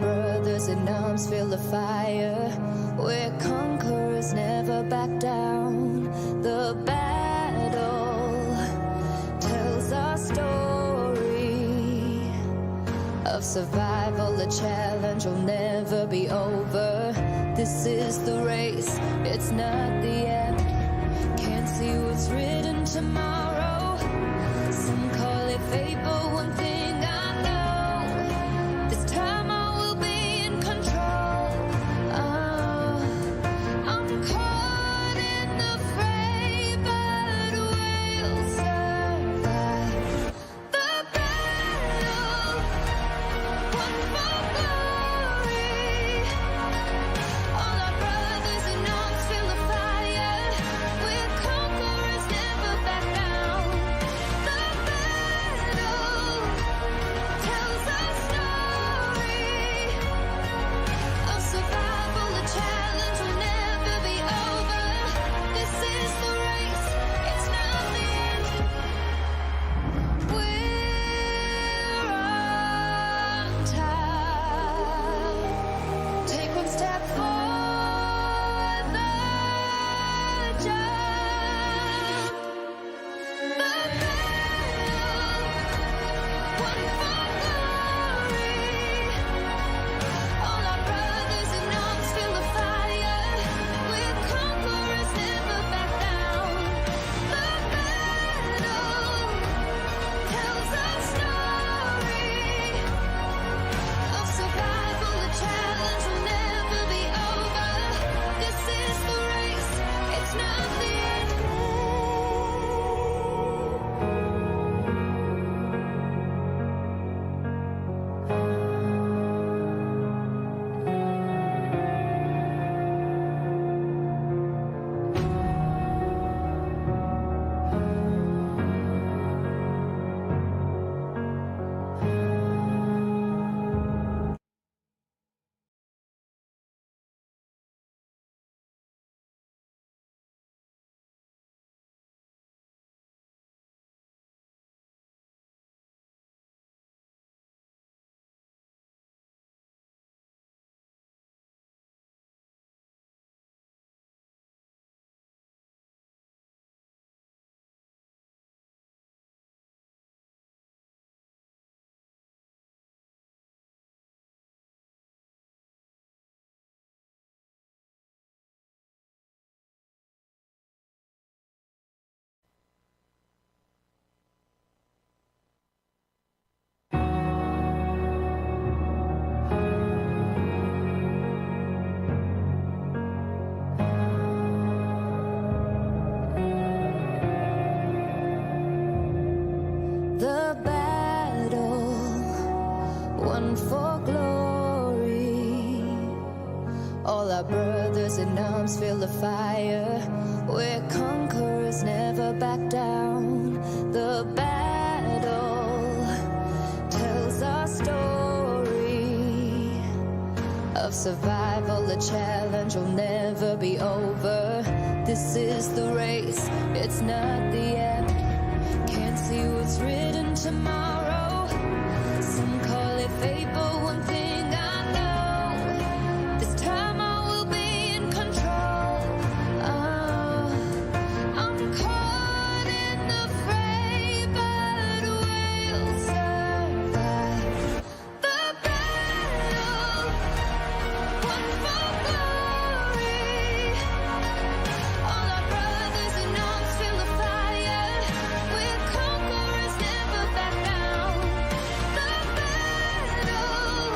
brothers in arms feel the fire. We're conquerors, never back down. The battle tells our story of survival. The challenge will never be over. This is the race, it's not the end. Can't see what's written tomorrow. Some call it fate, but one thing I know, this time I will be in control. I'm caught in the fray, but we'll survive the battle. One for glory. All our brothers in arms feel the fire. We're conquerors, never back down. The battle tells our story of survival. The challenge will never be over. This is the race, it's not the end. We're on time. Take one step for the jump. The battle, one for glory. All our brothers in arms feel the fire. We're conquerors, never back down. The battle tells our story of survival. The challenge will never be over. This is the race, it's not the end. The battle won for glory. All our brothers in arms feel the fire. We're conquerors, never back down. The battle tells our story of survival. The challenge will never be over. This is the race, it's not the end. Can't see what's written tomorrow. Some call it fate, but one thing I know, this time I will be in control. I'm caught in the fray, but we'll survive the battle. One for glory. All our brothers in arms feel the fire. We're conquerors, never back down. The battle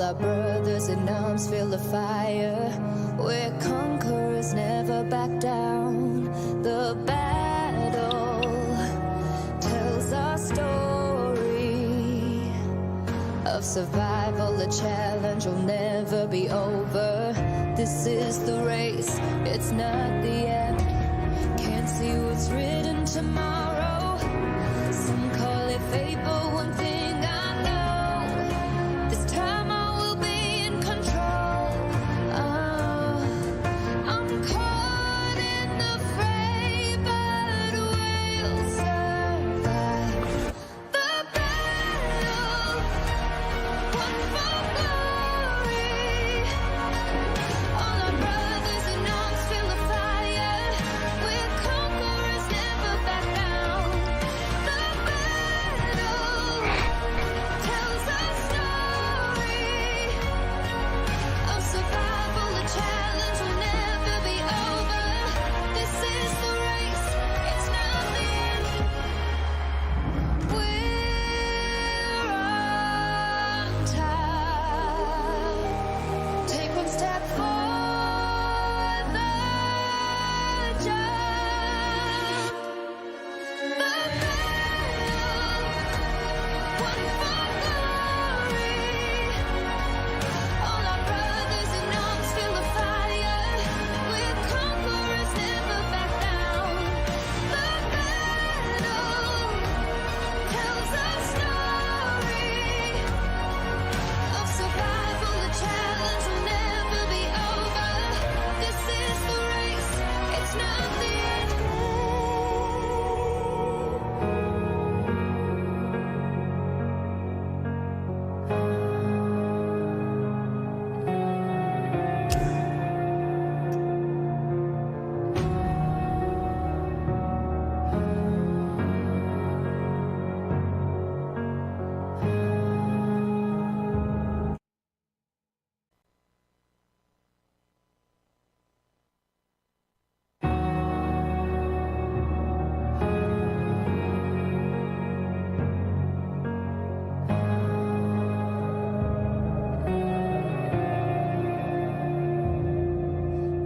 our brothers in arms feel the fire. We're conquerors, never back down. The battle tells our story of survival, a challenge will never be over. This is the race, it's not the end. Can't see what's written tomorrow. Some call it fate, but one thing I know, this time I will be in control. I'm caught in the fray, but we'll survive the battle. One for glory. All our brothers in arms feel the fire. We're conquerors, never back down. The battle tells our story of survival, a challenge will never be over. This is the race, it's not the end. We're on time. Take one step for the jump. The battle, one for glory. All our brothers in arms feel the fire. We're conquerors, never back down. The battle tells our story of survival, a challenge will never be over. This is the race, it's not the end.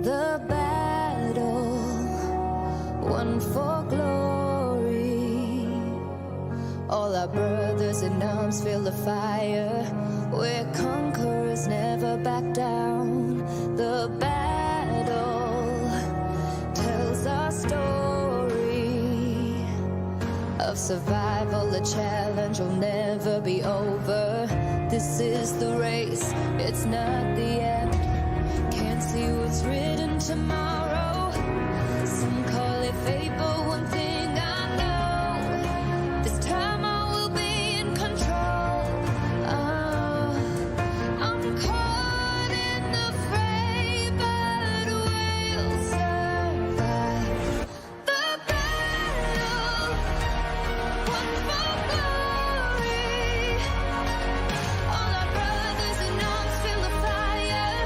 The battle won for glory. All our brothers in arms feel the fire. We're conquerors, never back down. The battle tells our story of survival, a challenge will never be over. This is the race, it's not the end. Can't see what's written tomorrow. Some call it fate, but one thing I know, this time I will be in control. I'm caught in the fray, but we'll survive the battle. One for glory. All our brothers in arms feel the fire.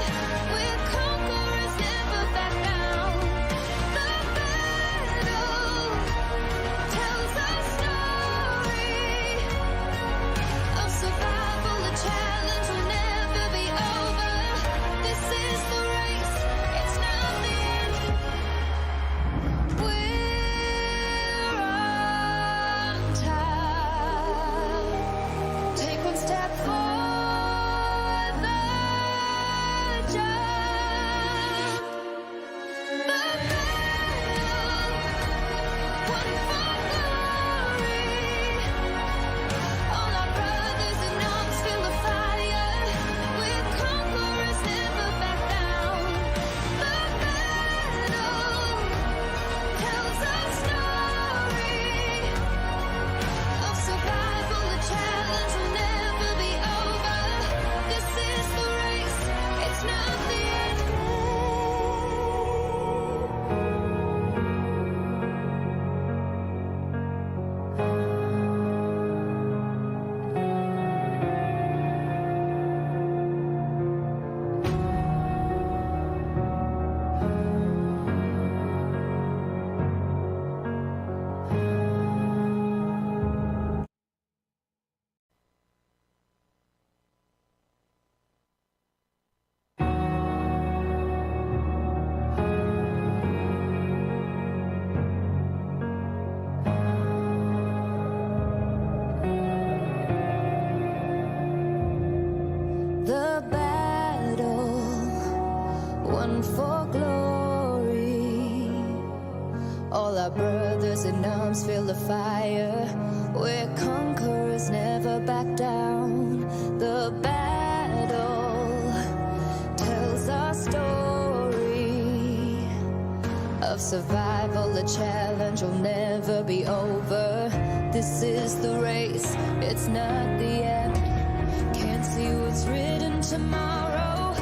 our brothers in arms feel the fire. We're conquerors, never back down. The battle tells our story of survival, a challenge will never be over. This is the race, it's not the end. Can't see what's written tomorrow.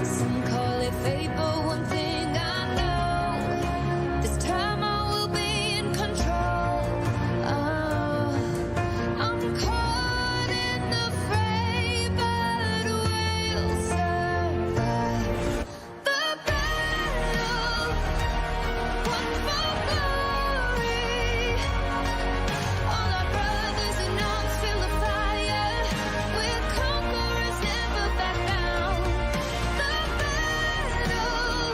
Some call it fate, but one thing I know, this time I will be in control. Oh, I'm caught in the fray, but we'll survive the battle, one for glory. All our brothers in arms feel the fire. We're conquerors, never back down. The battle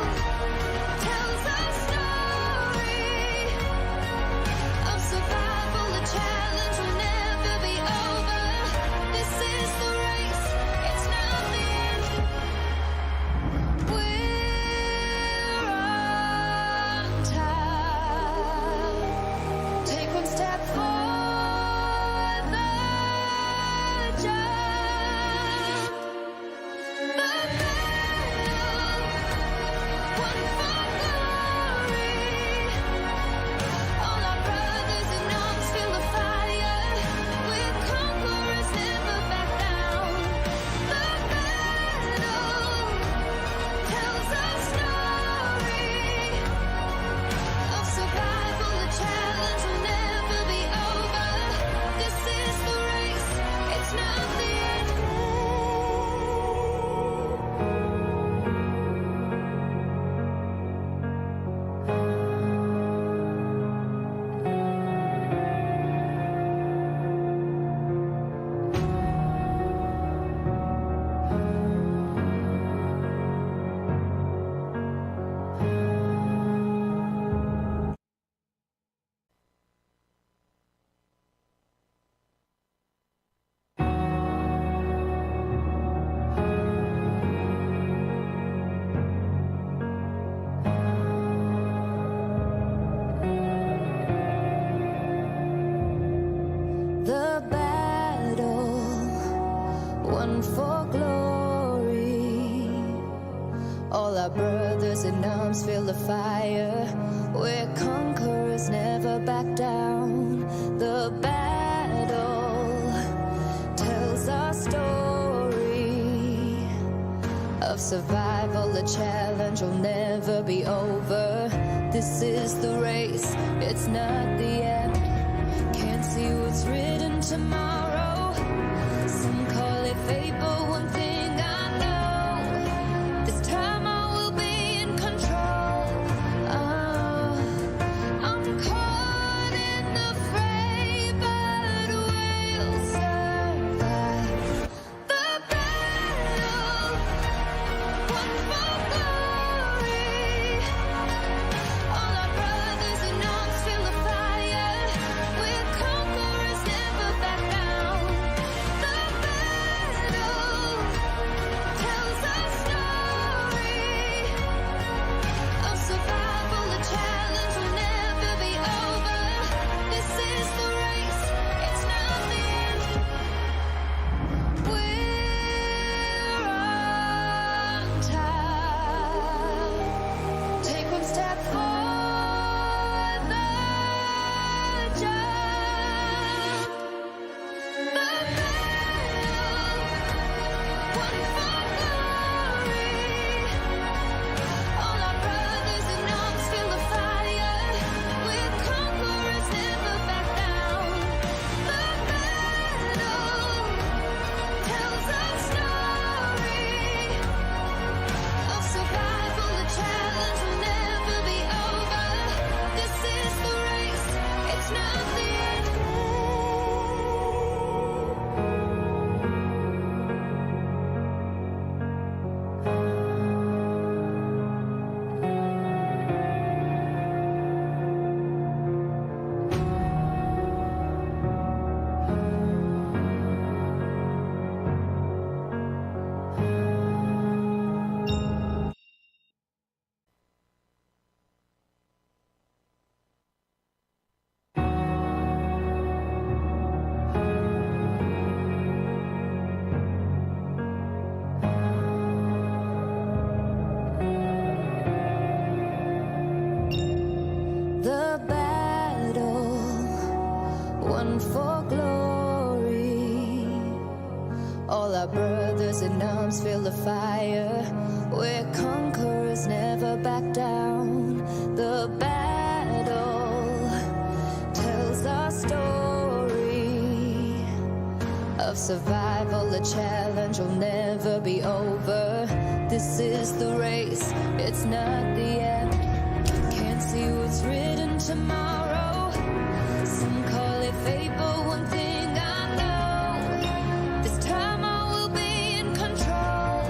tells our story of survival, a challenge will never be over. This is the race, it's not the end. We're on time. Take one step for the jump. The battle, one for glory. All our brothers in arms feel the fire. We're conquerors, never back down. The battle tells our story of survival, a challenge will never be over. This is the race, it's not the end. The battle, one for glory. All our brothers in arms feel the fire. We're conquerors, never back down. The battle tells our story of survival, a challenge will never be over. This is the race, it's not the end. Can't see what's written tomorrow. Some call it fate, but one thing I know, this time I will be in control. Oh, I'm caught in the fray, but we'll survive the battle, one for glory. All our brothers in arms feel the fire. We're conquerors, never back down. The battle one for glory. All our brothers in arms feel the fire. We're conquerors, never back down. The battle tells our story of survival, a challenge will never be over. This is the race, it's not the end. Can't see what's written tomorrow. Some call it fate, but one thing I know, this time I will be in control.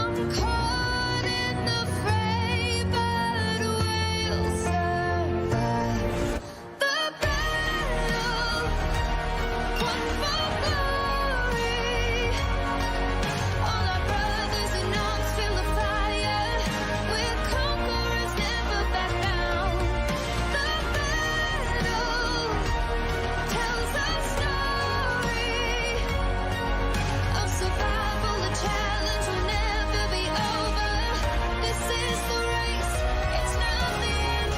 I'm caught in the fray, but we'll survive the battle. One for glory. All our brothers in arms feel the fire. We're conquerors, never back down. The battle tells our story of survival. The challenge will never be over. This is the race, it's not the end.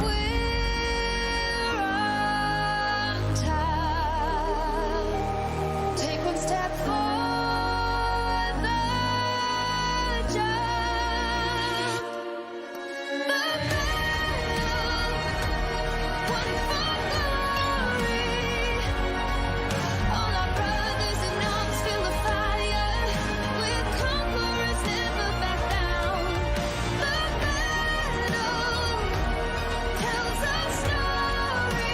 We're on time. Take one step for the jump. The battle, one for glory. All our brothers in arms feel the fire. We're conquerors, never back down. The battle tells our story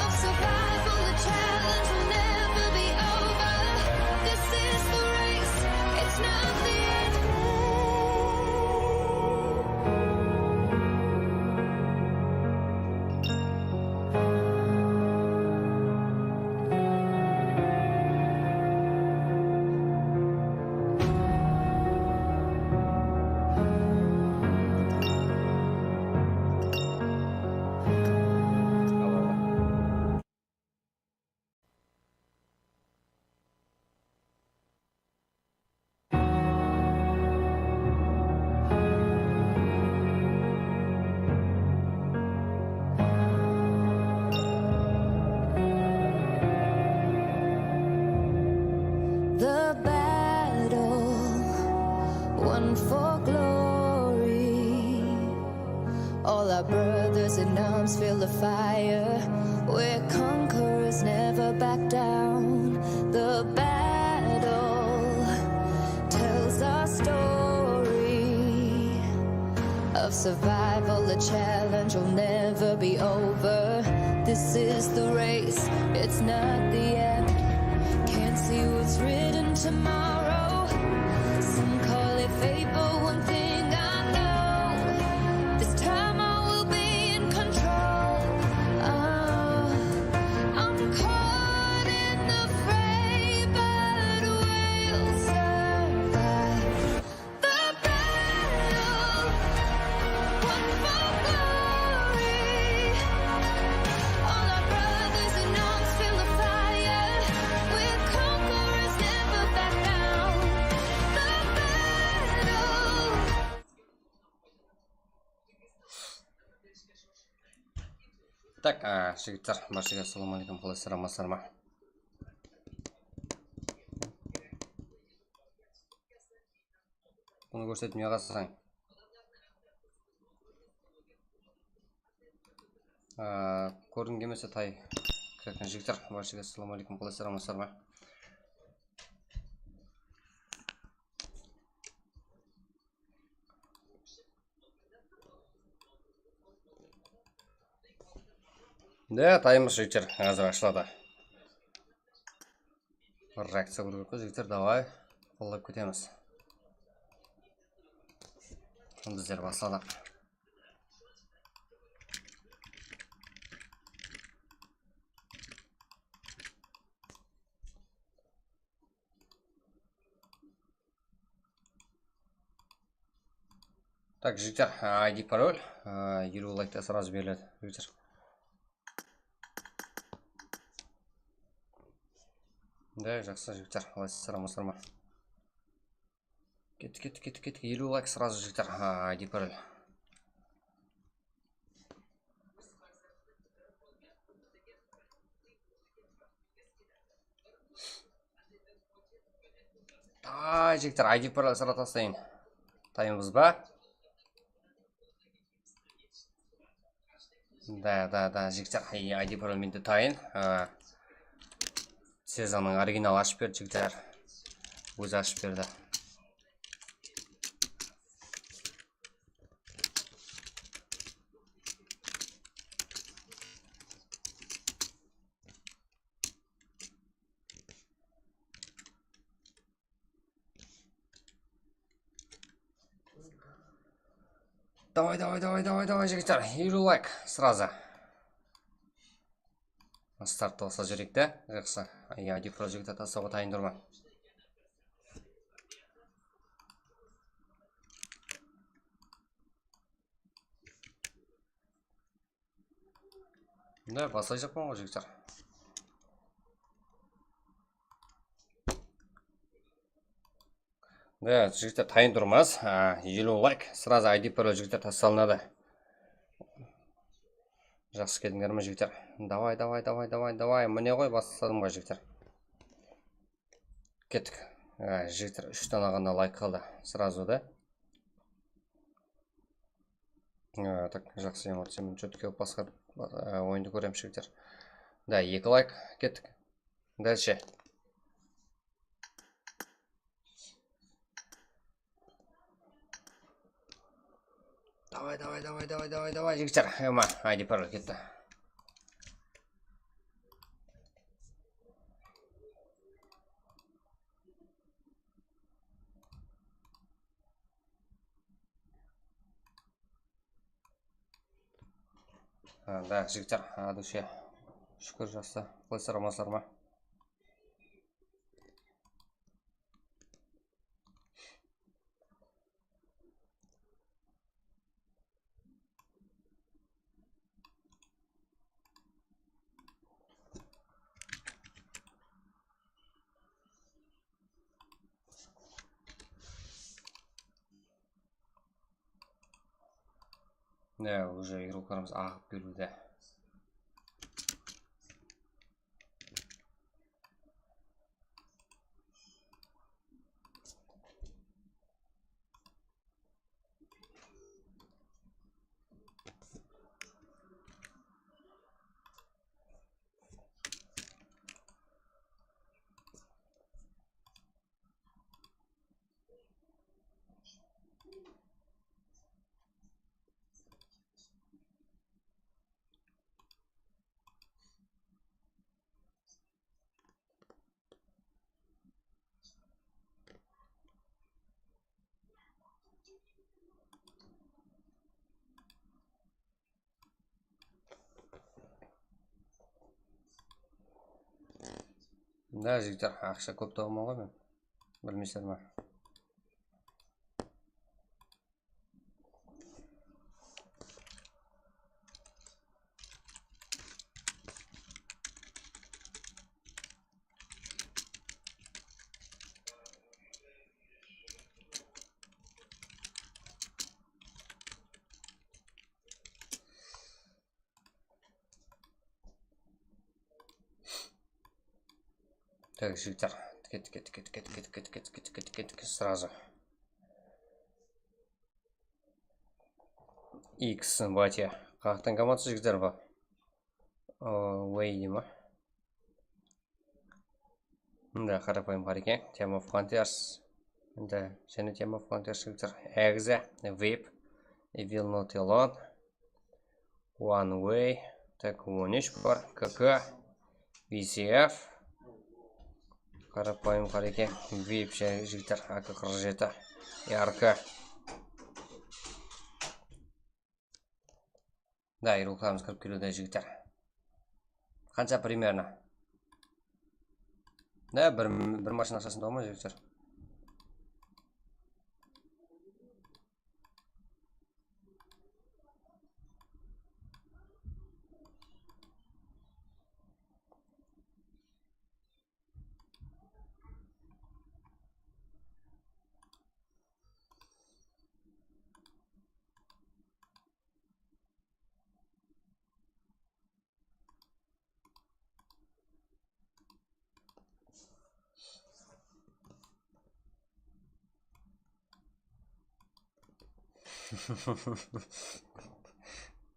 of survival. The challenge will never be over. This is the race, it's not the end. The battle won for glory. All our brothers in arms feel the fire. We're conquerors, never back down. The battle tells our story of survival. The challenge will never be over. This is the race, it's not the end. Can't see what's written tomorrow. Some call it fate, but one thing I know, this time I will be in control. I'm caught in the fray, but we'll survive the battle. One for glory. All our brothers in arms feel the fire. We're conquerors, never back down. The battle. Так, жігіттер, баршаға ассалаумағалейкум, қалайсыздар, амансыздар ма? Бұны көрсетіп не қасысаң? Көргің келмесе тай кіретін жігіттер, баршаға ассалаумағалейкум, қалайсыздар, амансыздар ма? Да, таймыз жігіттер, қазір ашылады. Бір реакция көру керек қой жігіттер, давай қолдап кетеміз. Біздер басладық. Так, жігіттер, ID пароль 50 лайкта сразу беріледі, жігіттер. Да, жақсы жігіттер, қалайсыздар, амансыздар ма? Кеттік, 50 лайк сразу жігіттер, ID пароль. Давай, жігіттер, ID пароль сыра тастайын. Дайынбыз ба? Да, жігіттер, ID пароль менде дайын. Сезонның оригинал ашып берді, жігіттер. Өзі ашып берді. Давай, жігіттер, 50 лайк сразу. Старт болса жүрек те, жақсы. ID пароль жігіттер тастауға дайын тұрма. Да, басай жақпан ғой жігіттер. Да, жігіттер дайын тұрмыз. 50 лайк сразу ID пароль жігіттер тасталынады. Жақсы келдіңдер ме жігіттер? Давай. Міне ғой бастадым ғой жігіттер. Кеттік. Жігіттер 3 дана ғана лайк қалды. Сразу да. Так, жақсы емоциямен чөтке басқа ойынды көрем жігіттер. Да, 2 лайк. Кеттік. Дальше. Давай, жігіттер. ID пароль кетті. Да, жігіттер, душе. Шүкір жақсы. Қалайсыздар, амансыздар ма? Да, уже игрокlarımız ағып келуде. Да, жігіттер, ақша көп тауымын ғой мен. Білмейсіздер ма? Так, жігіттер, кеттік, сразу. X, батя. Қақтан командасы жігіттер ба? Way дей ма? Да, қарапайым бар екен. Team of Frontiers. Да, және Team of Frontiers жігіттер. Exe, Whip, Will Not Alone, One Way, так, Vonage бар, КК, VCF. Қарапайым қар екен. Whip жігіттер, АК-47, РК. Да, игрокlarımız кіріп келуде жігіттер. Қанша примерно? Да, бір машина ақшасында ма жігіттер?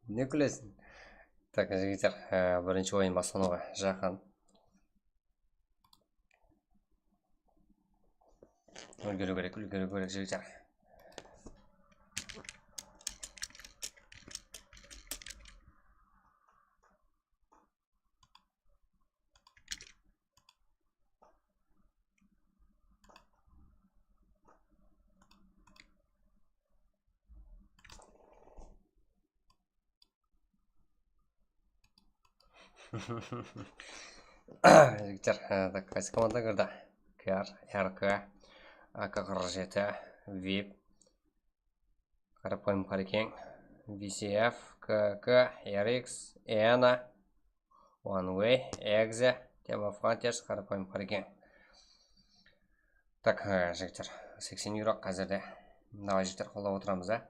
Не күлесің? Так, жігіттер, бірінші ойын басталуға жақын. Үлгеру керек жігіттер. Жігіттер, так, қайсы команда кірді? КР, РК, АК-47, VIP, қарапайым Қарекең, VCF, КК, RX, ENA, One Way, EXE, Team of Frontiers, қарапайым Қарекең. Так, жігіттер, 80 еуро қазірде. Давай, жігіттер, қолдап отырамыз, ә?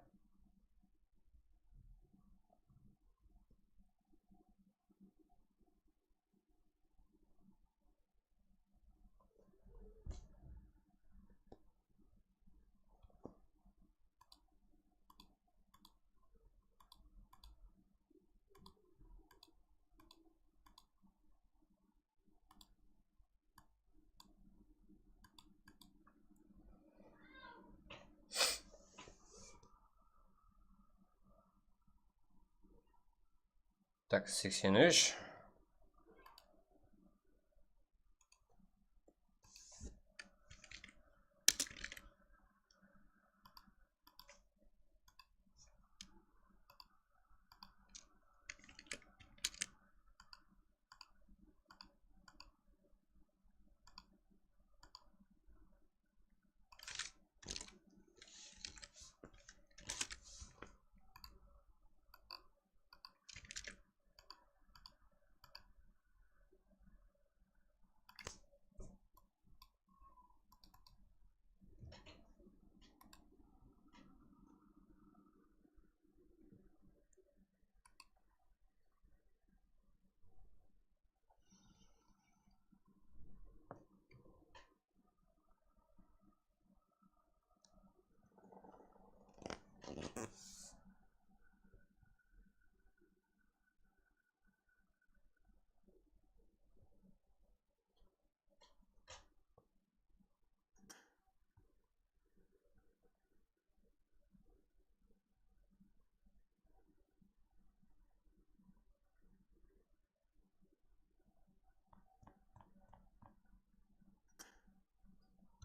Так, 83.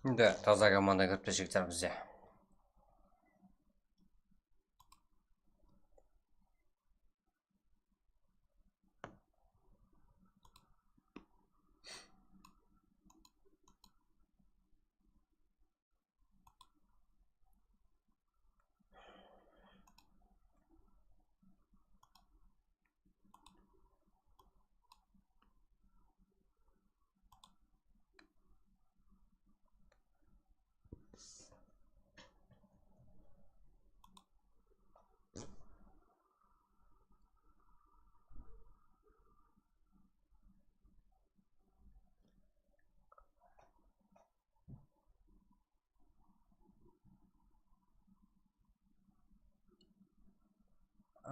Да, таза команда кіріпті жігіттер бізде.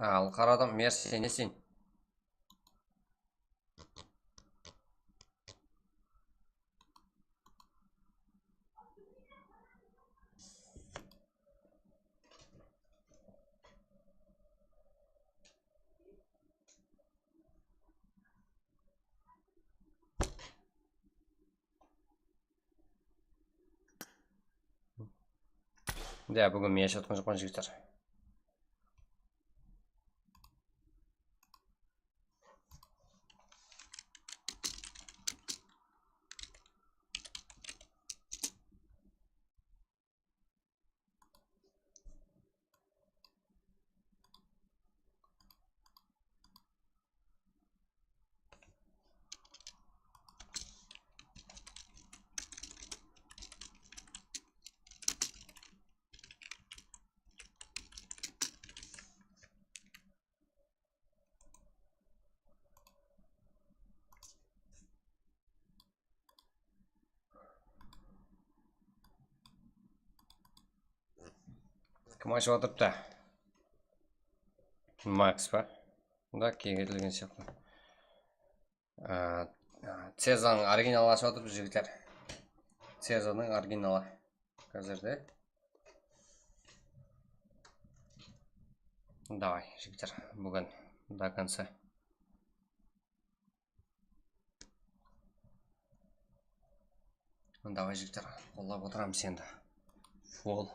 Ал қарадым, мерси, несін? Да, бүгін мен жатқан жоқпын жігіттер. Кім ашып отырыпты? Макс па? Да, кеңейтілген сияқты. Цезаның оригиналы ашып отырмыз жігіттер. Цезаның оригиналы. Қазірде. Давай, жігіттер, бүгін до конца. Давай, жігіттер, қолдап отырамыз енді. Фол.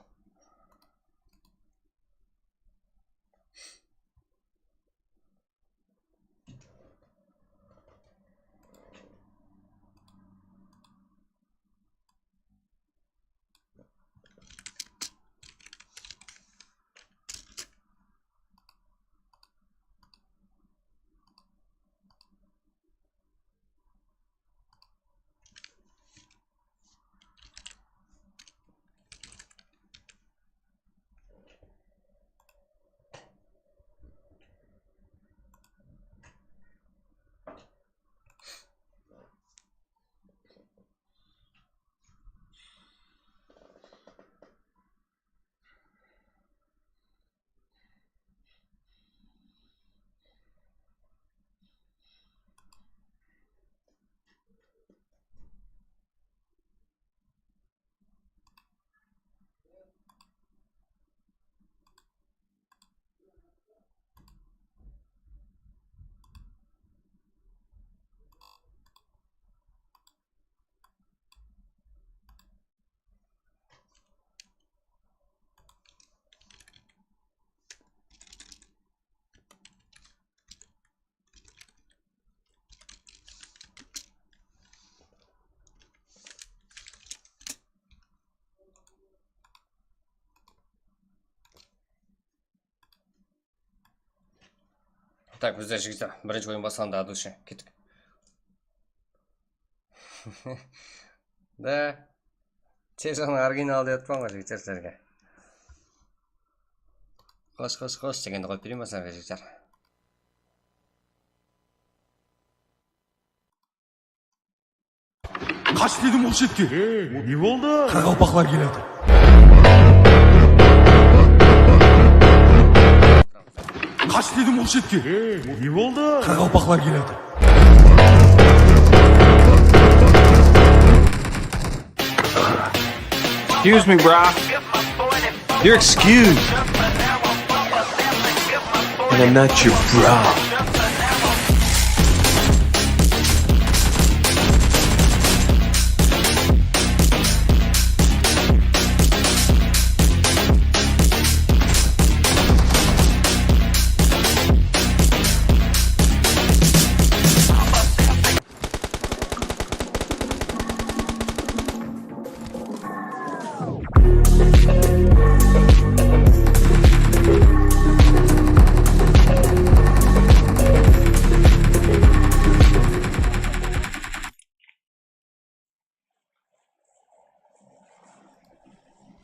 Так, бізде жігіттер, бірінші ойын бастағанда адушы. Кеттік. Да. Цезаның оригиналы деп тұрмын ғой жігіттер сіздерге. Қош дегенді қойып берейін ба сіздерге жігіттер. Қаш дедім ол шетке. Не болды? Қарақалпақлар келеді. Қаш дедім ол шетке. Не болды? Қарақалпақлар келеді. Excuse me, bro. You're excused. And I'm not your bro.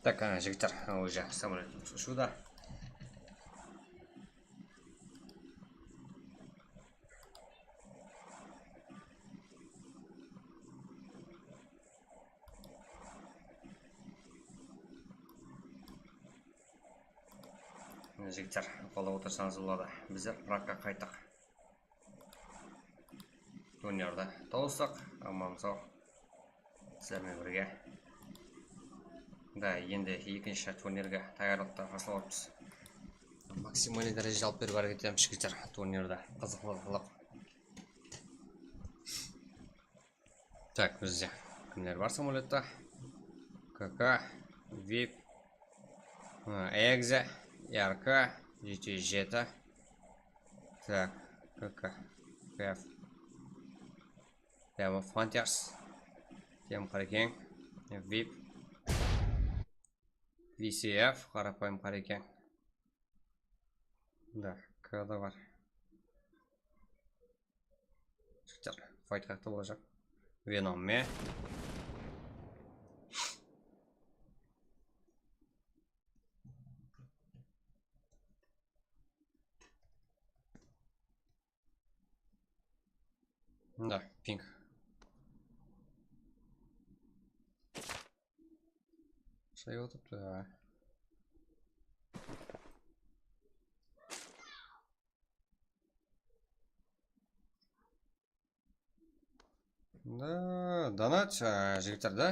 Так, жігіттер, уже самолет ұшуда. Жігіттер, қолдап отырсаңыз болады. Біздер Прагқа қайттық. Турнирді тауыстық, аман сау. Сіздермен бірге. Да, енді екінші турнирге даярлықта жасап отырмыз. Максималды дәрежеде алып беріп әрекет етеміз жігіттер турнирді. Қызық. Так, бізде кімдер бар самолетта? КК, VIP, Экзе, РК, GT7. Так, КК, КФ. Тема Фантиарс. Тем Қарекең, VIP. VCF, қарапайым Қарекең. Да, К-да бар. Жігіттер, файт қақты болacak. Venom ме? Да, пинг. Şey oldu da. Да, донат жігіттер, да?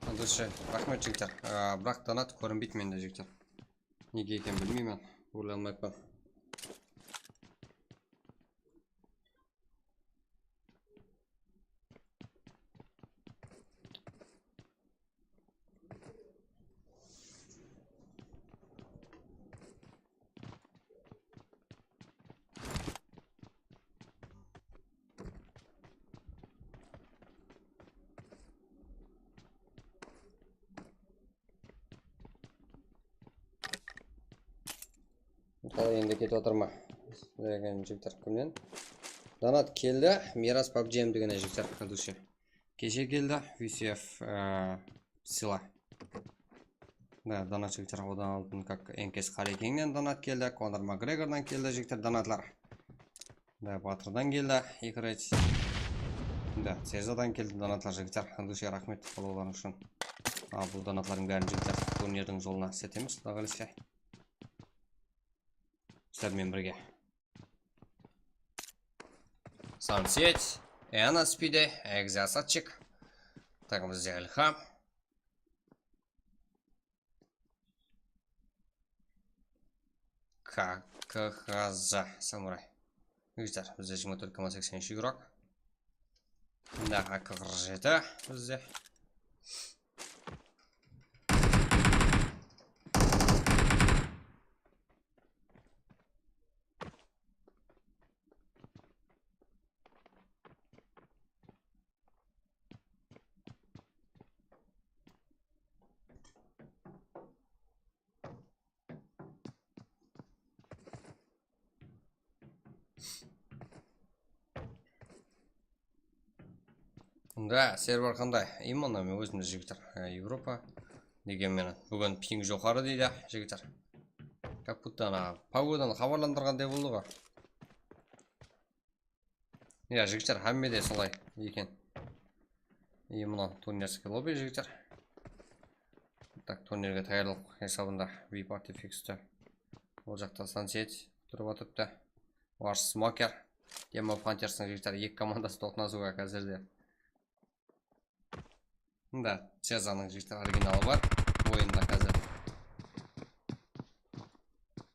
Дұрысы, рахмет жігіттер. Бірақ донат көрінбейді менде жігіттер. Неге екен білмеймін, ойлай алмайппын. Қалай енді кетіп отырма деген жігіттер кімнен? Донат келді, Мирас PUBG деген жігіттер кірдуші. Кеше келді, VCF сила. Да, донат жігіттер одан алдын как Энкес Қарекеңнен донат келді, Конор Макгрегордан келді жігіттер донатлар. Да, Батырдан келді, екі рет. Да, Цезадан келді донатлар жігіттер. Кірдуші рахмет болуларың үшін. Бұл донатлардың бәрін жігіттер турнирдің жолына сетеміз, құдағалысқа. Сіздермен бірге. Сансет, Эна спиде, Экзасатчик. Так, бізде Ильхам. КХЗ Самурай. Жігіттер, бізде 24,83 игрок. Да, АК-47 бізде. Да, сервер қандай? Именно мен өзімді жігіттер. Европа дегенмен бүгін пинг жоғары дейді жігіттер. Как будто ана погоданы хабарландырғандай болды ғой. Я жігіттер, әммеде солай екен. Именно турнирский лобби жігіттер. Так, турнирге таярлық хесабында VIP артефиксті. Ол жақта Сансет тұрып атыпты. Варш Смокер. Game of Hunters'ның жігіттер екі командасы тоқнасуға қазірде. Да, Цезаның жігіттер оригиналы бар. Ойында қазір.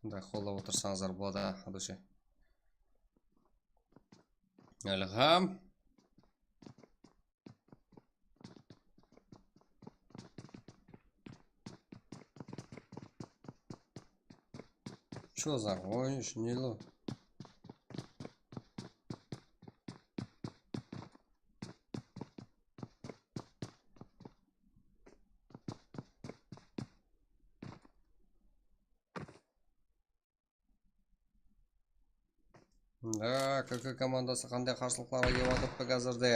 Да, қолдап отырсаңыздар болады адуше. Ильхам. Что за гонишь, Нилу? Да, КК командасы қандай қарсылықтарға келіп атыпты қазірде.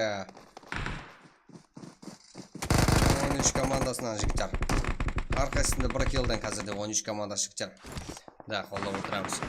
13 командасынан жігіттер. Арқасында бір келден қазірде 13 командасы жігіттер. Да, қолдап отырамыз.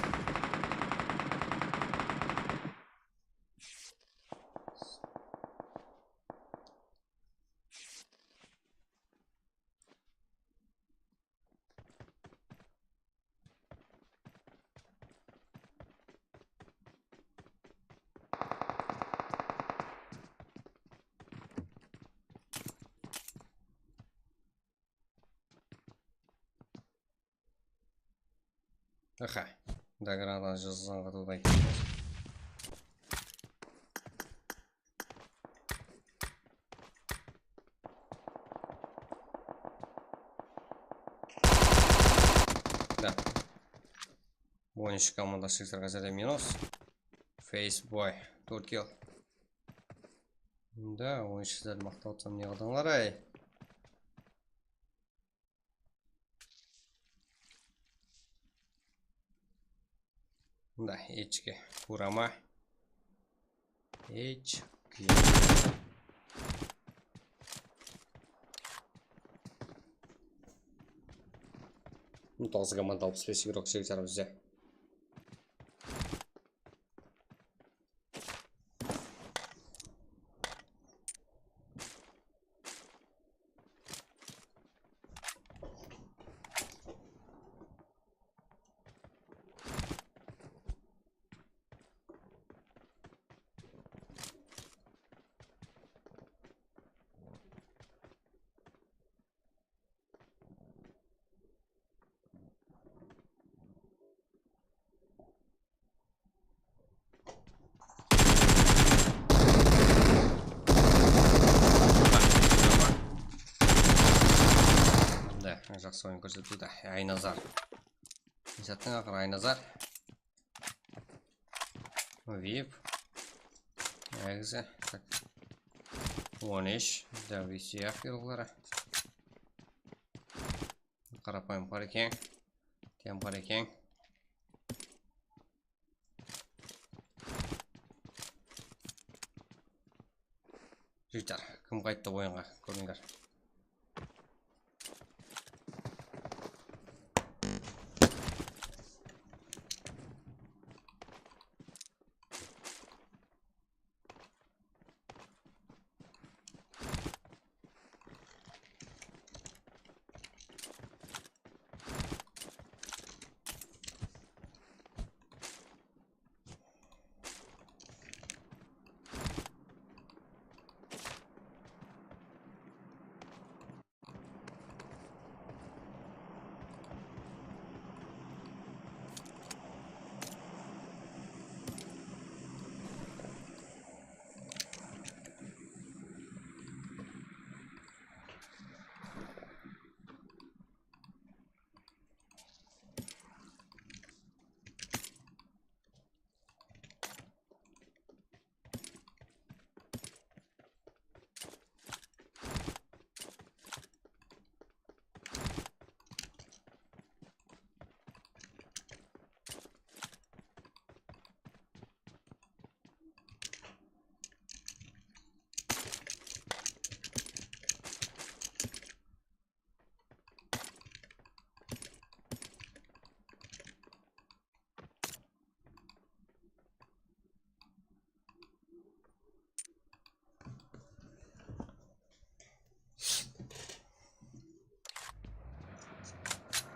Аха, да, гранадан жазылған қатудай. Да. 13 команда шықтыр қазірде минус. Фейсбой, 4 килл. Да, 13-лер мақтау отсам не қадыңлар ай. Да, HK, Курама. HK. Ну, 9 команда 65 игрок жігіттер бізде. жақсы ойын көрсетуде. Айназар. Жаттың ақыр Айназар. Вип. Эгзе. 13. Дәуи сияқ берулары. Қарапайым Қарекең. Тем Қарекең. Жігіттер, кім қайтты ойынға? Көріңдер.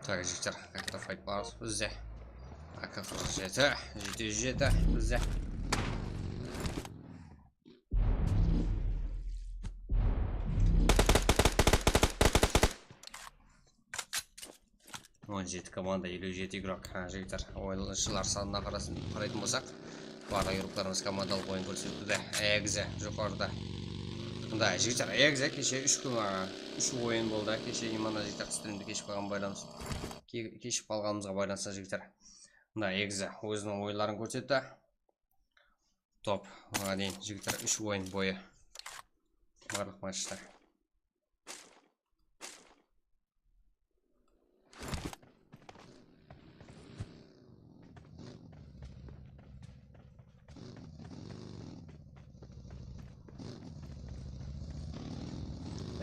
Так, жігіттер, қайта файт барыз бізде. АК-47, 707 бізде. Команда 57 игрок. Жігіттер, ойыншылар санына қарайтын болсақ, барлық игроктарымыз командалық ойын көрсетуде. Эгзе жоғарыда. Да, жігіттер, Эгзе кеше 3 ойын болды. Кеше имана жігіттер стримді кешіп қалғанымызға байланысты жігіттер. Да, Эгзе өзінің ойларын көрсетті. Топ. Дейін жігіттер 3 ойын бойы. Барлық матчтар.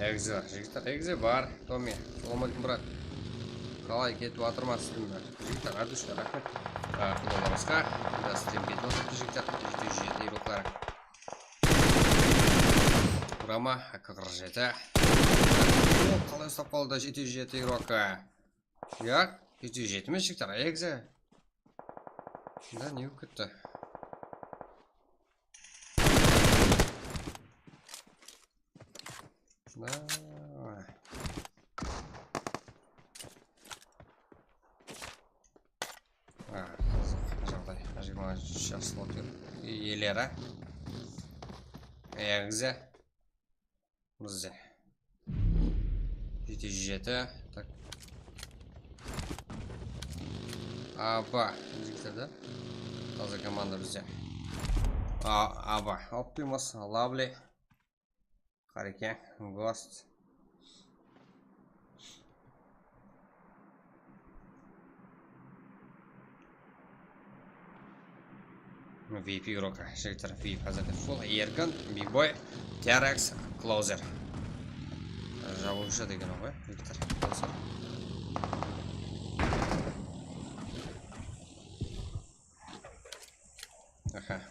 Эгзе, жігіттер, Эгзе бар. Томми, саламалейкум, брат. Қалай кетіп атырма стримді. Жігіттер, ардушылар, рахмет. Құлаларыңызға. Да, стрим кетіп отырды, жігіттер. 707 ироклары. Құрама, АК-47. Қалай ұстап қалды 707 ирока. Яқ, 707 ме, жігіттер, Эгзе. Да, не өкітті. Да. Жағдай. 20 жасыл иелері. Эгзе. Бізде. 707. Так. Аба. Жігіттер, да? Таза команда бізде. Аба. Оптимус. Лавли. Қарекең, Гост. VIP игрока. Жігіттер, VIP әзірде фул. Еркін, Бигбой, Терекс, Клоузер. Жабушы деген ғой, жігіттер.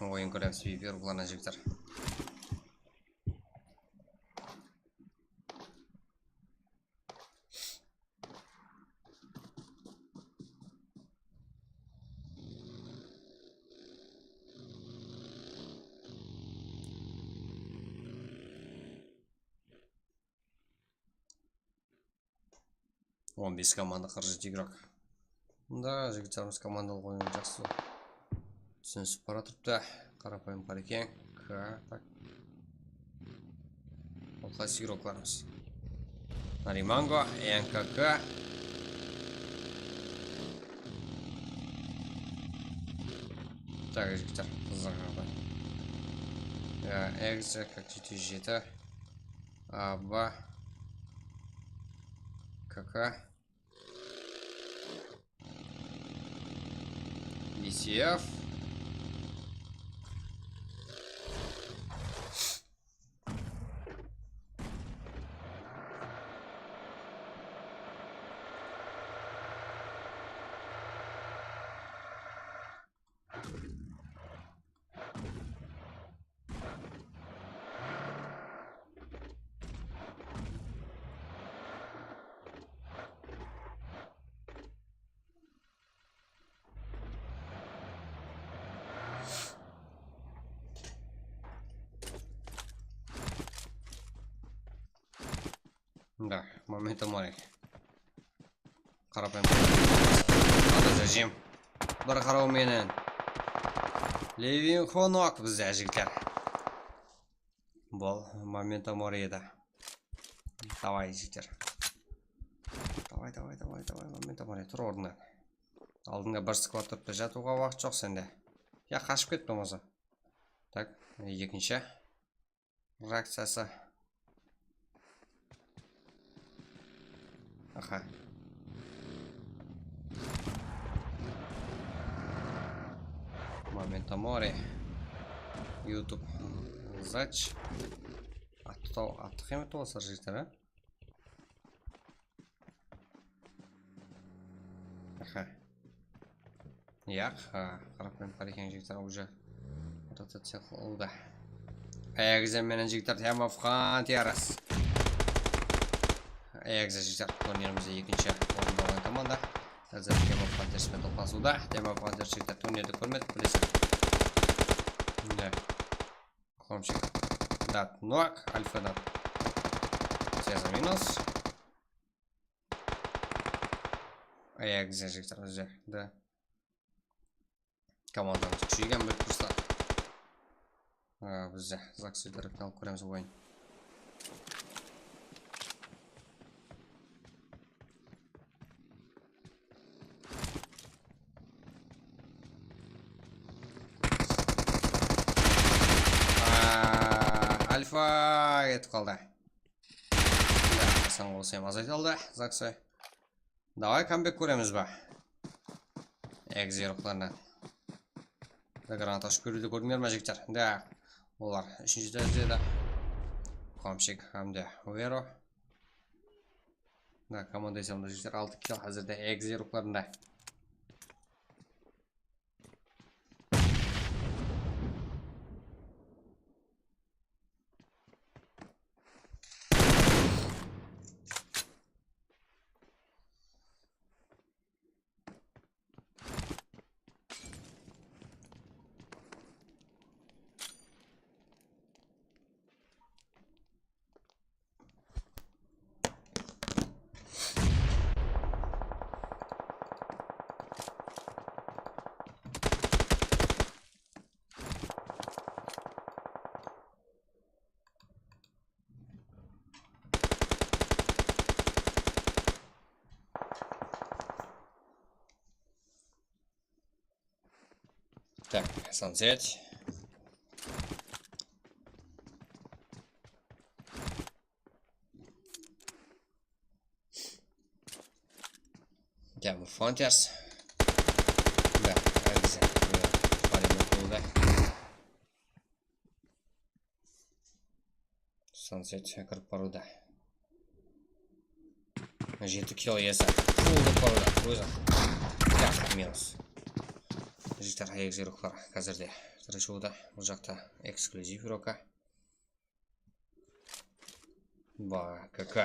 Ойын көреміз VIP игрокларына жігіттер. 15 команда 47 игрок. Да, жігіттеріміз командалық ойын жақсы түсінісіп бара тұрыпты. Қарапайым Қарекең. Так. Ол қайсы игрокларымыз. Нариманго, НКК, Так, жігіттер, қызығады. Экза, как 707. АБ. КК. BCF. Да, моментом морей. Қарапайым. Ады жажем. Бір қарау менен. Ливингхонок бізде жігіттер. Бұл моментом морейді. Давай, жігіттер. Давай, моментом морей. Тұр орнынан. Алдыңда бір сквад тұрыпты. Жатуға уақыт жоқ сенде. Я қашып кетті болмаса. Так, екінші. Реакциясы. Аха. Моментом море. YouTube. Зач. Аттық еметі болса жігіттер, а? Аха. Яқ, қарапайым парекен жігіттер уже ротация қылды. Экза менен жігіттер Team of Frontiers. Экза жігіттер турнирімізде екінші орында болған команда. Қазір Team of Frontiers мен тоқтасуда. Team of Frontiers жігіттер турнирді көрмедік, білесің. Да. Қомшик. Дат Нуак, Альфа Дат. Сеза минус. Экза жігіттер өзі. Да. Командамыз күшейген бір тұрса. Бізде Заксы дәріптен алып көреміз ойын. Альфа кетіп қалды. Асан болса ем азайт алды, Заксы. Давай камбек көреміз ба. Экзероқларынан. Гранат ашып көруді көрдіңдер ме жігіттер? Да, олар үшінші дәрежеде. Қамшик хамде Уэро. Да, команда есемді жігіттер 6 килл әзірде экзероқларында. Так, Sunset. Team of Frontiers. Да, Экза. Парень болды. Sunset кіріп баруда. 7 килл есі. Фулды баруда. Өзі. Так, минус. Жігіттер экзероқлар қазірде тірішуді. Бұл жақта эксклюзив рока. Ба, КК.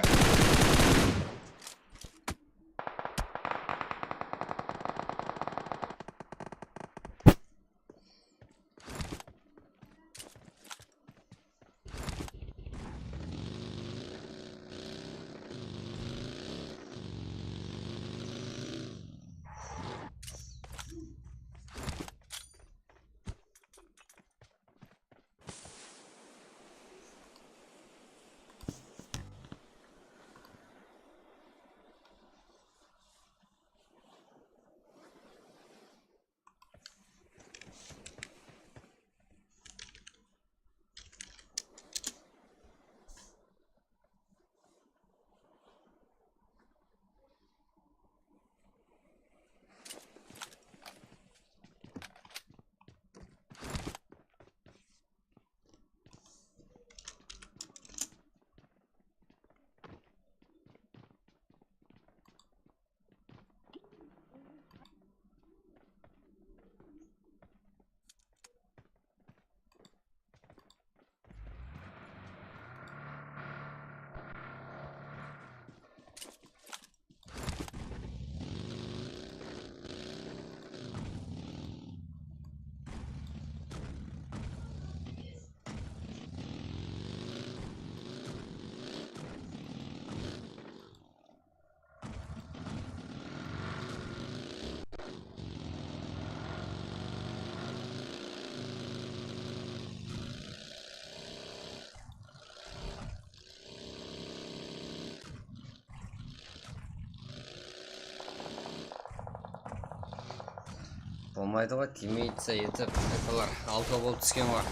болмайды ғой, тимейді етіп. Айталар, 6 болып түскен ғой.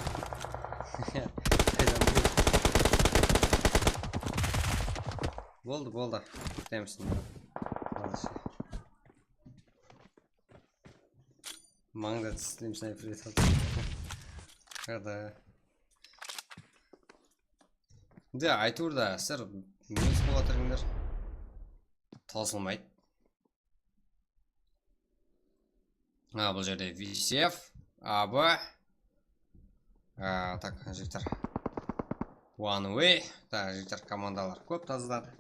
Болды. Күтемісін. Маңда тістейм снайпер етіп. Қада. Да, айтуыр да, сір неміз болатырыңдар. Таусылмайды. Бұл жерде Висев, Абы. Так, жігіттер. One Way. Так, жігіттер командалар көп тазылады.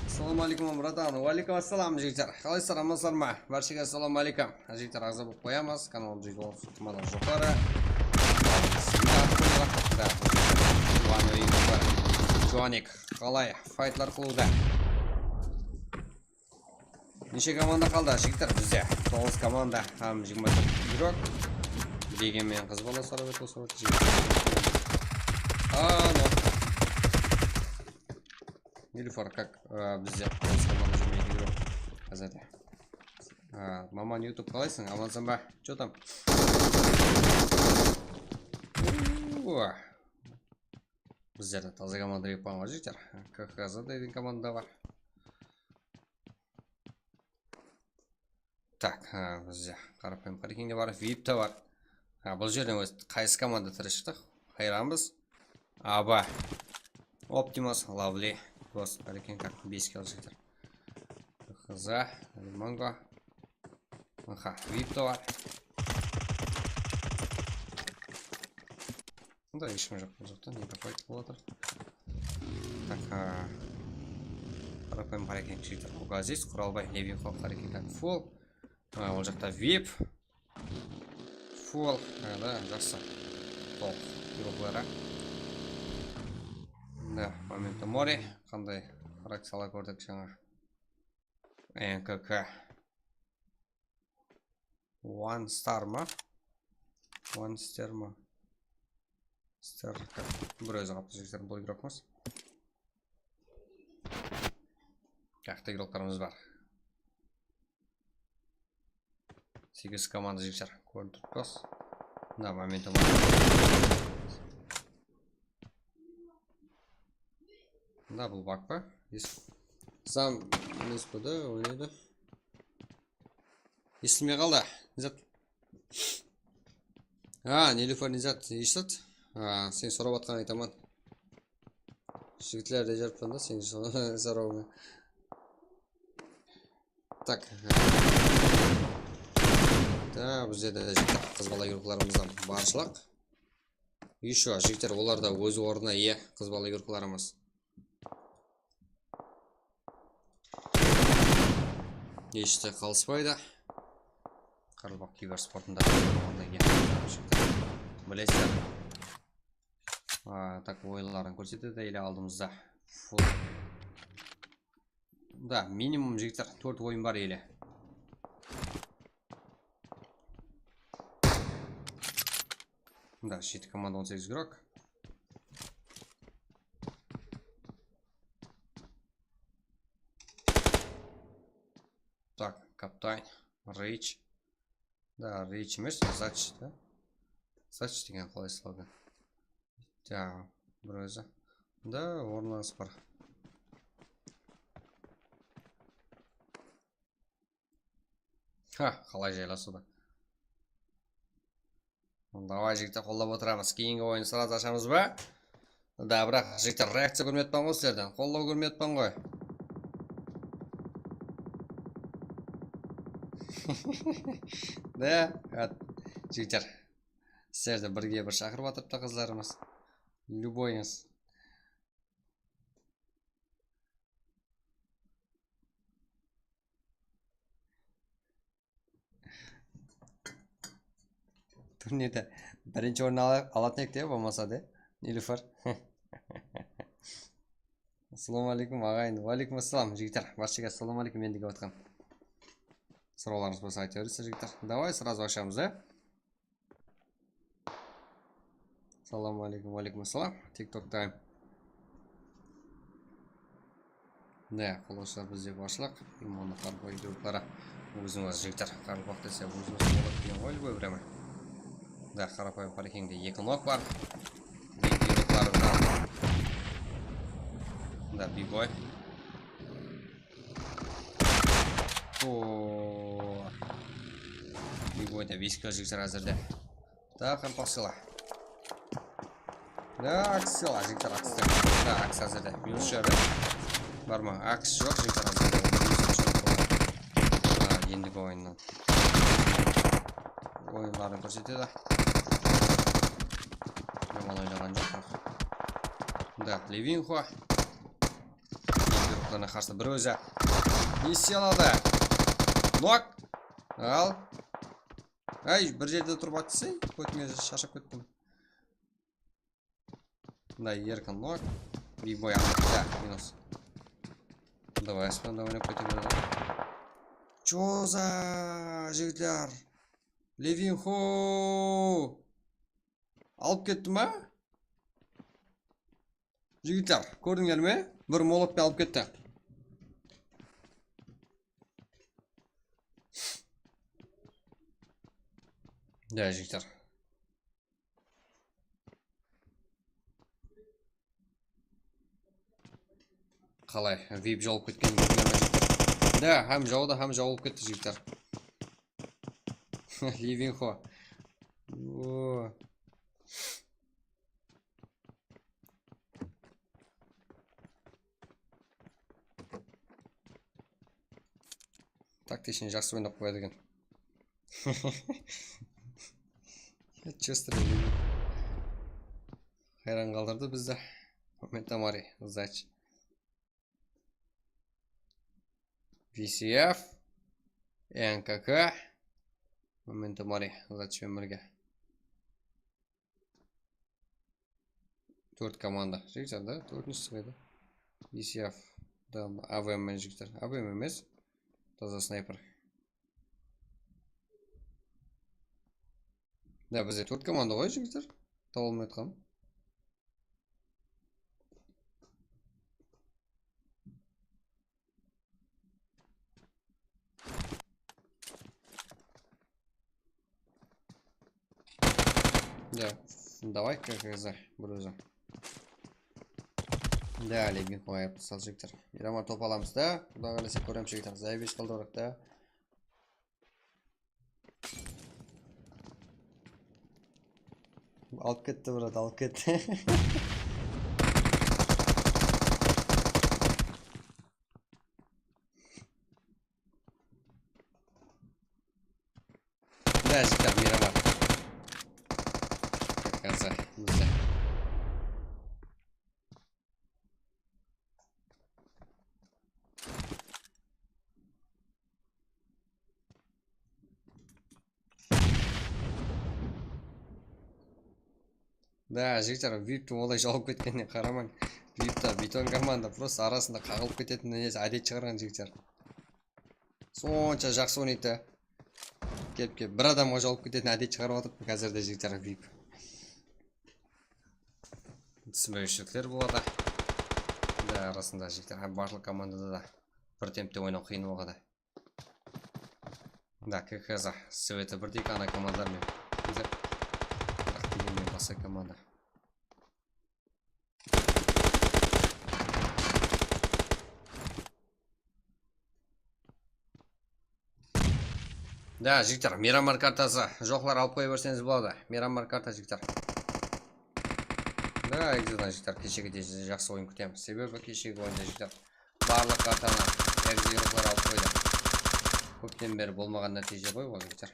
Ассаламу алейкум, братан. Уалейкум ассалам, жігіттер. Қалайсыздар, амансыздар ма? Баршаға ассаламу алейкум. Жігіттер, ағза болып қоямыз. Каналым жігіт олып тұмадан жоқары. Джоник, қалай? Файтлар қылуда. Неше команда қалды, жігіттер бізде? 9 команда. 24 игрок. Дегенмен қыз бала сұрап өтіп осы жігіттер. Нилюфар, как бізде 9 команда жүрмейді игрок. Қазады. Маман YouTube қалайсың? Амансың ба? Чё там? Біздерді таза команда епанға жігіттер. КХЗ деген команда бар. Так, бізде қарапайым қарекеңде бар, VIP-та бар. Бұл жерден өз қайсы команда түрі шықты. Қайранбыз. Аба, Оптимус, Лавли, Гос, қарекен как 5 кел жігіттер. КХЗ, Манго. VIP-та бар. Да, ешкім жоқ бұл жоқта, не проходит болады. Так, қарапайым қарекен жігіттер. Газиз, Құралбай, Левинхол, қарекен как фул. Ол жақта VIP. Фул, да, жақсы. Толқ, игроклары. Да, Моменто Мори, қандай реакциялар көрдік жаңа. НКК. One Star ма? One Star ма? Стар, как бір өзі қапты жігіттер, бұл игрокымыз. Какты игроктарымыз бар. 8 команда жігіттер, көрін тұртпас. Да, Моменто бар. Да, бұл бак па? Сам емес па да, ойнайды. Естілмей қалды, Низат. Нилюфар Низат, естіт? Сен сұрап атқан айтаман. Жігітлерді жарпан да, сен сұрауыңа. Так. Да, бізде де жігіттер қыз бала игрокларымыздан баршылық. Еще жігіттер оларда өз орнына ие қыз бала игрокларымыз. Ешті қалыспайды. Қарылбақ киберспортында білесіздер. Так, ойларын көрсетеді, елі алдымызда. Да, минимум жігіттер 4 ойын бар елі. Да, жеті команда 18 игрок. Так, Каптайн, Рейч. Да, Рейч емес, Зач, да? Зач деген қалай слоган. Да, бір өзі. Да, орнаңыз бар. Қалай жайласуда. Давай жігіттер қолдап отырамыз. Кейінгі ойын сразу ашамыз ба? Да, бірақ жігіттер реакция көрметпен ғой сіздерден. Қолдау көрметпен ғой. Да, жігіттер. Сіздерді бірге бір шақырып атыпты қыздарымыз. Любойыңыз. Турнирде бірінші орын алатын ек те, болмаса де. Нилюфар. Ассаламу алейкум ағайын. Уалейкум ассалам жігіттер. Баршаға ассаламу алейкум мен деге отқан. Сұрауларыңыз болса айта бересіздер жігіттер. Давай сразу ашамыз, да? Ассалаумағалейкум, алейкум ассалам. TikTok тайм. Да, құлашылар бізде баршылық. Иманы қарбой группалары. Өзіңіз жігіттер қарбақ десе өзіңіз болып деген ғой любой время. Да, қарапайым қарекеңде 2 нок бар. Группалардан. Да, бибой. Бибойда 5 кіл жігіттер әзірде. Да, қарпақ сыла. Да, аксила жігіттер аксты. Да, акс әзірде. Минус жәрі. Бар ма? Акс жоқ жігіттер әзірде. Ендігі ойыннан ойынларын көрсетеді. Жаман ойлаған жоқ. Да, Левинхо. Енді руқтарына қарсы бір өзі. Не істей алады? Нок! Ал. Ай, бір жерде тұрып атсай, көтіңе шашып көттім. Да, еркін нок. Бибой аңдық. Да, минус. Давай, аспанда ойнап көтем. Чё за жігітлер? Левинхо! Алып кетті ма? Жігітлер, көрдіңдер ме? Бір молотпен алып кетті. Да, жігітлер. Қалай, вип жауып кеткен жігітлер. Да, хам жауып кетті жігіттер. Левинхо. Тактичный жақсы ойнап қояды екен. Честер хайран қалдырды бізді. Моментамари, зач. VCF, НКК, Моментамари, зачем бірге. 4 команда. Жігіттер, да? 4-ші сырайды. VCF, да, АВМ мен жігіттер. АВМ емес, таза снайпер. Да, бізде 4 команда ғой жігіттер. Табылмай отқан. Да, давай ККЗ, бруза. Да, Левинхо аяп сал жігіттер. Мирамар топ аламыз да. Құда қаласа көрем жігіттер. Заебеш қалды орақ да. Алып кетті брат, алып кетті. Да, жігіттер, Мирамар. ККЗ, бізде. Да, жігіттер, виптің олай жауып кеткеніне қарамаң. Випта бетон команда просто арасында қағылып кететін несі әдет шығарған жігіттер. Сонша жақсы ойнайды. Кеп, бір адамға жауып кететін әдет шығарып атып, қазірде жігіттер вип. Түсінбеушіліктер болады. Да, арасында жігіттер, барлық командада да бір темпте ойнау қиын болады. Да, ККЗ, Светі бірдей ана командармен. Басқа команда. Да, жігіттер, Мирамар картасы. Жоқлар алып қойып берсеңіз болады. Мирамар карта жігіттер. Да, экзидан жігіттер, кешегі де жақсы ойын күтеміз. Себебі кешегі ойында жігіттер барлық картаны экзироқлар алып қойды. Көптен бері болмаған нәтиже ғой ол жігіттер.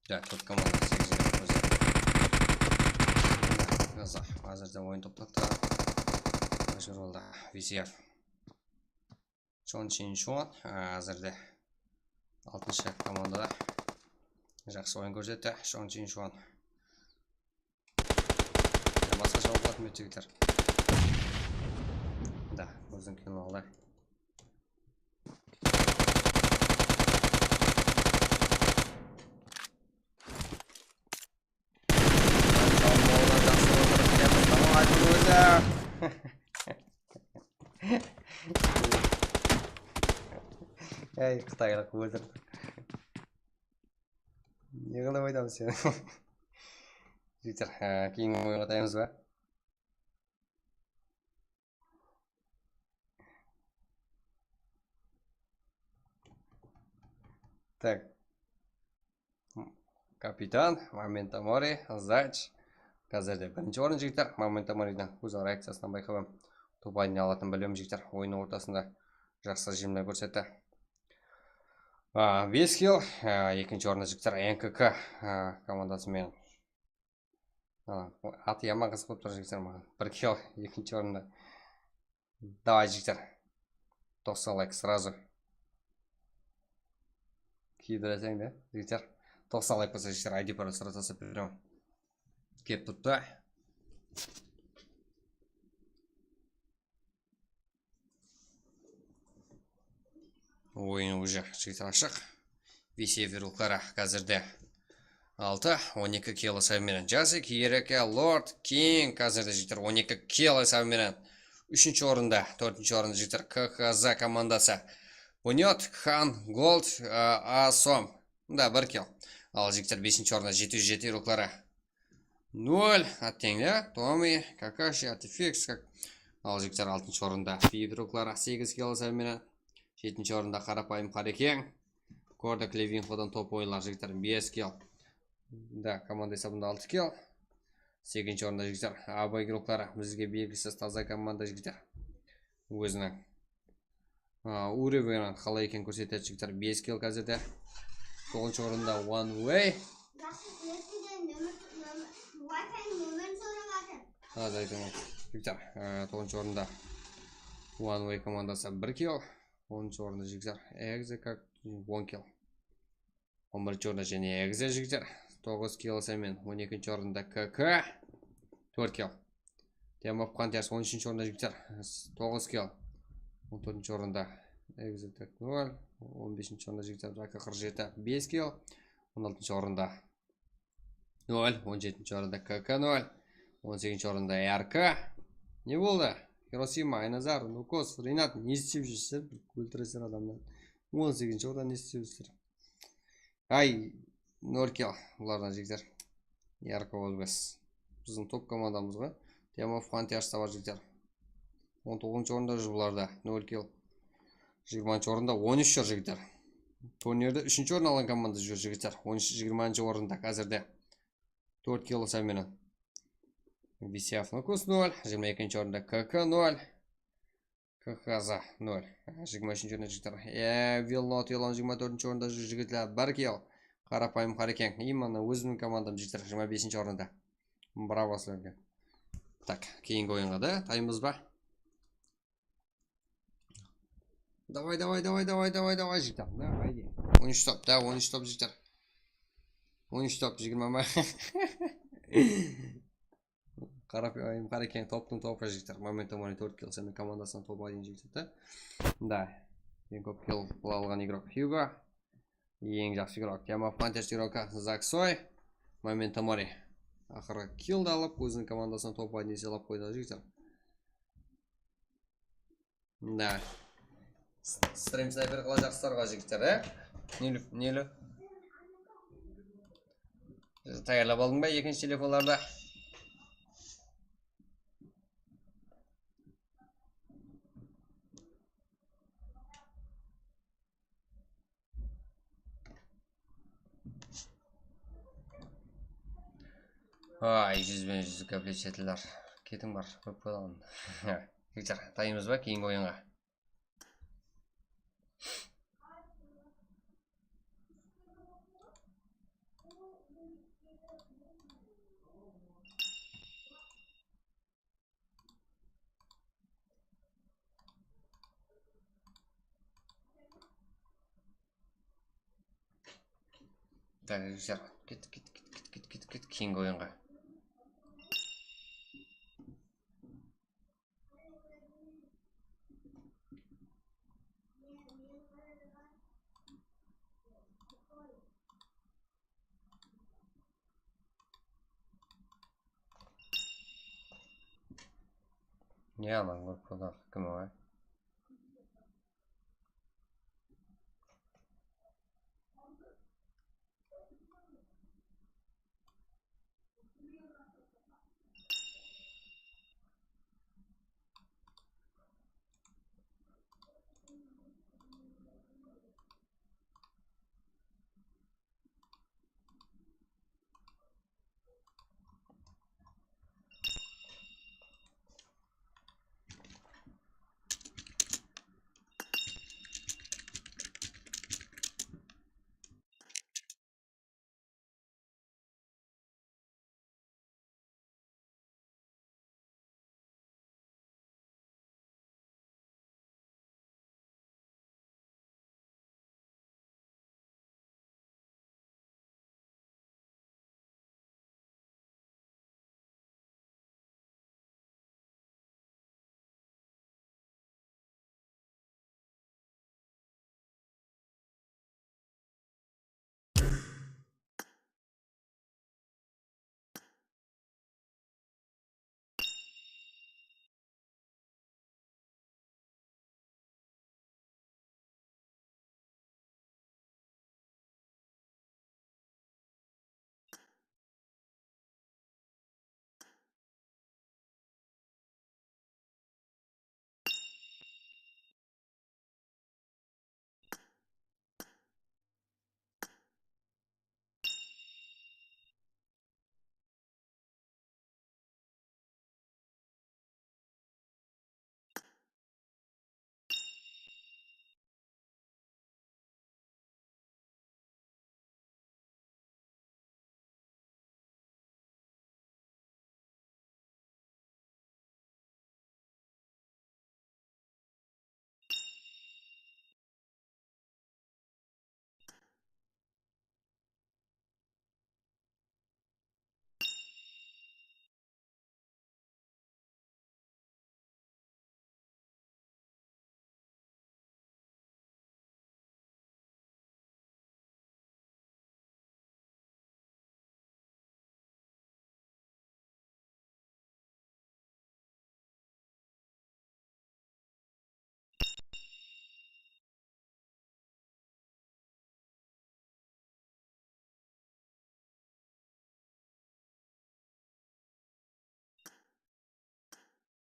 Да, төрт команда 8 өзі. Қазір әзірде ойын топтықта. Жұролда VCF. Чон Чин Чон әзірде 6-шы командада. Жақсы ойын көрсетті. Чон Чин Чон. Басқа жауаплатын өтсегітер. Да, өзің кейін алды. Ей, Қытайлық өлдірді. Не қылып айтамыз сені? Жігіттер, кейін ойын атаймыз ба? Так. Капитан, Момента Мори, Зач. Қазірде бірінші орын жігіттер. Момента Моридан өзінің реакциясынан байқабам. Топ айдын алатын білем жігіттер. Ойының ортасында жақсы жемлер көрсетті. 5 килл. Екінші орында жігіттер НКК командасымен. Аты яман қызық болып тұр жігіттер маған. 1 килл. Екінші орында. Давай жігіттер. 90 лайк сразу. Кейдіресең де жігіттер. 90 лайк болса жігіттер ID пароль сразу жасап беремін. Кеп тұтты. Ойын уже жігіттер ашық. VCF рулқара қазірде 6-12 кило сәуменен. Жазик, Ереке, Лорд, Кинг қазірде жігіттер 12 кило сәуменен. 3-ші орында, 4-ші орында жігіттер КХЗ командасы. Бунет, Хан, Голд, Асом. Да, 1 килл. Ал жігіттер 5-ші орында 707 рулқара. 0 аттеңді, Томи, Какаши, Артификс. Ал жігіттер 6-ші орында Фидруклар 8 кило сәуменен. 7-ші орында Қарапайым Қарекең. Кордак Левинфодан топ ойынлар жігіттер 5 килл. Да, команда есабында 6 килл. 8-ші орында жігіттер Абай Груклары. Бізге белгісіз таза команда жігіттер. Өзінің уровенін қалай екен көрсетеді жігіттер 5 килл қазірде. 9-ші орында One Way. Жігіттер 9-ші орында One Way командасы 1 килл. 10-ші орында жігіттер Экзе как 1 килл. 11-ші орында және Экзе жігіттер 9 килл сәмен. 12-ші орында КК 4 килл. Темов Қантияс 13-ші орында жігіттер 9 килл. 14-ші орында Экзе 0. 15-ші орында жігіттер Жака 47 5 килл. 16-ші орында 0. 17-ші орында КК 0. 18-ші орында РК. Не болды? Хиросима, Айназар, Нукос, Ринат, не істеп жүрсіздер? Өлтіресіздер адамдар. 18-ші орында не істеп жүрсіздер? Ай, 0 килл. Бұлардан жігіттер. РК Олбес. Біздің топ командамыз ғой. Темов Қантияш бар жігіттер. 19-ші орында жүр бұларда. 0 килл. 20-ші орында 13 жүр жігіттер. Турнирді 3-ші орын алған команда жүр жігіттер. 20-ші орында қазірде 4 килл сәменен. VCF Нукус 0. 22-ші орында КК 0. КХЗ 0. 23-ші орында жігіттер. Вилнот Елон 24-ші орында жүр жігіттер. 1 килл. Қарапайым Қарекең. Именно өзінің командам жігіттер 25-ші орында. Браво сілерге. Так, кейінгі ойынға да таймыз ба? Давай жігіттер. Давай. 13 топ, да, 13 топ жігіттер. 13 топ, 20 ма? Қарапайым Қарекең топтың топы жігіттер. Момента Мори 4 килл сәмен командасынан топ айын жігіттер. Да, ең көп килл алған игрок Хьюго. Ең жақсы игрок Темов Қантияш игрока Заксой. Момента Мори ақыры киллді алып, өзінің командасынан топ айын еселап қойды жігіттер. Да. Стрим снайпер қыла жақсыларға жігіттер, Нелі? Таярлап алдың ба екінші телефонларда? Ай, 100 комплект жетілдер. Кетің бар, көп қойдағын. Жігіттер, тайымыз ба кейінгі ойынға? Так, жігіттер, кет, кейінгі ойынға. Не ананы көріп қалды, кім о?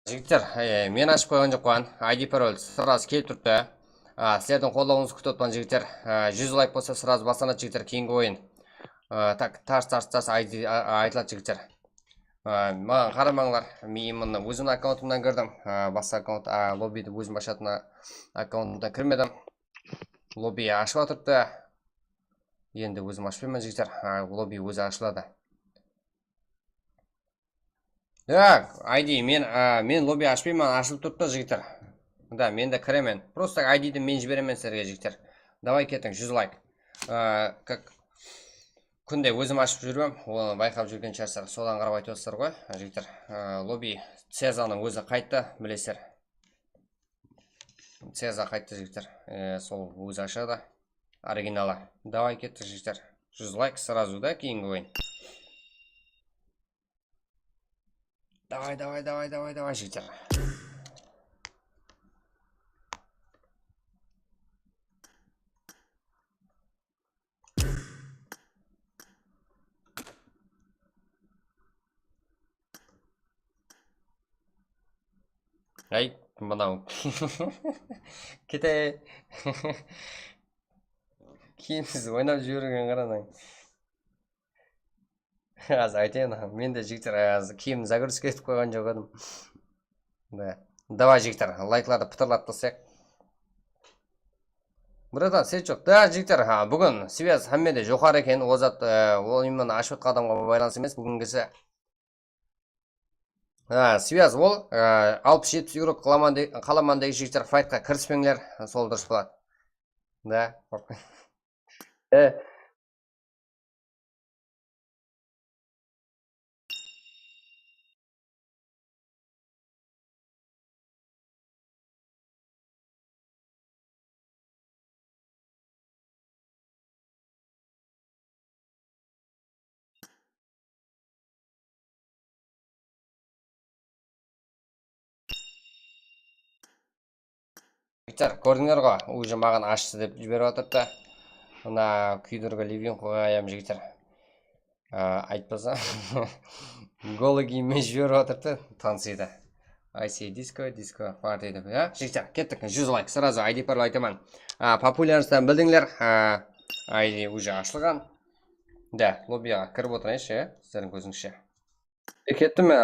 Жігіттер, мен ашып қойған жоқпын. ID пароль сразу келіп тұрды. Сіздердің қолдауыңызды күтіп отырмын жігіттер. 100 лайк болса сразу басталады жігіттер, кейінгі ойын. Так, тарс ID айтылады жігіттер. Маған қарамаңдар. Мен өзімнің аккаунтымнан кірдім. Басқа аккаунт, лоббиді өзім ашатын аккаунтымдан кірмедім. Лобби ашып отырды. Енді өзім ашпаймын жігіттер. Лобби өзі ашылады. Так, ID, мен лобби ашпаймын, ашылып тұрды жігіттер. Да, мен де кіремен. Просто ID-ді мен жіберемен сіздерге жігіттер. Давай кеттің, 100 лайк. Күнде өзім ашып жүрмем, оны байқап жүрген шығарсыздар. Содан қарап айтып отырсыздар ғой, жігіттер. Лобби Цезаның өзі қайтты, білесіздер. Цеза қайтты жігіттер. Сол өзі ашады. Оригиналы. Давай кеттік жігіттер. 100 лайк сразу, да, кейінгі ойын. Давай, жігіттер. Ай, мынау. Кете. Киімсіз ойнап жүрген қараның. Аз айтайын, мен де жігіттер киім загрузка етіп қойған жоқ едім. Давай жігіттер, лайкларды пытырлап тастайық. Братан, сен жоқ. Да, жігіттер, бүгін связь хаммеде жоғары екен. Озат, ол именно ашып қадамға байланыс емес бүгінгісі. Связь ол 60-70 еуро қаламандегі жігіттер файтқа кіріспеңдер, сол дұрыс болады. Да. жігіттер, көрдіңдер ғой, уже маған ашты деп жіберіп отырды. Мына күйдіргі левин қояйым жігіттер. Айтпаса голы киіммен жіберіп отырды, танысыйды. IC диско парти деп, жігіттер, кеттік, 100 лайк, сразу ID пароль айтаман. Популярностьтан білдіңлер, ID уже ашылған. Да, лоббиға кіріп отырайыншы, сіздердің көзіңізше. Кетті ме?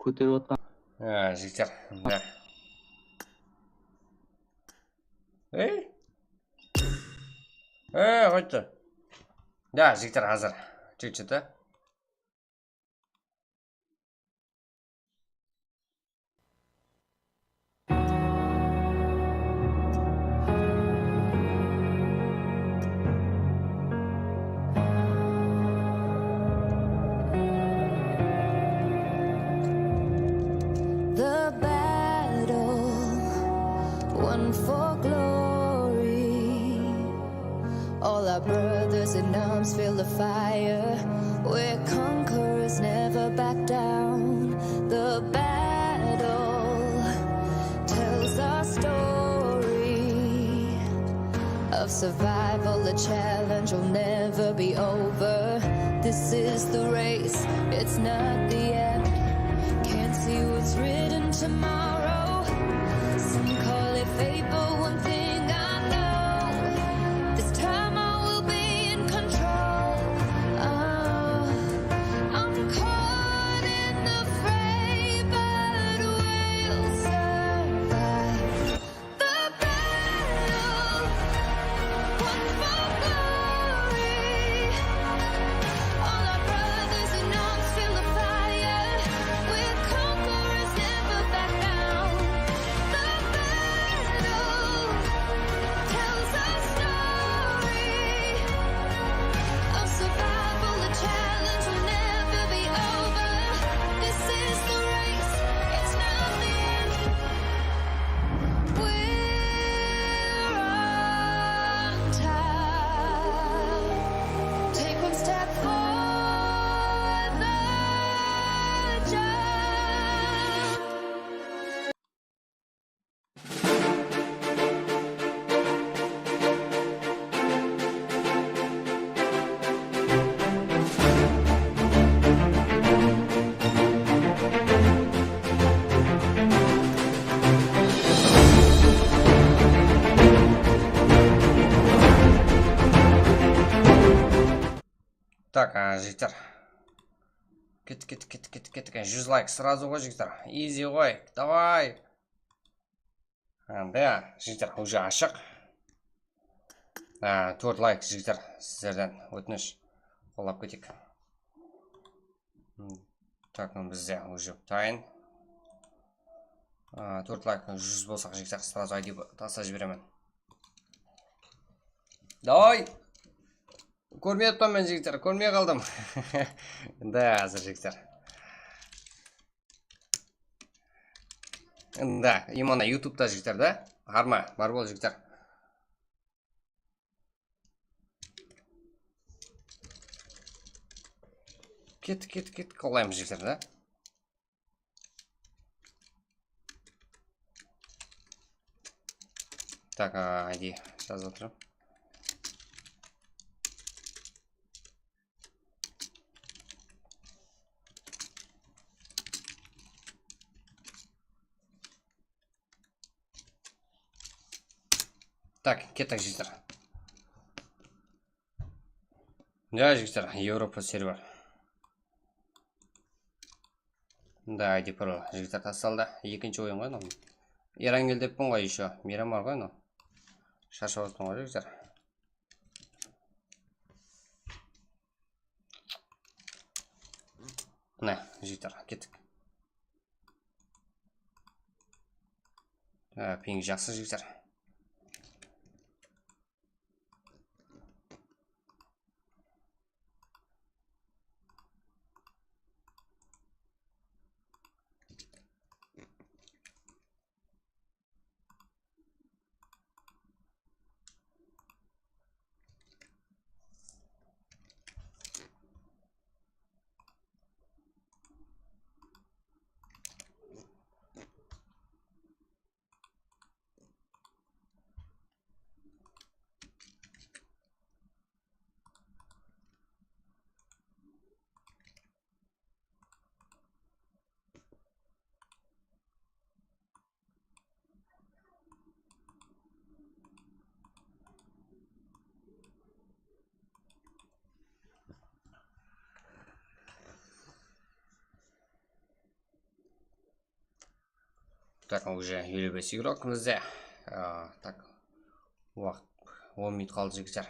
көтеріп отқан. Жігіттер, да. Қойты. Да, жігіттер, hazır. Чуть-чуть, The battle won for glory. All our brothers in arms feel the fire. We're conquerors, never back down. The battle tells our story of survival. The challenge will never be over. This is the race, it's not the end. Can't see what's written tomorrow. Some call it fate, but one thing I know, this time I will be in control. I'm caught in the fray, but we'll survive. The battle won for glory. All our brothers in arms feel the fire. We're conquerors, never back down. The battle tells our story of survival. The challenge will never be over. This is the race, it's not the end. We're on time. Take one step for the jump. Так, жігіттер. Кет. 100 лайк сразу ғой, жігіттер. Изи ғой, давай. Да, жігіттер, уже ашық. 4 лайк, жігіттер, сіздерден өтініш қолап кетейік. Так, бізде уже дайын. 4 лайк 100 болсақ, жігіттер, сразу ID таса жіберемін. Давай! Көрмей отпам мен, жігіттер, көрмей қалдым. Да, азыр, жігіттер. Да, именно ютубта, жігіттер, да? Арма, бар бол, жігіттер. Кет, қолайым, жігіттер, да? Так, ID жазып отырым. Так, кеттік, жігіттер. Да, жігіттер, Европа сервер. Да, ID пароль, жігіттер, тасталды. Екінші ойын ғой, Ерангел деппін ғой, еще. Мейрам бар ғой, шаршап отырмын ғой, жігіттер. Міне, жігіттер, кеттік. Пинг жақсы, жігіттер. Так, уже елу бес игрок бізде. Так, уақыт 10 минут қалды жігіттер.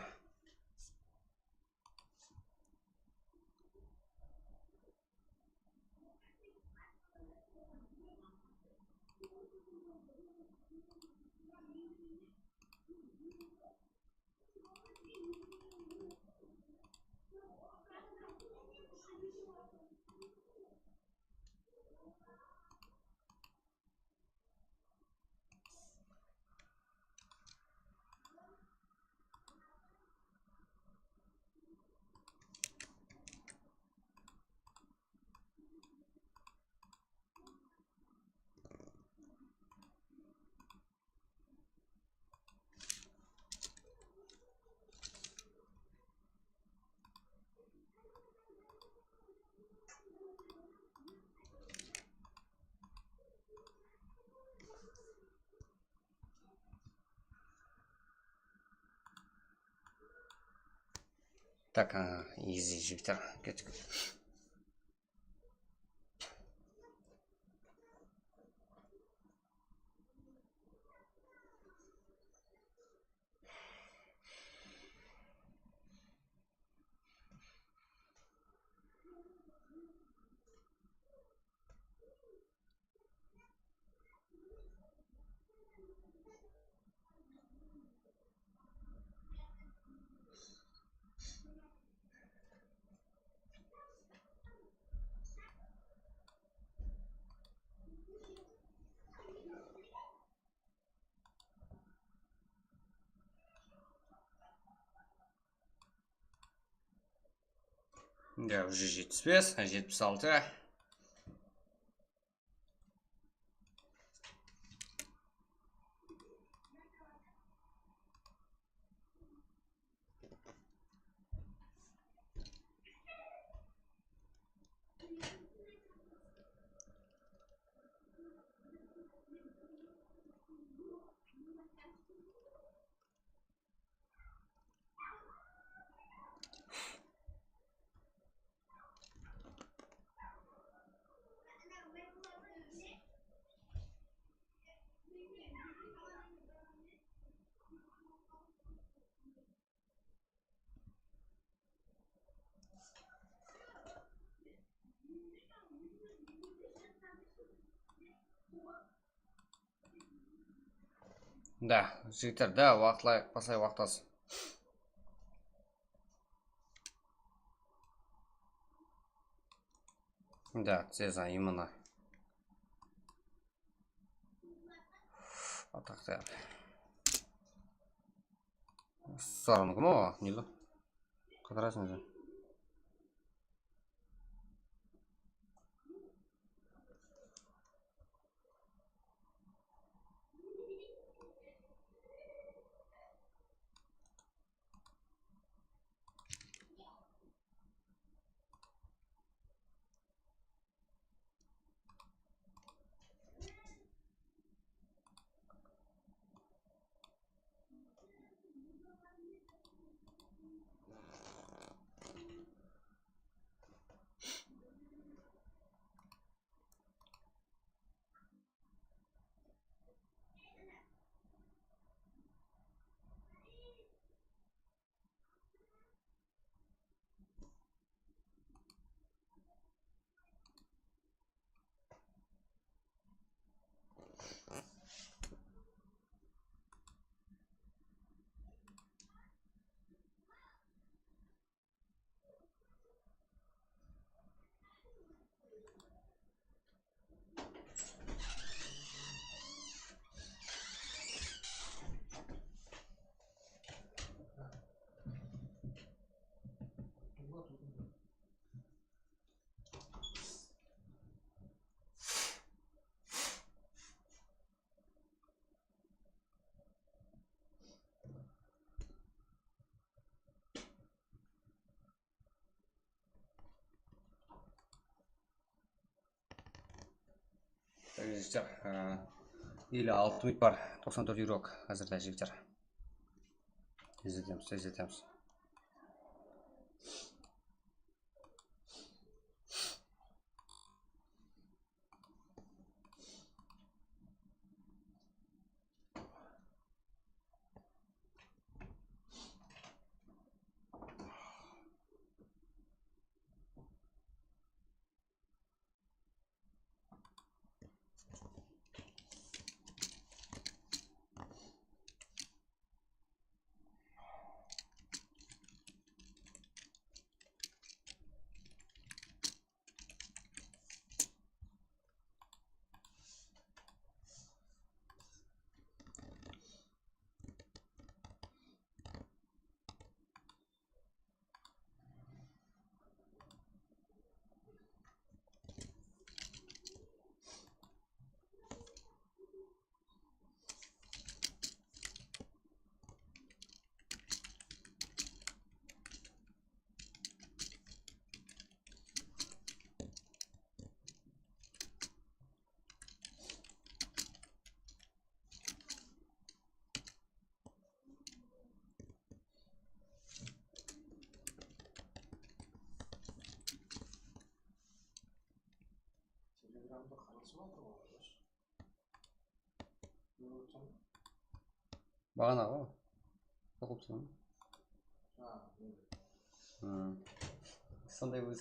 Так, изи жігіттер. Кеттік. Да, уже 75, 76. Да, жігіттер, да, уақытлай, пасай уақытасы. Да, теза, именно. Атақты. Сарым кім о? Нелі? Қыдырасың жа. Жігіттер, елі 6 минут бар, 94 игрок әзірде жігіттер. Тездетеміз. Бағана ғой. Оқып тұрмын. Сондай өз.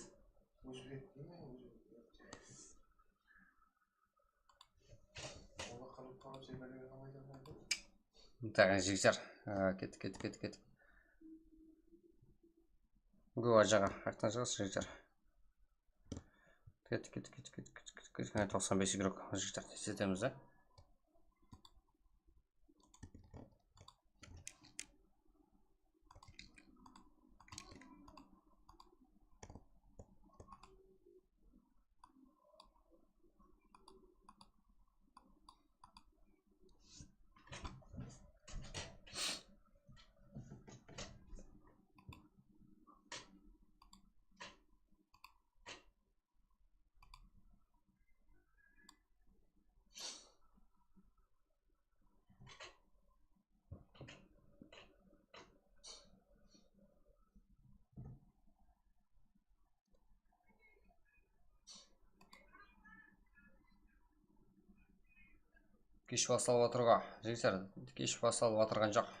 Так, жігіттер. Кет. Гуа жаға. Ақтан жағасы жігіттер. Кет. 95 игрок жігіттер. Сетеміз, да? Кеш басталып отырға. Жігіттер, кеш басталып отырған жоқ.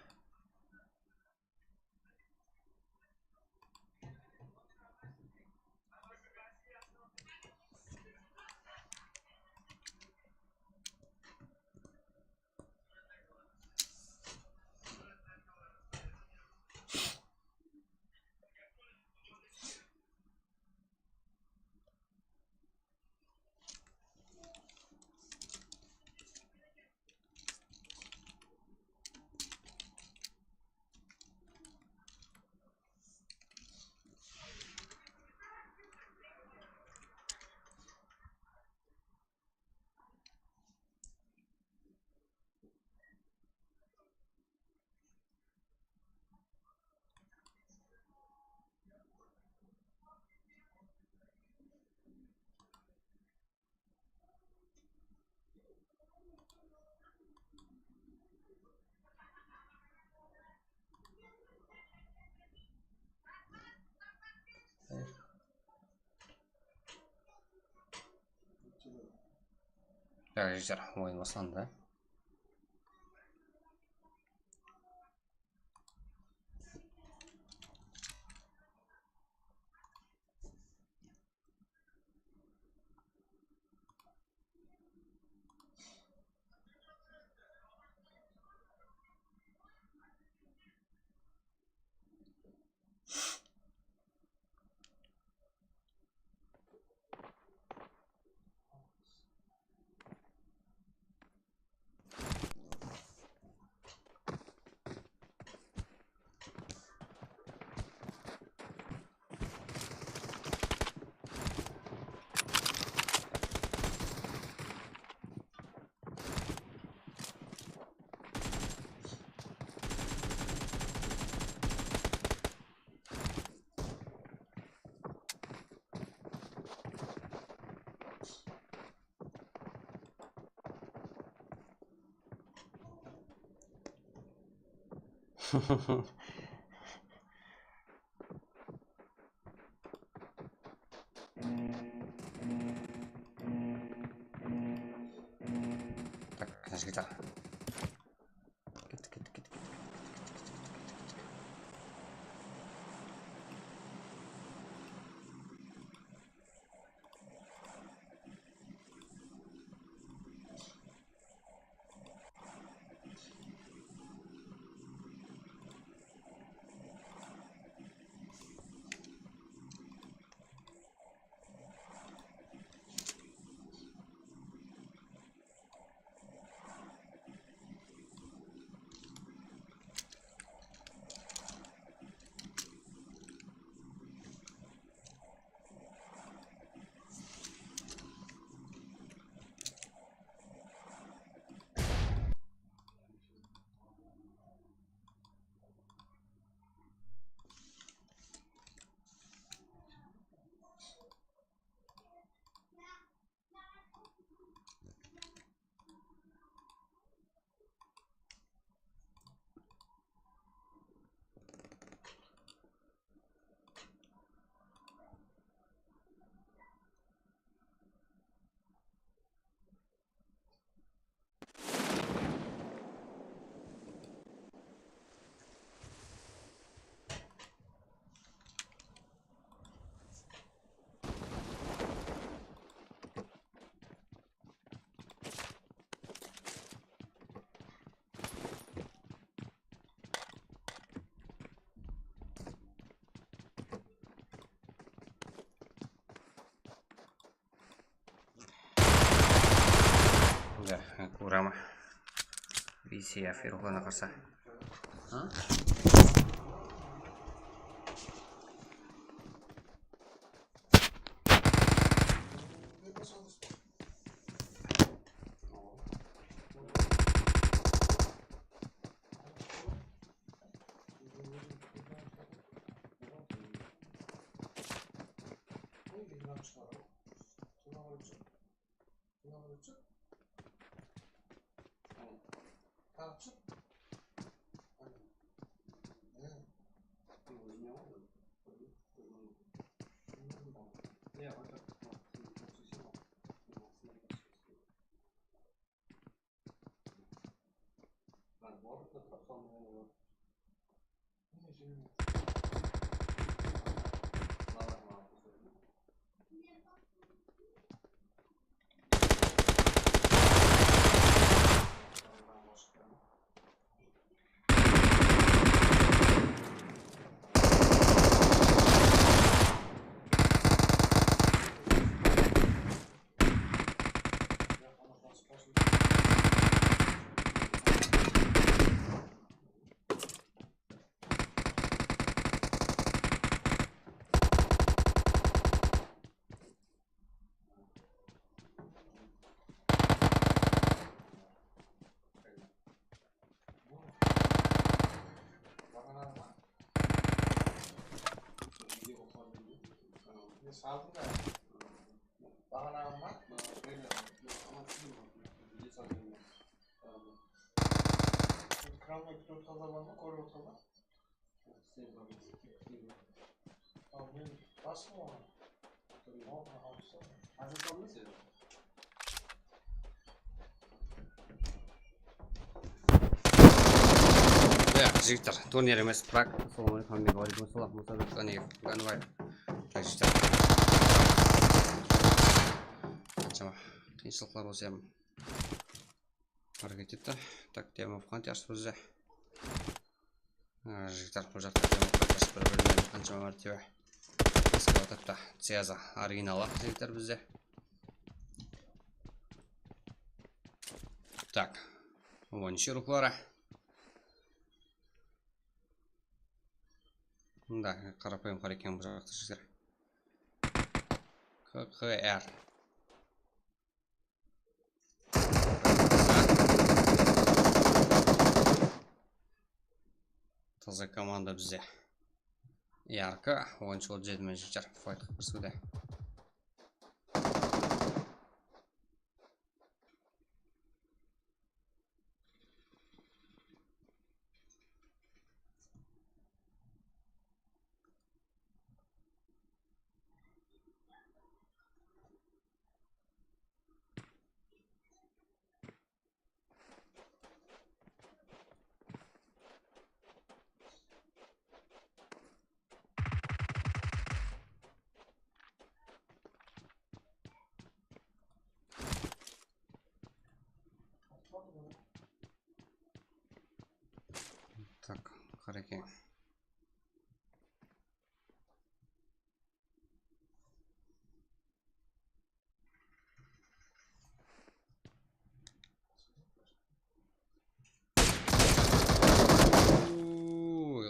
Жігіттер, ойын басталды. Так, жігіттер. Кет. Kurama. VCF ruhuna qarsa. Жігіттер, турнир емес, бірақ сол қанбек алейкум ассалам, мұсабек Ганбаев жігіттер. Қаншама қиыншылықтар болса hem hareket etті. Так, тема в қантияш бізде. Жігіттер, бұл жақта тема в қантияш бір-бірінен қаншама мәртебе еске отапта. Цеза оригиналы жігіттер бізде. Так, оныншы рухлары. Да, қарапайым қар екен бұл жақты жігіттер. ККР. Таза команда бізде. Ярко, ойыншы ол жедімен жігіттер. Файт қыпырсуды. Так, қареке.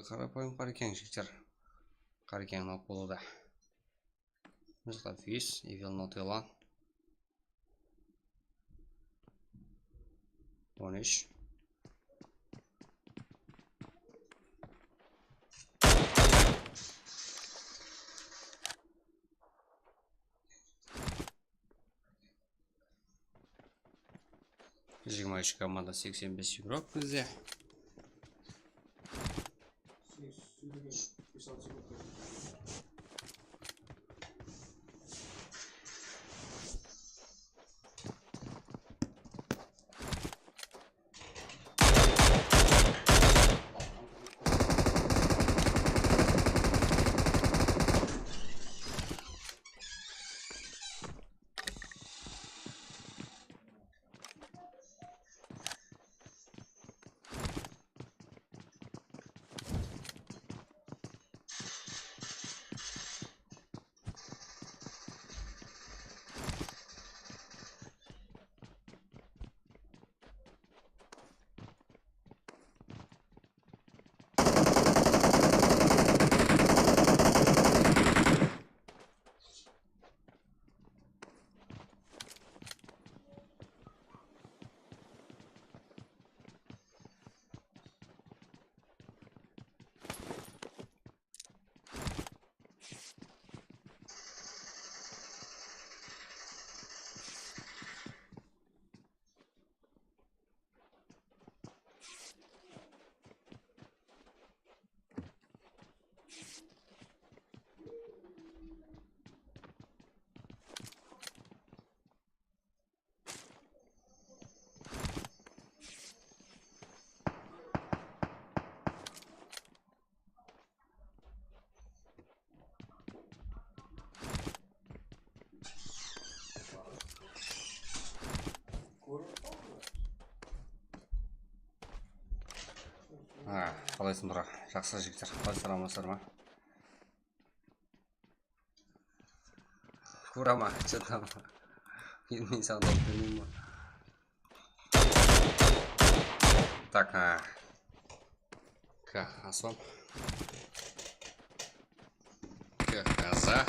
Қарапайым қарекен жігіттер. Қарекен алып болуда. Мыжықта физ, Evil Not Alone. 13. Жигма еще команда 85 игрок бізде. Қалайсыңдар? Жақсы жігіттер. Қалайсыздар, амансыздар ма? Ура ма? Что-то не сандал мимо. Так, Асом. Коза.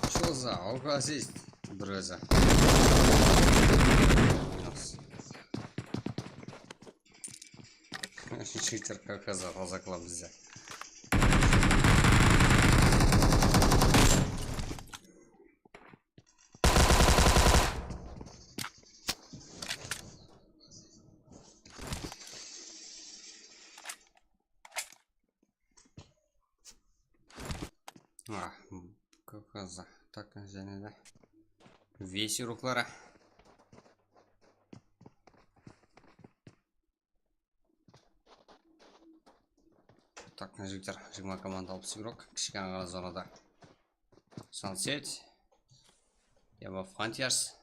Что за? У вас есть брыза? Читер как казал за клаб взять. Каза. Так, және да. Весь руклары. Так, жігіттер, 20 команда 60 игрок. Кішкене ғана зонада. Sunset. Game of Frontiers.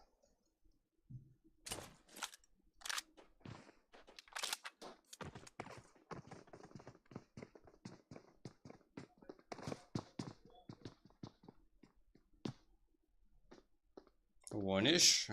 Вониш.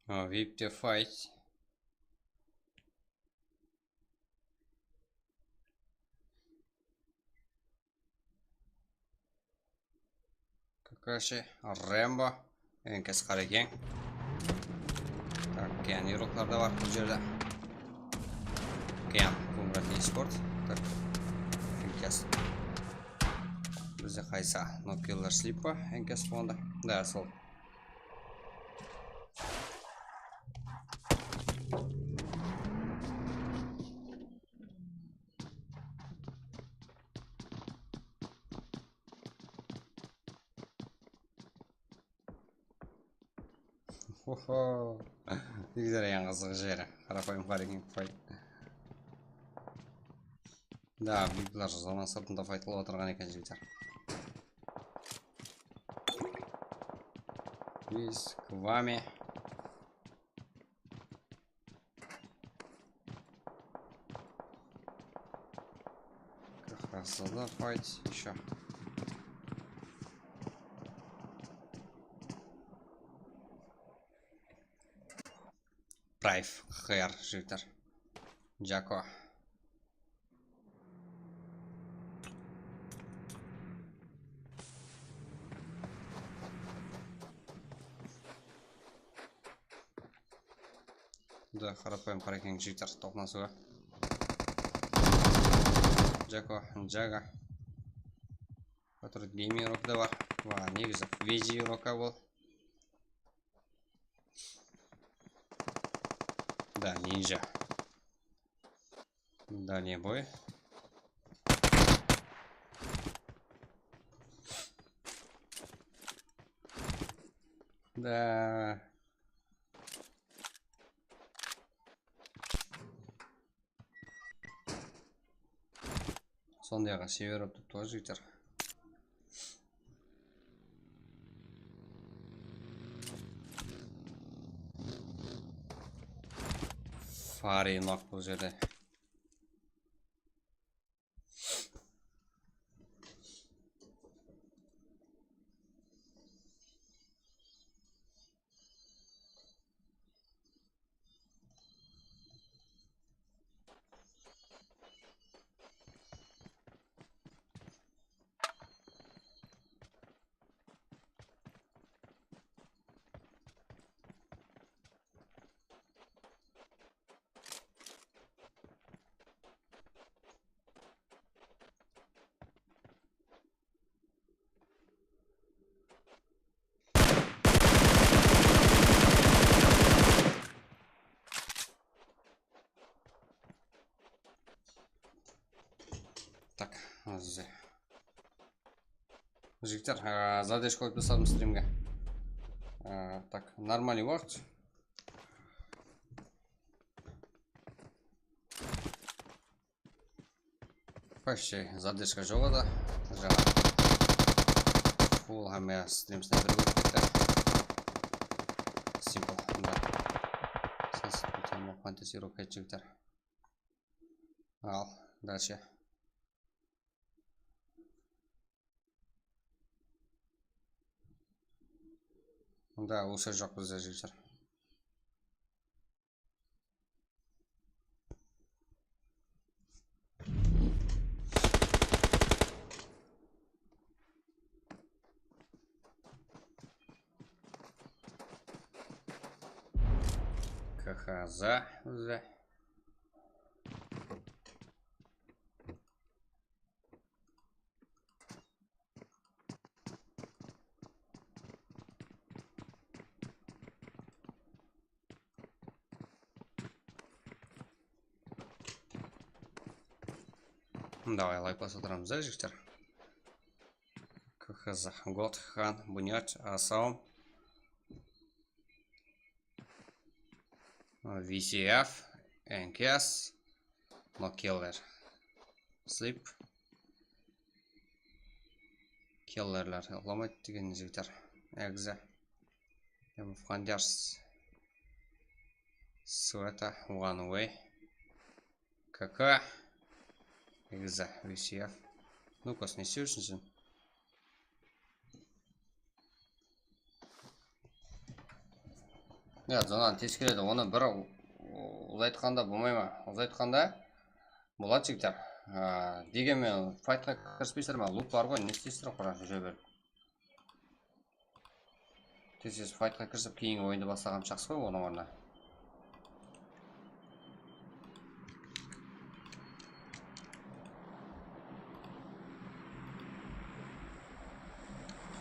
VIP the fight. Kakashi, Rambo. Enkes Karaken. Так, yani yoruklar da var bu жерде. Кен, Kumrat Esport. Так, Enkes. Bizde qaysa, No Killer Sleep pa, Enkes fonda. Да, сол. Хо-хо. Игдер ең қызығы жері. Қарапайым қарекең файт. Да, биглар зона сыртында файтылып отырған екен жігіттер. Біз к вами. Как раз да файт еще. Прайв, хэр, житер. Джако. Да, қарапайым қарекең житер тоқнасуға. Джако, Джага. Который гейми урок да бар. Ва, негізі вези урока бол. Да, нинджа. Дальний бой. Да. Сондайға север өтіп тоже жігіттер. Фари нок бұл жерде. Жігіттер, задеш қойып тастадым стримге. Так, нормальный уақыт. Почти задешка жоқ еді. Жаңа фул хамя стрим снайпер өтіп кетті. Simple, да. Сейчас тема фантазировка жігіттер. Ал, дальше. Да, осы жоқ бізде жігіттер. КХЗ бізде. Давай лайк посмотрим за жігіттер. КХЗ, Год, Хан, Бунят, Асаум, VCF, NKS, Killer, Sleep, Killer'lar, Lamet деген жігіттер. Экзе, Flanders, Света, One Way, КК, Экзе, VCF. Ну-ка, снеси үшін. Зонаны тескереді, оны бір ұзайтқанда болмай ма? Ұзайтқанда болады жігіттер. Дегенмен файтқа кіріспейсіздер ма? Луп бар ғой, не істейсіздер құран жүре беріп. Тез файтқа кірісіп кейінгі ойынды бастаған жақсы ғой оның орнына.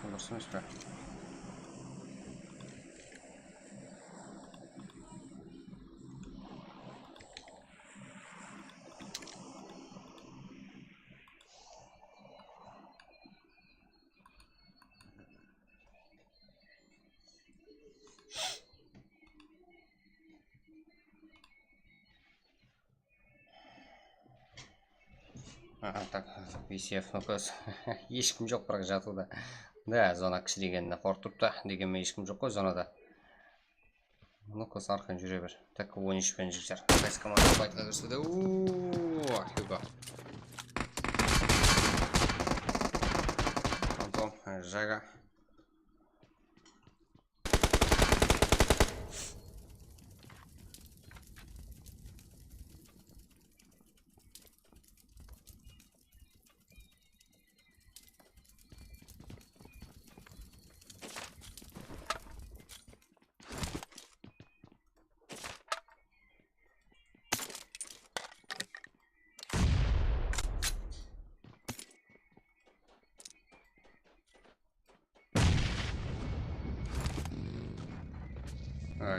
Дұрыс емес пе? Так, VCF нөкөз. Ешкім жоқ бірақ жатуда. Да, зона кішірегеніне қорып тұрыпты. Дегенмен ешкім жоқ қой зонада. Нөкөз арқан жүре бер. Так, 13 пен жігіттер. Қайсы команда файтқа кірісуде. Хюго. Антон, Жага.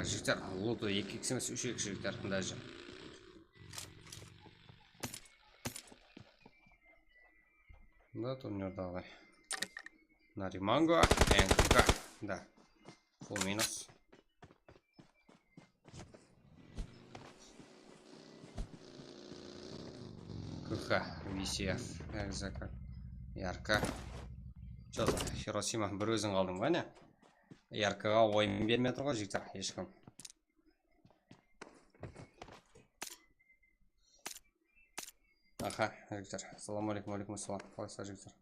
Жігіттер, луты 2x емес 3x жігіттер даже. Да, турнирда алай. Нариманго, НК, да. Фул минус. КХ, VCF, ЭКЗК, Ярка. Что за Хиросима, бір өзің қалдың ба не? Яркаға ойын бермей тұр ғой жігіттер, ешкім. Аха, жігіттер. Ассаламу алейкум, алейкум ассалам. Қалайсыздар жігіттер?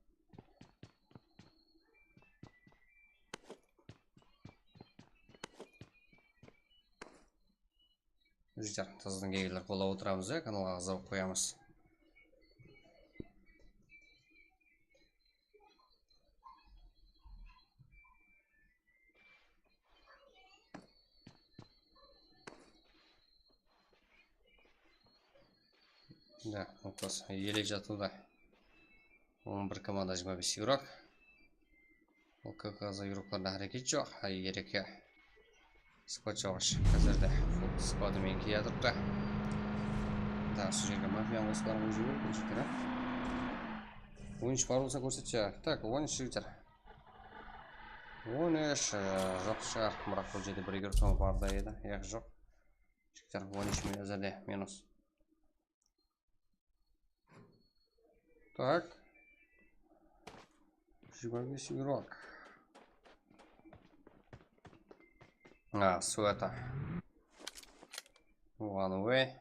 Жігіттер, тазыдан кейгілер қолап отырамыз, каналға қызығып қоямыз. Да, вопрос. Еле жатуда. 11 команда 25 юрок. Ол КХЗ юрокларда әрекет жоқ. Ереке сквад жоғыш. Қазірді сквадымен кей атырыпты. Да, осы жерге мафиян қосыларын өз жүріп. Ойыншы бар болса көрсетші. Так, ойыншы жігіттер. 13 жоқ шығар, бірақ бұл жерде бір игрок барда еді. Яқ жоқ. Жігіттер 13 минутада минус. Так. 25 игрок. Суэта. One way.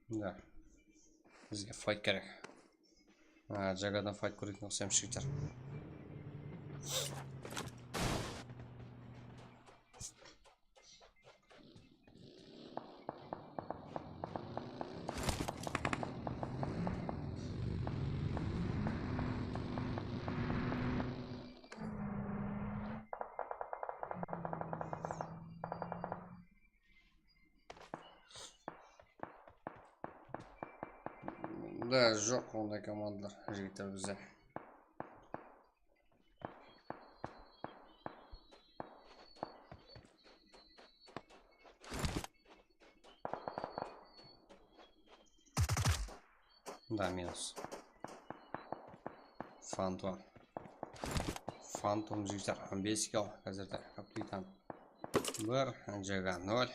Да. Бізге файт керек. Жагадан файт көретін ұқсайым жігіттер. Да, жоқ ондай командалар жігіттер бізде. Да, минус. Фантом жігіттер 5 килл қазірде капитан 1 жага 0.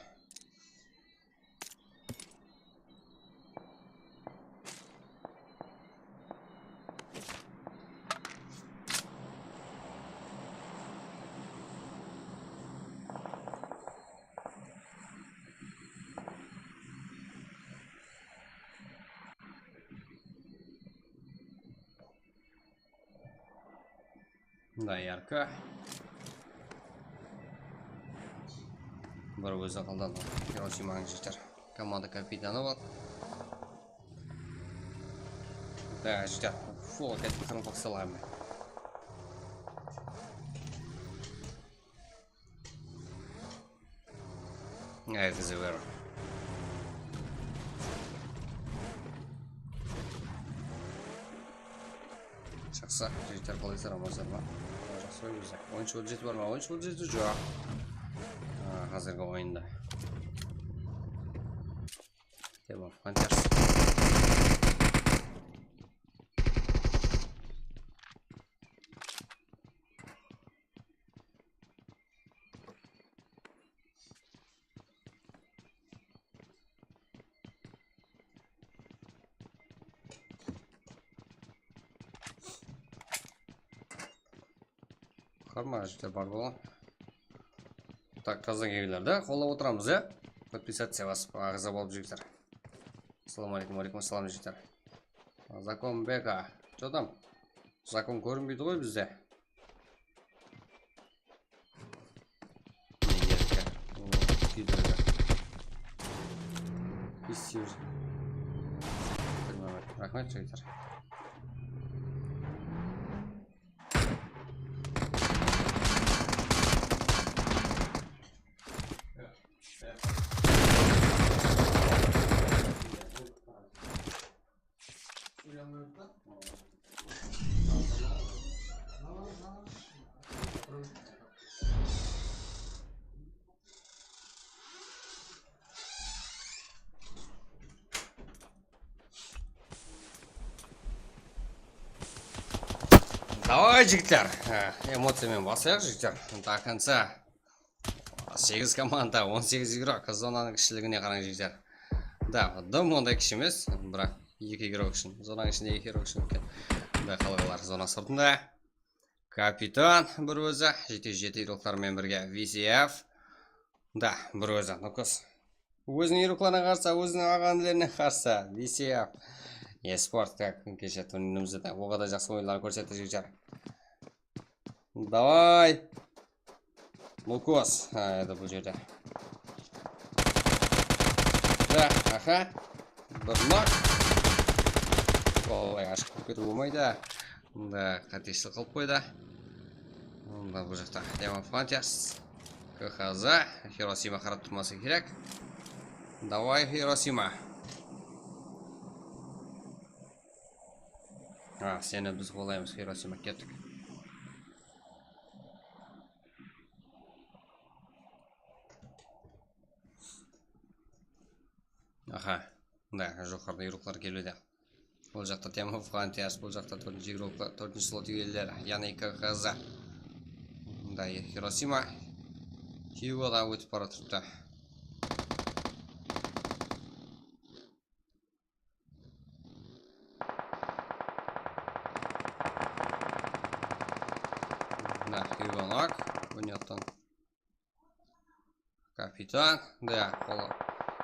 Да, ярко. Бір өзі қалдан Хиросиманың жігіттер. Команда капитаны бол. Да, жігіттер. Фул кәтіп қырын қақсалайым. Қызы бәрі. Жақсы, жігіттер қалайсыр амазар ма? Жақсы ой бізде. Ойыншы ол жеті бар ма? Ойыншы ол жеті жоқ. Қазіргі ойында. Темір Фронтирс. Қарма жігіттер бар болған. Так, таза кегілерді қолап отырамыз, подписаться вас ағыза болып жігіттер. Ассаламу алейкум, алейкум ассалам жігіттер. Закон Бека. Что там? Закон көрінбейді ғой бізде. Рахмет жігіттер. Давай, жігіттер, эмоциямен басайық жігіттер. До конца 8 команда, 18 игрок, зонаның кішілігіне қараң жігіттер. Да, дым ондай кіші емес, бірақ 2 игрок үшін, зонаның ішінде 2 игрок үшін екен. Да, қалғалар зона сұртында. Капитан бір өзі, 7 игроктармен бірге VCF. Да, бір өзі, нұқыз. Өзінің игрокларына қарса, өзінің ағандылеріне қарса, VCF. Еспорт, как кеше турнирімізде де оғада жақсы ойынлар көрсетті жігіттер. Давай! Лукос. Это бұл жерде. Да, аха. Бір нақ. Олай ашық көпкеті болмайды. Да, қатешілік қылып қойды. Да, бұл жақта. Темір Фронтирс. КХЗ. Хиросима қарап тұрмасы керек. Давай, Хиросима. Сені біз қолаймыз, Хиросима, кеттік. Аха, да, жоғарда еуроклар келуде. Бұл жақта Team of Frontiers, бұл жақта 4-ші слот иелері, яғни КХЗ. Да, Хиросима Хьюго өтіп бара тұрыпты. Да, Хьюго понятно. Капитан, да, қолы.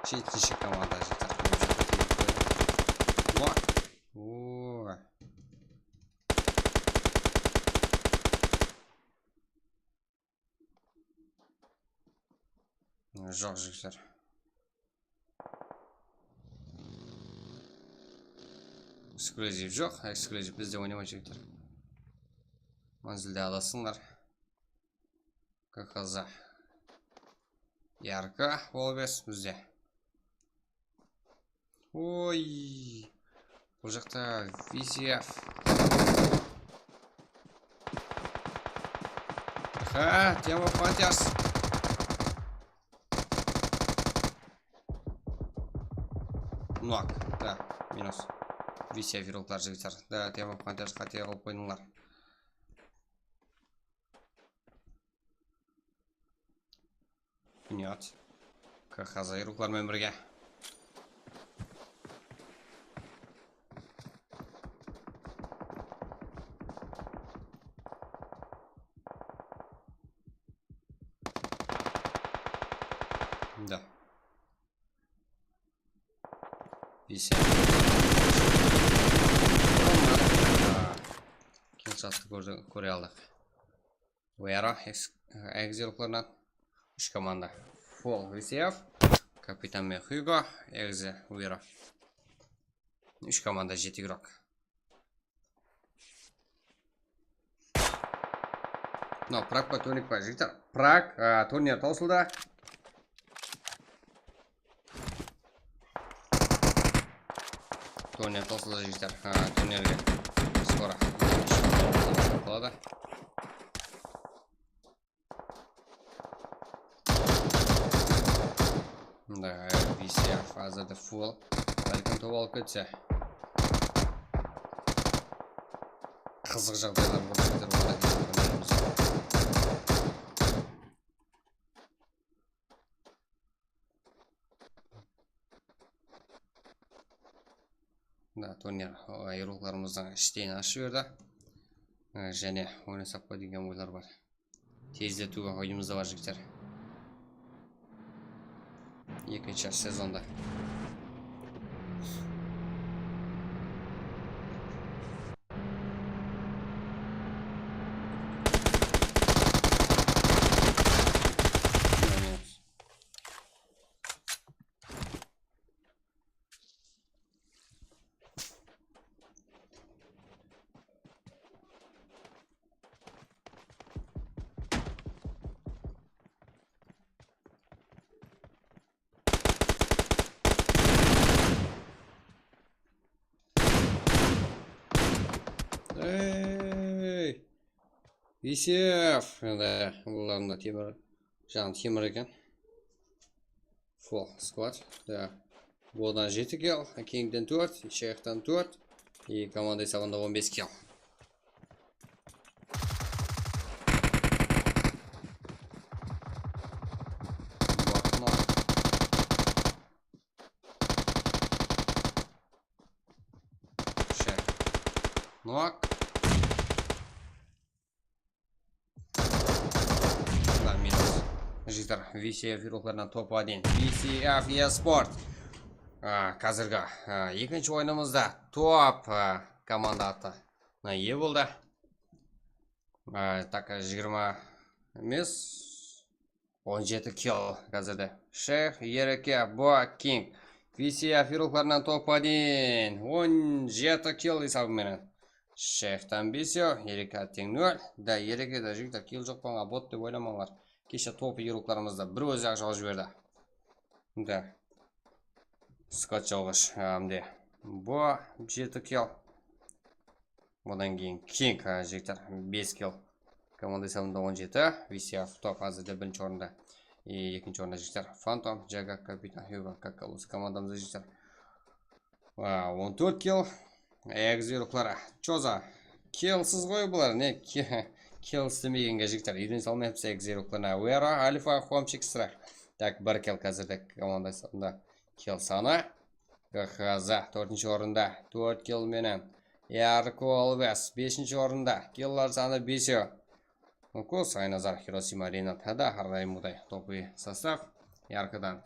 Жетінші команда жетер. Жоқ жігіттер. Эксклюзив жоқ, эксклюзив бізде ойнамай жігіттер. Манзілде аласыңдар. КХЗ. Ярко ол бес бізде. Ой, бұл жақта VCF. Team of Frontiers. Нуак, да, минус. VCF еуроклар жігіттер. Да, Team of Frontiers қате қылып қойдыңлар. Нет. КХЗ еуроклармен бірге. Да. Келшасты көре алдық. Уэра, экзерукларынан 3 команда. Фол VCF, капитан мен Хьюго, экзе Уэра. 3 команда 7 игрок. Но Праг по турнир по жігіттер. Праг турнир таусылды. Турнир таусылды жігіттер. Турнирге скоро болады. Да, VCF азады фул. Бәлкім топ алып кетсе. Қызық жағдайлар көрсетер болады. Да, турнир еурокларымыздың іштейін ашы берді. Және ойнасақ па деген ойлар бар. Тездетуге ойымызда бар жігіттер. Екінші сезонда. Эй, VCF, да, ладно, темір, жаңа темір екен. Фол сквад, да. Болдан 7 кел, Кеңден 4, Шейхтан 4, и команда есабында 15 кел. Нуак. Да, минус. Жігіттер, VCF еурокларынан топ-1. VCF eSport. Қазіргі екінші ойынымызда топ команда аты ие болды. Так, 20 емес, 17 килл қазірді. Шейх, Ереке, Боа, Кинг. VCF еурокларынан топ-1. 17 килл есабыменен. Шейхтан 5, Ереке тең 0. Да, Ереке да жігіттер килл жоқ болғанға бот деп ойламаңдар. Кеше топ еурокларымызда бір өзі ақ жау жіберді. Да. скотч алғыш әмде бұ 7 килл. Одан кейін King жігіттер 5 килл. Команда санында 17. VCF топ азырда бірінші орында. Екінші орында жігіттер Phantom, Jaga, Капитан Hugo, как осы командамызда жігіттер 14 килл. Экзируклары чоза киллсыз ғой бұлар, не килл істемегенге жігіттер үйрен салмайыпсы экзирукларына. Уэра, Альфа, Хомчик, Сырақ. Так, бір килл қазірді команда санында килл саны. Қаза 4-ші орында 4 килл менен. Ярко Алвес 5-ші орында киллар саны 5. Кос Айназар, Хиросима, Ренат, Хада, Харраймудай топы состав. Яркадан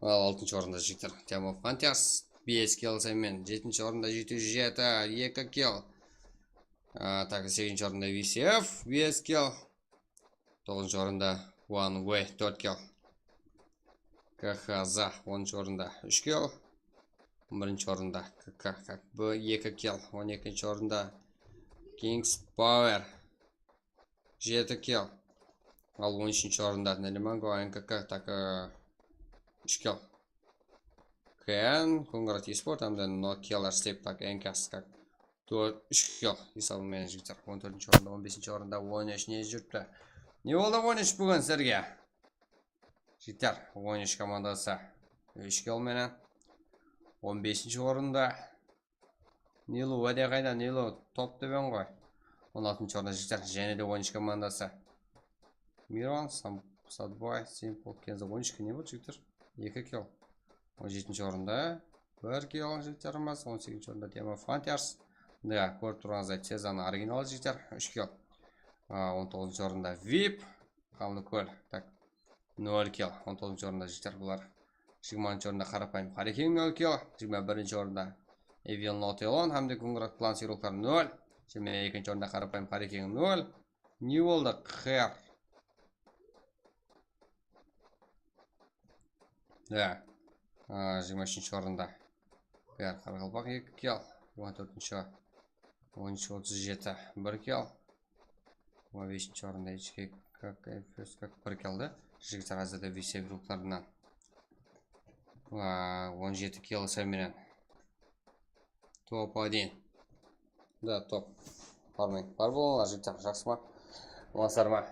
6-ші орында жігіттер Team of Frontiers 5 килл саймен. 7-ші орында 707 2 килл. Так, 8-ші орында VCF 5 килл. 9-ші орында One Way 4 килл. КХЗ 10-ші орында 3 килл. 1-ші орында КК 2 килл. 12-ші орында Kings Power 7 килл. Ал 13-ші орында Нелеманго НКК так 3 килл. КН Конграт Eспорт әмден но киллар степ так НКС как 3 килл. Есабымен жігіттер 14-ші орында 15-ші орында 13 не жүріпті. Не болды 13 бүгін сәрге? Жігіттер 13 командасы 3 килл менен. 15-ші орында Нилу өде қайда, Нилу топ дебен ғой. 16-ші орында жігіттер және де 13 командасы Мирон, Садбай, Simple, Кенза 13 не болды жігіттер? 2 килл. 17-ші орында 1 килл жігіттеріміз. 18-ші орында Team of Frontiers. Да, көріп тұрғаныздай Цезаны оригинал жігіттер 3 килл. 19-ші орында VIP Қамды көл так 0 килл. 19-ші орында жігіттер бұлар. 20-ші орында Қарапайым Қарекең 0 килл. 21-ші орында Evil Not Alone әмде Конграт Клан Сируқтар 0. 22-ші орында Қарапайым Қарекең 0. Не болды? Қэр. Да. 23-ші орында Қэр Қарғалбақ 2 килл. 14-ші 13-37 1 килл. 15-ші орында HK как 1 киллді. Жігіттер азырда VCF руқтарынан 17 килл сайменен. Топ 1. Да, топ. Бармайын. Бар болыңдар жігіттер, жақсы ма? Оласар ма?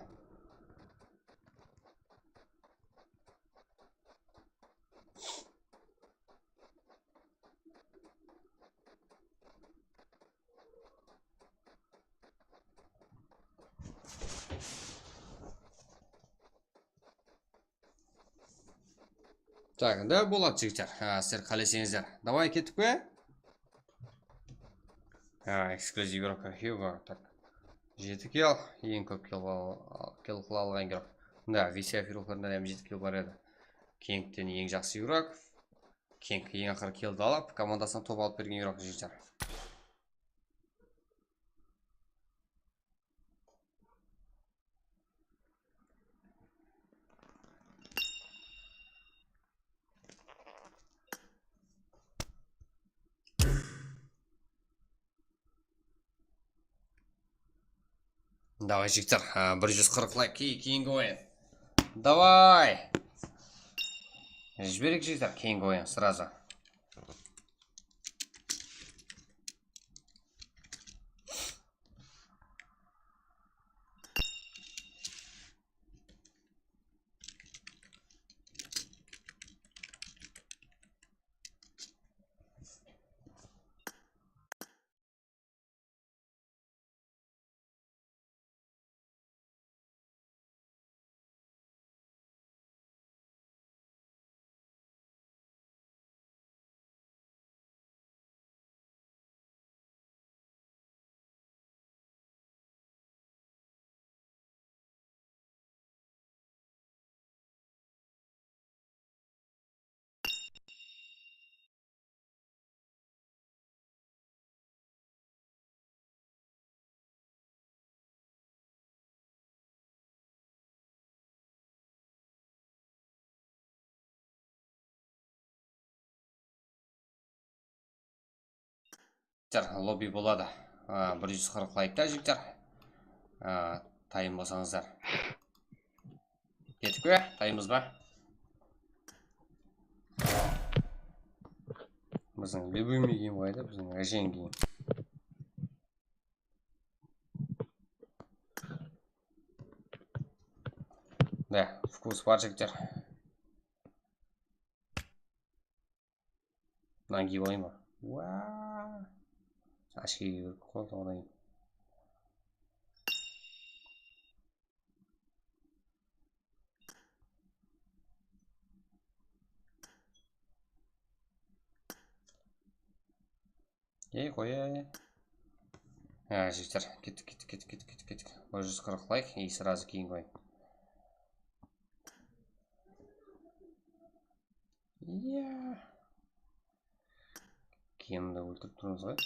Так, да болады жігіттер. Сіздер қалесеңіздер. Давай кеттік пе? Эксклюзив игрок Hugo. Так. 7 килл. Ең көп килл қыла алған игрок. Да, VCF игрокларында 7 килл бар еді. Кеңктен ең жақсы игрок. Кенг ең ақыр киллді алып, командасына топ алып берген игрок жігіттер. Давай, жігіттер, 140 лайк кейінгі ойын. Давай! Жіберек, жігіттер, кейінгі ойын, сразу. Лобби болады. 140 лайкта жігіттер. Тайым болсаңыздар. Кеттік пе? Тайымыз ба? Біздің любимый киім қайда? Біздің әжең киім. Да, вкус бар жігіттер. Мынаны киіп алайын ба? Уаа! Ашкеге көріп қалды одан кейін. Қой. Жігіттер, кеттік. 140 лайк и сразу кейін қой. Киімді өлтіріп тұрмыз ғой.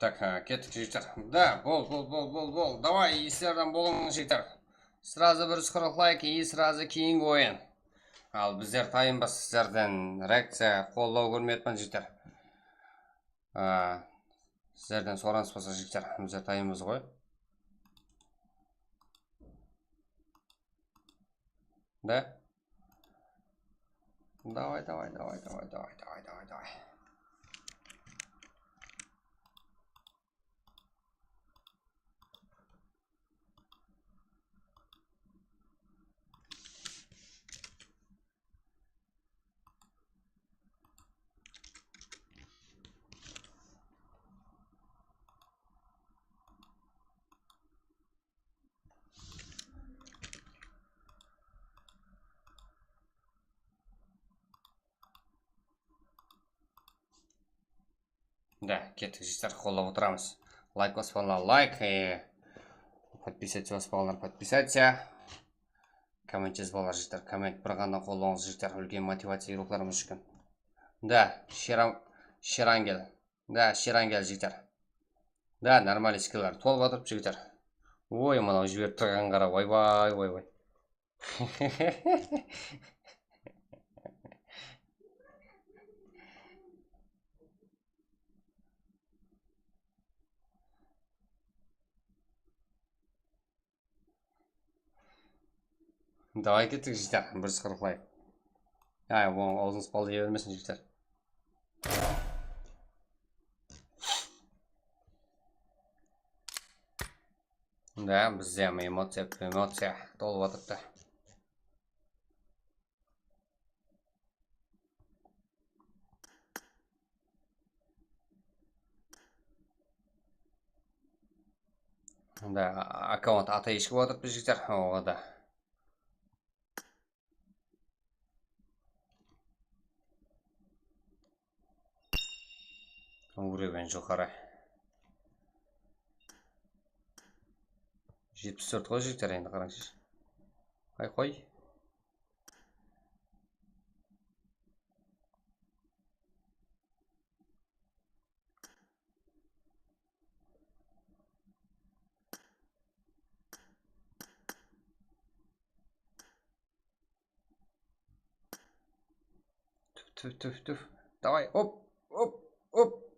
Так, кеттік жігіттер. Да, бол. Давай, естерден болыңыз жігіттер. Сразу 140 лайк и сразу кейінгі ойын. Ал біздер тайынбыз сіздерден реакция қолдау көрмейтпін жігіттер. Сіздерден сұраныс болса жігіттер, біздер тайынбыз ғой. Да? Давай. Да, кеттік жігіттер, қолдап отырамыз. Лайк басып алыңдар, лайк. Подписаться басып алыңдар, подписаться. Коммент жазып алыңдар жігіттер. Коммент бір ғана қолдауыңыз жігіттер, үлкен мотивация рухларымыз үшін. Да, Шерангел. Да, Шерангел жігіттер. Да, нормальный скиллер. Толып отырып жігіттер. Ой, мынау жіберіп тұрған қара. Ой. Давай кеттік жігіттер, 140 лайк. Оң аузыңыз балды ие бермесін жігіттер. Да, бізде эмоция толып отырыпты. Да, аккаунт ата ешкі отырыпты жігіттер, оға да. Уровень жоғары. 74 ғой жігіттер, енді қараңызшы. Қой. Түф. Давай, оп.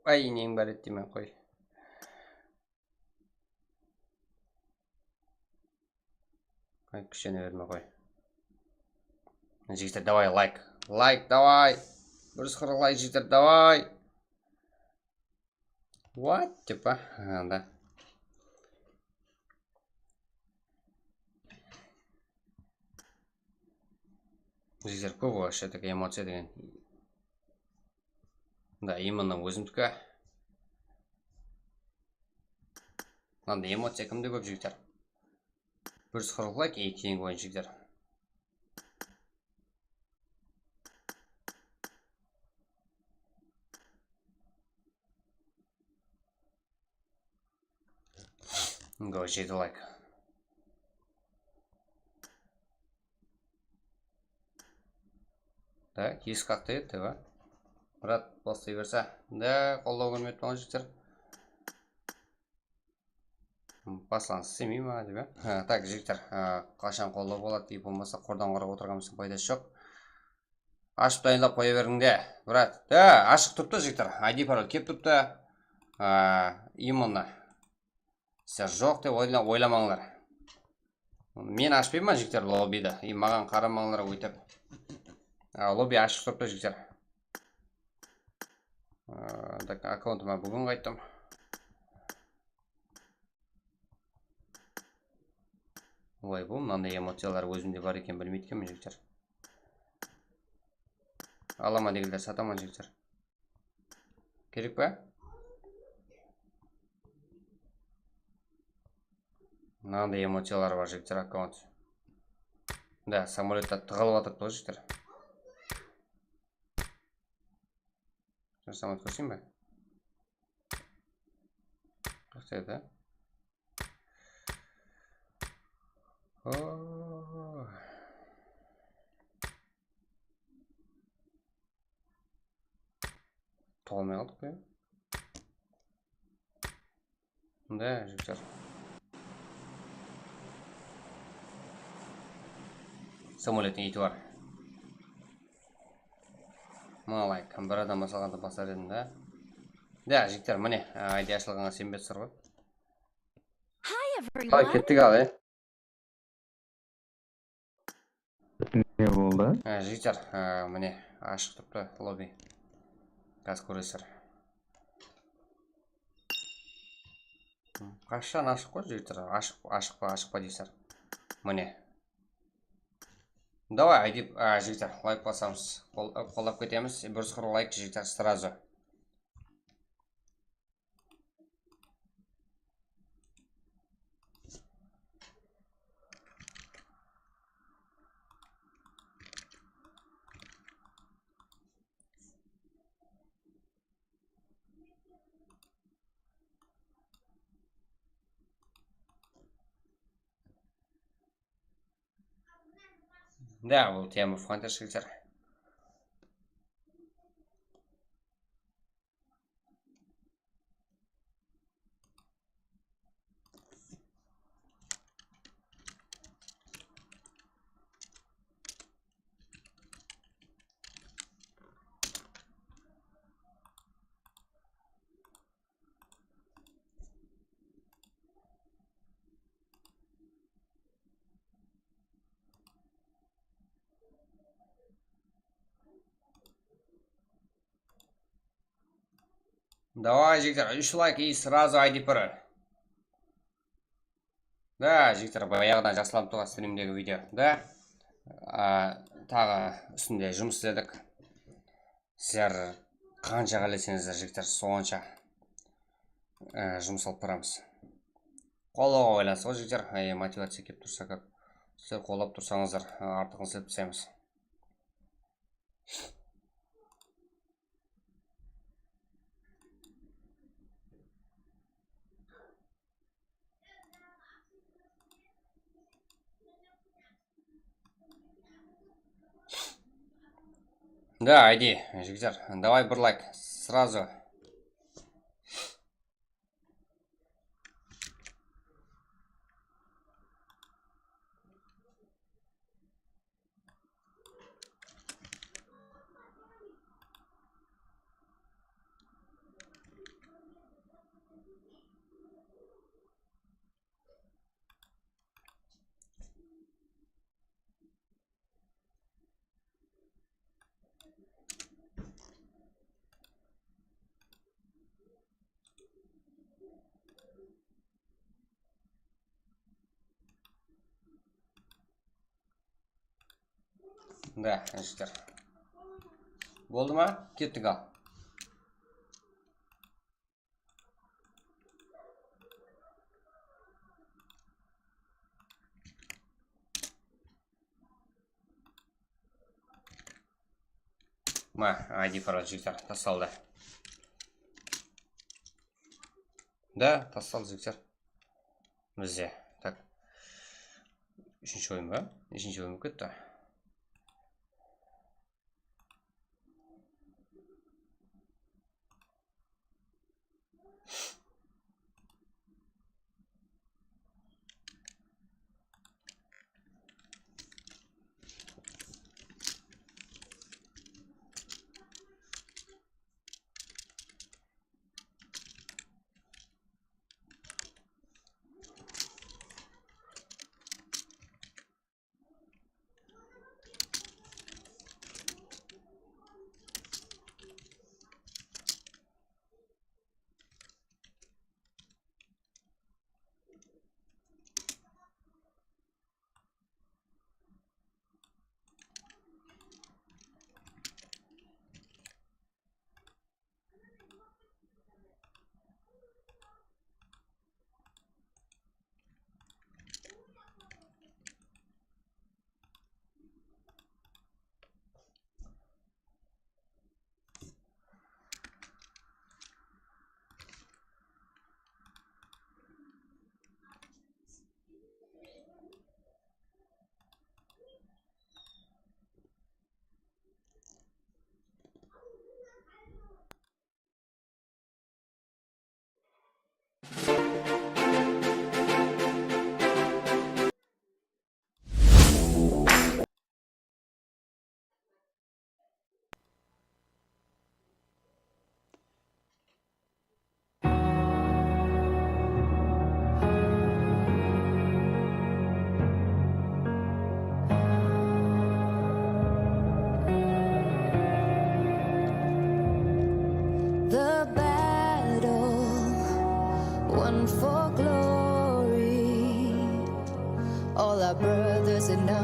Ай, нең бар еді демен, қой. Күшене берме, қой. Жігіттер, давай, лайк. Лайк, давай. 140 лайк, жігіттер, давай. What? Типа, да. Жігіттер, көп вообще такая эмоция деген. Да, именно өзімдікі. Мынандай эмоция кімде көп жігіттер? 140 лайк и кейінгі ойын жігіттер. Го, 7 лайк. Да, есік қақты еді, ба? брат, бостай берсе. Да, қолдау көрмеді болған жігіттер. Басылаңыз істемей ма деп. Так, жігіттер, қашан қолдау болады, болмаса қордан қарап отырғанымыздың пайдасы жоқ. Ашып дайындап қоя беріңде, брат. Да, ашық тұрыпты жігіттер. ID пароль кеп тұрыпты. Именно. Сіздер жоқ деп ойламаңдар. Мен ашпаймын жігіттер лоббиді. Маған қарамаңдар өйтіп. Лобби ашық тұрыпты жігіттер. Так, аккаунтыма бүгін қайттым. Ой, бұл мынандай эмоциялар өзімде бар екен білмейткенмін жігіттер. Алама дегілдер сатаман жігіттер. Керек па? Мынандай эмоциялар бар жігіттер аккаунт. Да, самолетта тығылып атырды ғой жігіттер. Самолет көрсейін бе? Қақтайды, толмай қалдық қой. Да, жігіттер. Самолеттің иті бар. Малай, бір адам басалғанда басар едім, да? Да, жігіттер, міне, ID ашылғанға сенбетсіздер ғой. Қалай кеттік ал, Не болды? Жігіттер, міне, ашық тұрыпты лобби. Қазір көресіздер. Қашан ашық қой жігіттер, ашық па дейсіздер. Міне. Давай, жігіттер, лайк басамыз. Қолдап кетеміз. 140 лайк жігіттер сразу. Да, бұл тема в Hunter жігіттер. Давай, жігіттер, 3 лайк и сразу ID пароль. Да, жігіттер, баяғыдан жасалып тұрған стримдегі видео. Да, тағы үстінде жұмыс істедік. Сіздер қанша қалесеңіздер жігіттер, сонша жұмыс алып барамыз. Қолдауға байланысты ғой жігіттер, мотивация кеп тұрса көп. Сіздер қолдап тұрсаңыздар, артығын істеп тастаймыз. Да, иди, жігіттер, давай бір лайк, сразу. Да, жігіттер. Болды ма? Кеттік ал. ID пароль жігіттер, тасталды. Да, тасталды жігіттер. Бізде. Так. Үшінші ойын ба? Үшінші ойын кетті.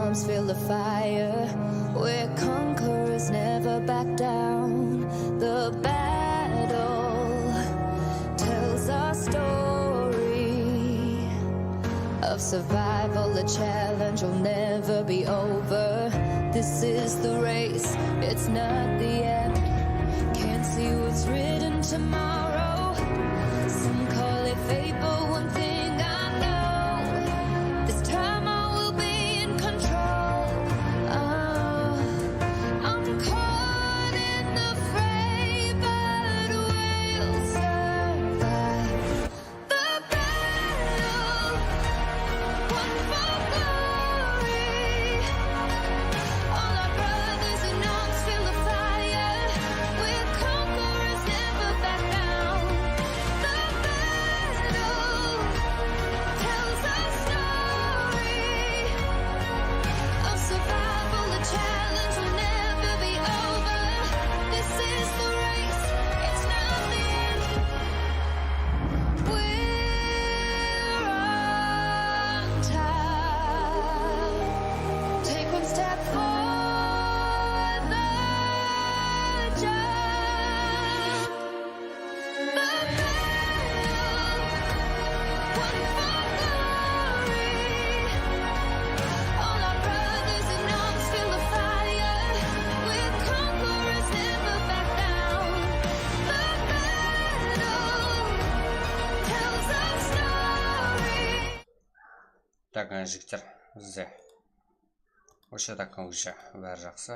arms feel the fire. Where conquerors never back down. The battle tells our story of survival, a challenge will never be over. This is the race, it's not the end. Can't see what's written tomorrow. Some call it fate, but one thing I know, this time I will be in control. I'm caught in the fray, but we'll survive the battle. One for glory. All our brothers in arms feel the fire. We're conquerors, never back down. The battle tells our story of survival. The challenge will never be over. This is the race, it's not the end. We're on time. Take one step for the jump. The battle, one for glory. All our brothers in arms feel the fire. We're conquerors, never back down. The battle tells our story. Так, жігіттер, бізде осы жаққа уже бәрі жақсы.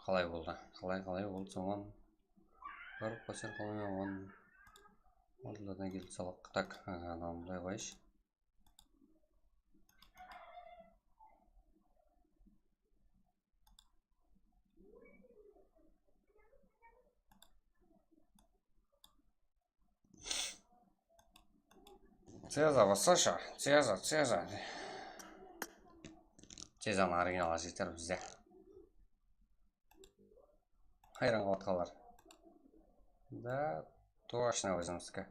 Қалай болды? Қалай болды соған? Барып қосыр қалай оған? Ордадан келіп салақ. Так, анамдай қойшы. Цеза, басаша, Цеза. Цезаны оригиналға жетер бізде. Хайран қалатқалар. Да, точно өзімізге.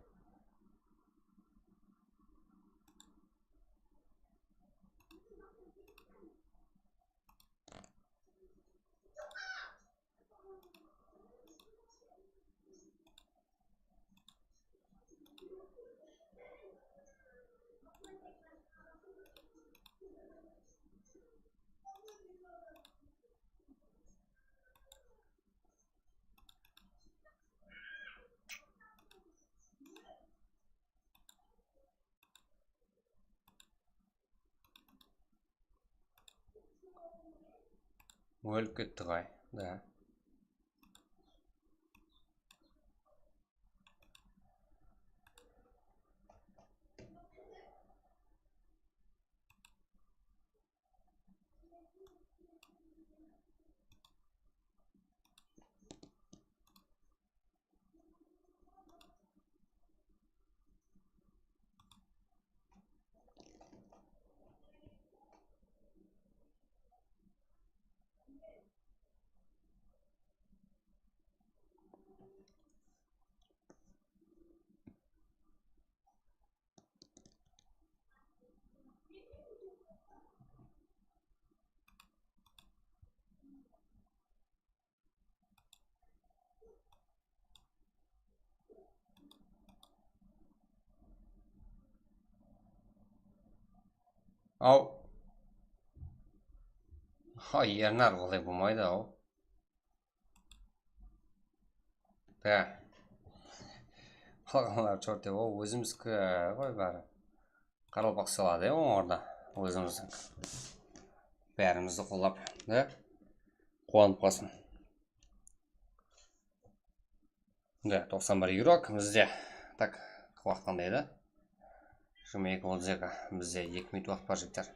Өліп кетті ғай, да. Ау. Ернар олай болмайды ау. Да. Қалғанлар чорте ол өзімізгі ғой бәрі. Қаралпақ салады орда өзіміздің. Бәрімізді қолап, да? Қуанып қалсын. Да, 91 юрок бізде. Так, уақыт қандай да? 22 болды бізде 2 минут уақыт бар жігіттер.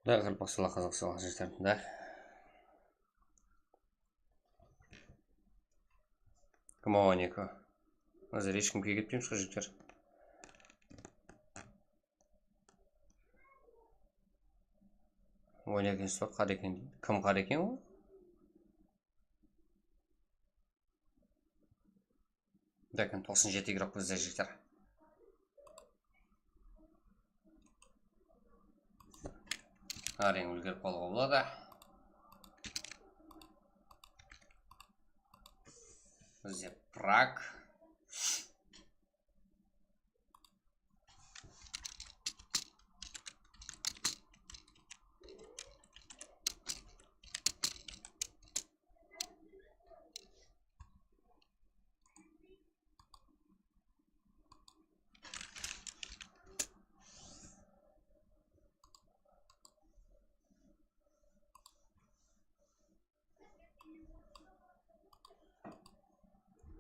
Да, қарпақшылар қазақшылар жігіттердің да. Кім оған екі? Әзір ешкімге кетпейміз ғой жігіттер. Ойнаған сұрақ қар екен дейді. Кім қар екен ол? Дәкін 97 игрок бізде жігіттер. Әрең үлгеріп қалуға болады. Бізде Праг.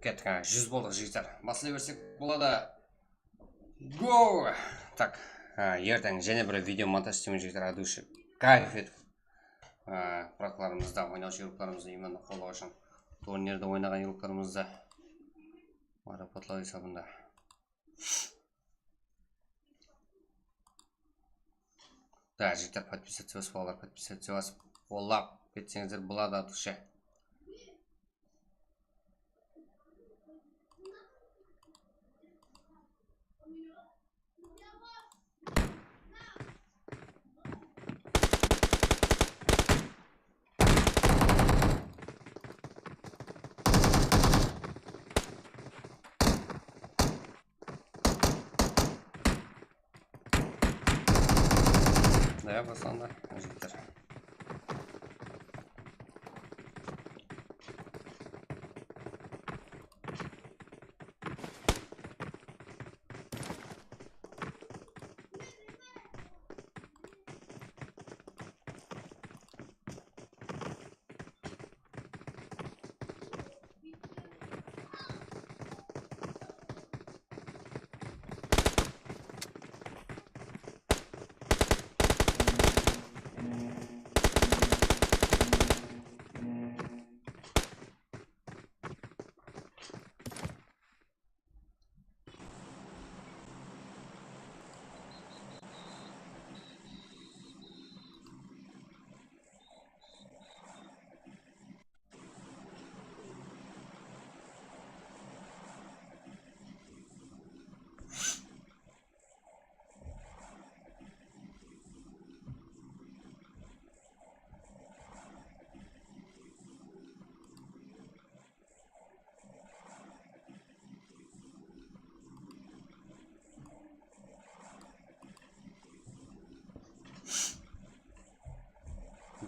Кеттік, 100 болдық жігіттер. Басылай берсек болады. Го! Так, ертең және бір видео монтаж істеймін жігіттер, от души. Кайф етіп. Практикаларымызда, ойнаушы игрокlarımызды именно қолдау үшін. Турнирде ойнаған игрокlarымызды марапатлау есебінде. Да, жігіттер, подписаться болар, подписаться болап кетсеңіздер болады, от души. Да, басанда, жігіттер.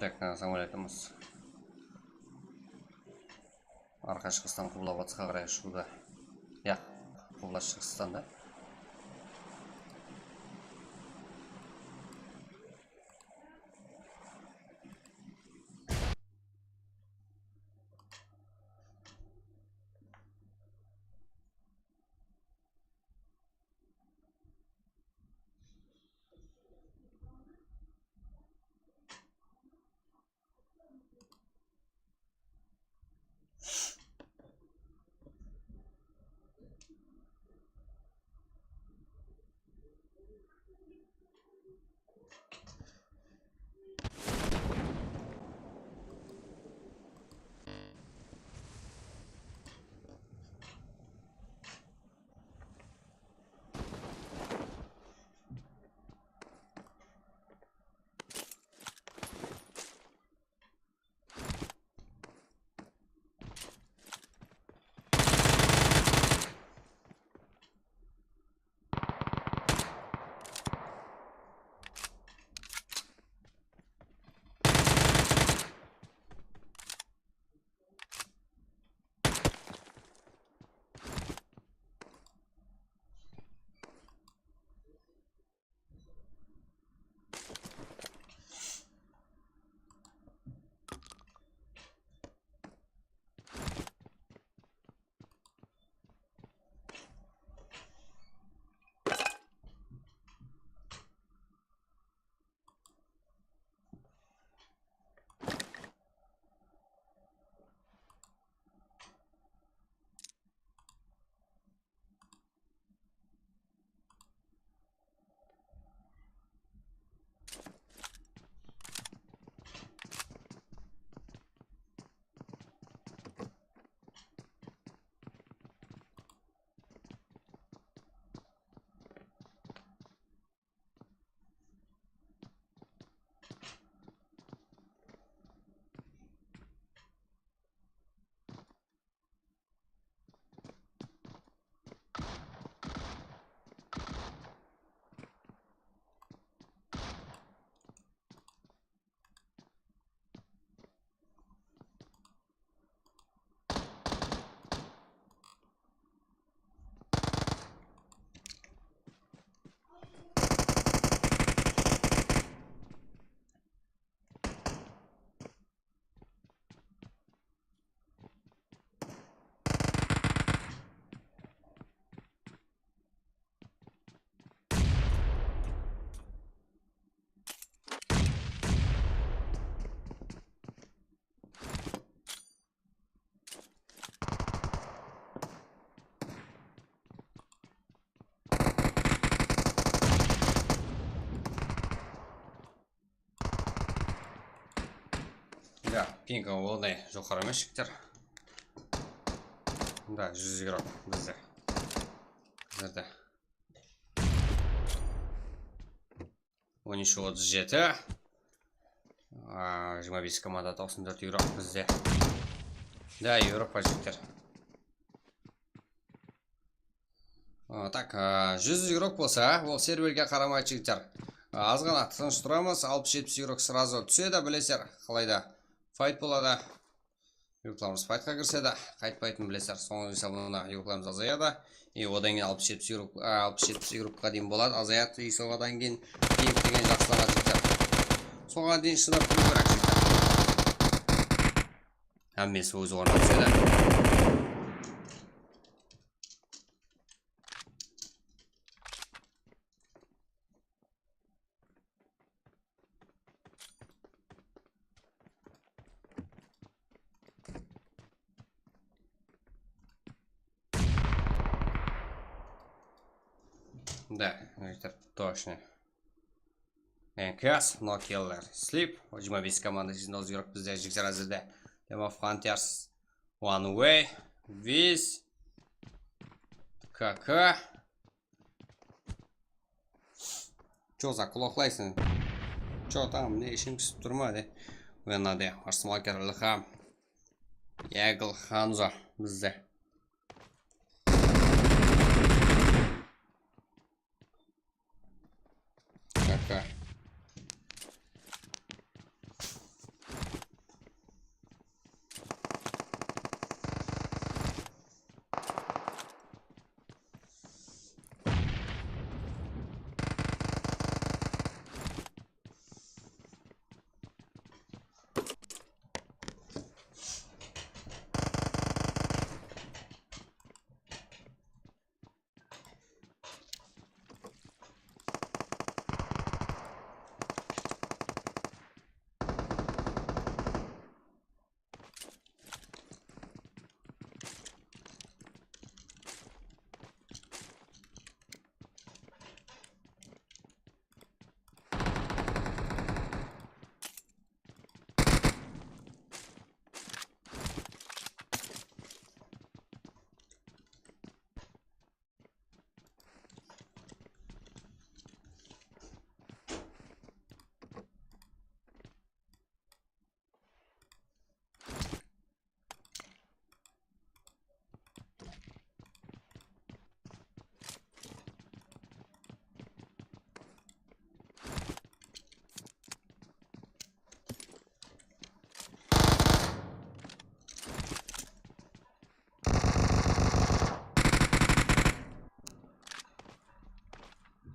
Так, самолетіміз арқа шығыстан құбыла батысқа қарай ұшуда. Я, құбыла шығыстан да. пинг ондай жоғары емес жігіттер. Да, 100 игрок бізде. Қазірде 13-37. 25 команда 94 игрок бізде. Да, Европа жігіттер. Так, 100 игрок болса, ол серверге қарамай жігіттер. Аз ғана тыныш тұрамыз, 60-70 игрок сразу түседі, білесер, қалайда. Файт болады. Игрокларымыз файтқа кірседі, қайтпайтын білесер. Соңғы есабына игрокларымыз азаяды. И одан кейін 60-70 игрокқа дейін болады, азаяды. И соғадан кейін пинг деген жақсылана жігіттер. Соған дейін шынап тұру керек жігіттер. Әммесі өз орнына түседі. Да, это точно. НКС, но киллер. Sleep. 25 команда 100 игрок бізде жігіттер әзірде. Team of Hunters. One Way. Виз. КК. Чё за құлақлайсың? Чё там, не ішім пісіп тұрма, де? Венаде. Арсмалкер Лыха. Ягл Ханза бізде. КК.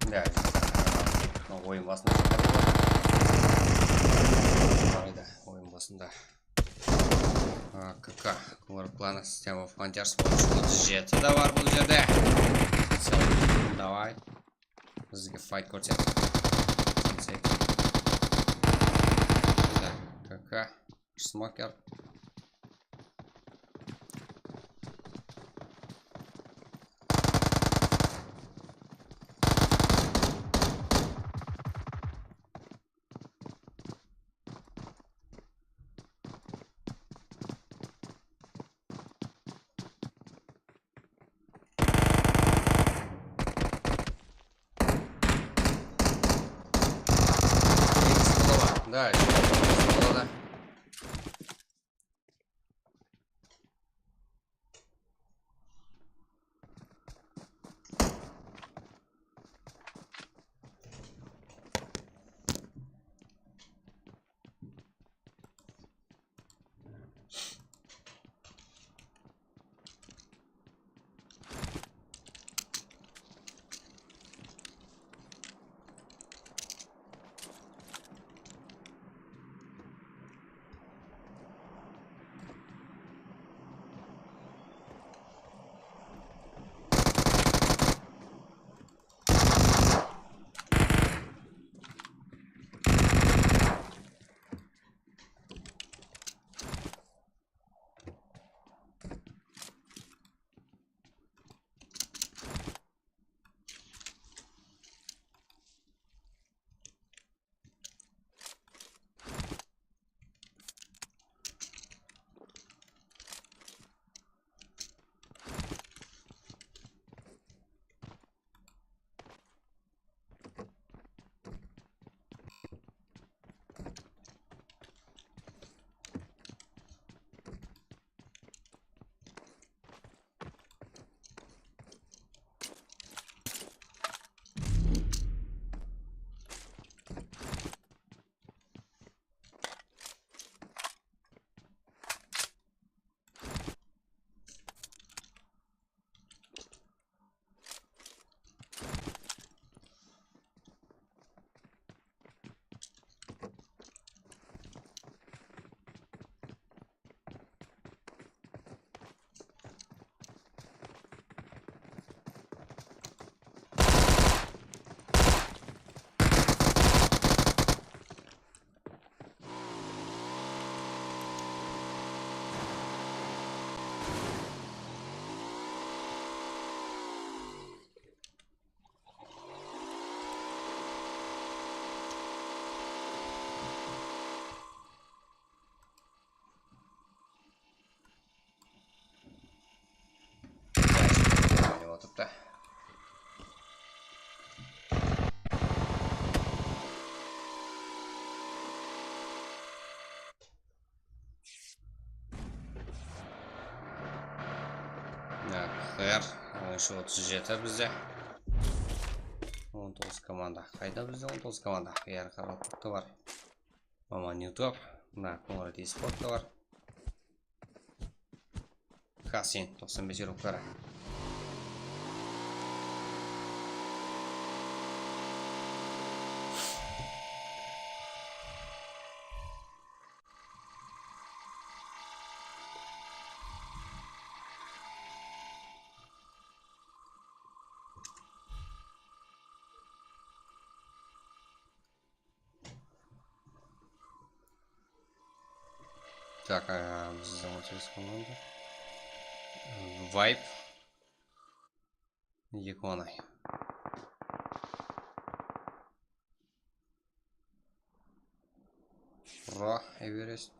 Да, ойын басында ойын басында КК Кумар плана система Frontiers 37 бар бұл жерде. Давай бізге файт көрсет. КК Смокер. Да, да. отырыпты. Қияр 13-37 бізде. 19 команда. Қайда бізде 19 команда? Қияр қаралықты бар. Маман YouTube. Қоңырат eSport бар. Хасин 95 еуроқтары. Так, бізде 18 команда. Vibe. Екі онай. Pro, Everest.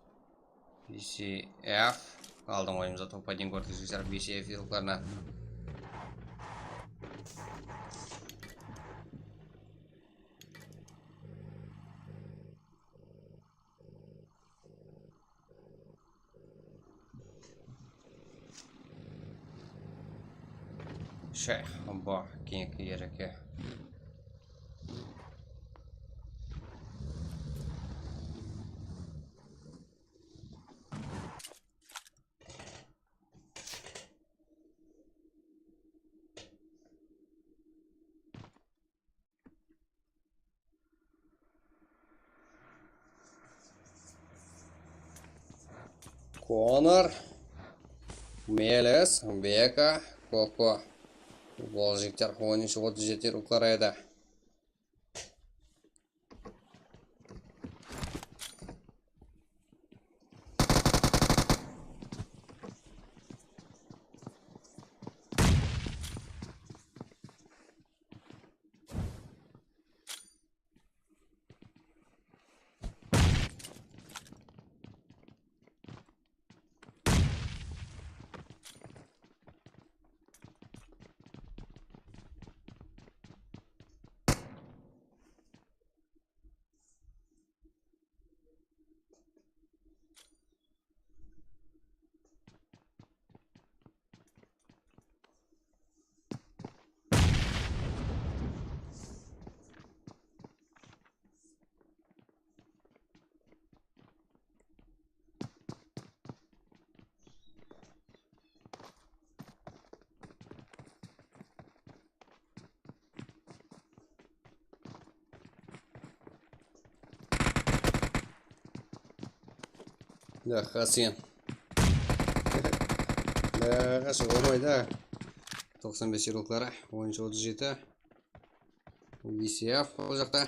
BCF. Алдың ойымызда топ-1 көрдіңіздер BCF елқарына. Шай, ба, кеңкі ереке. Конор, Мелес, Бека, Коко. Бұл жіктер 13-37 ұлқар еді. Да, Хасин. Да, қашы болмайды. 95 еуроқтары, 13-37. BCF ол жақта.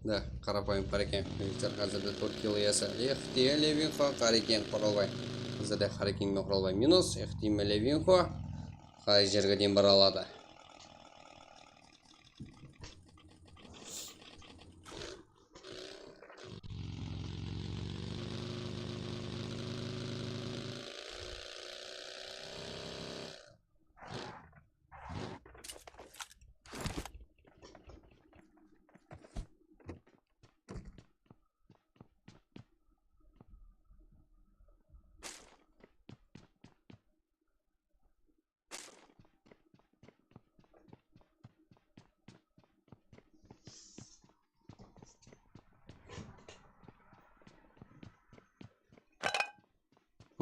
Да, қарапайым қарекен. Мектер қазірді 4 кило есі. Эхти Левинхо, қарекен құралбай. Қазірді қарекенмен құралбай минус. Эхти Левинхо. Қай жерге дейін бара алады.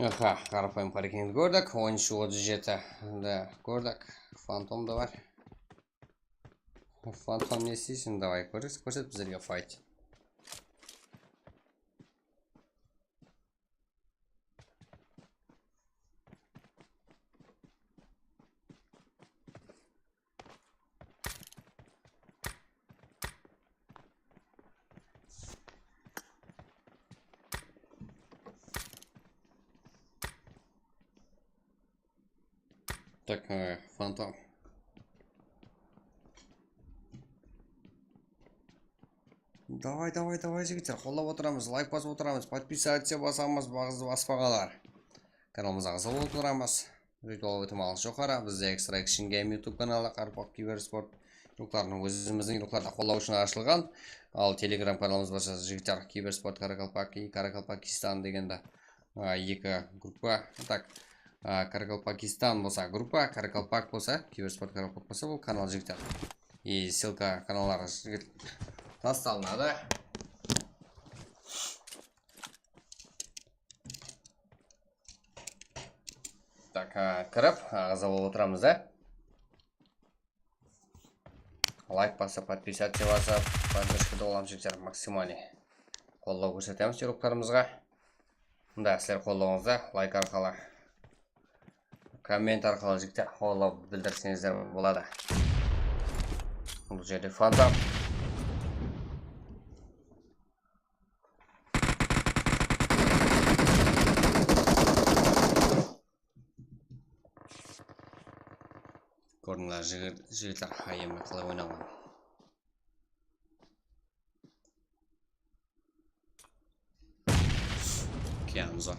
Аха, қарапайым қарекенді көрдік. 13-37. Да, көрдік. Фантом да бар. Фантом не істейсің? Давай, көрсет біздерге файт. Так, фантом. Давай, жігіттер, қолдап отырамыз, лайк басып отырамыз, подписаться басамыз, бағызды баспағалар. Kanalımıza ағза болып отырамыз. Ритуал өтімалыңыз жоғары. Бізде Extra Action Game YouTube каналы Қарпақ Киберспорт ирукларының өзіміздің ирукларды қолдау үшін ашылған. Ал Telegram каналымыз болса жігіттер Киберспорт Каракалпак и Каракалпакистан дегенде екі группа. Так, Каракалпакистан болса группа, Каракалпак болса Киберспорт Каракалпак болса бұл канал жігіттер. И ссылка каналларға тасталынады. Так, кіріп, ағза болып отырамыз да. Лайк басып, подписаться басып, подпискада боламыз жігіттер максимальный. Қолдау көрсетеміз ирукларымызға. Мұнда сіздер қолдауыңызда лайк арқылы, коммент арқылы жігіттер қолдау білдірсеңіздер болады. Бұл жерде фантом. Көрдіңіздер жігіттер айымы қалай ойнаған. Киямызо.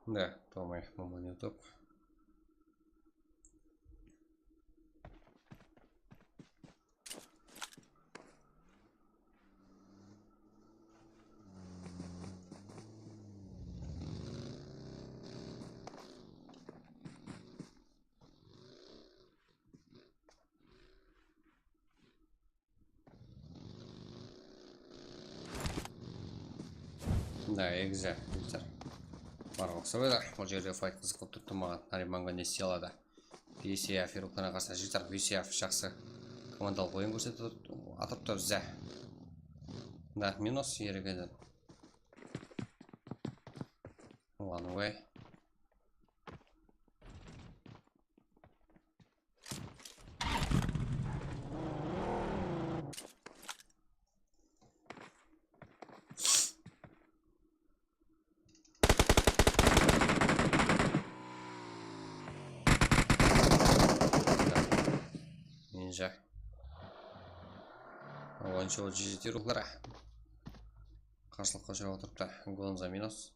Да, то мой YouTube. Да, экзе. Барлық сөйледі, ол жерде файт қызықып тұрды маған Нариманға не істей алады. VCF ирукларына қарсы жігіттер VCF жақсы командалық ойын көрсетіп атырыпты бізде. Да, минус ерігеді. One way. Ninja. Oyuncu o GGT ruhlara. Karşılıklı şey oturup da Gonza minus.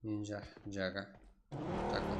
Ninja, Jaga. Takla.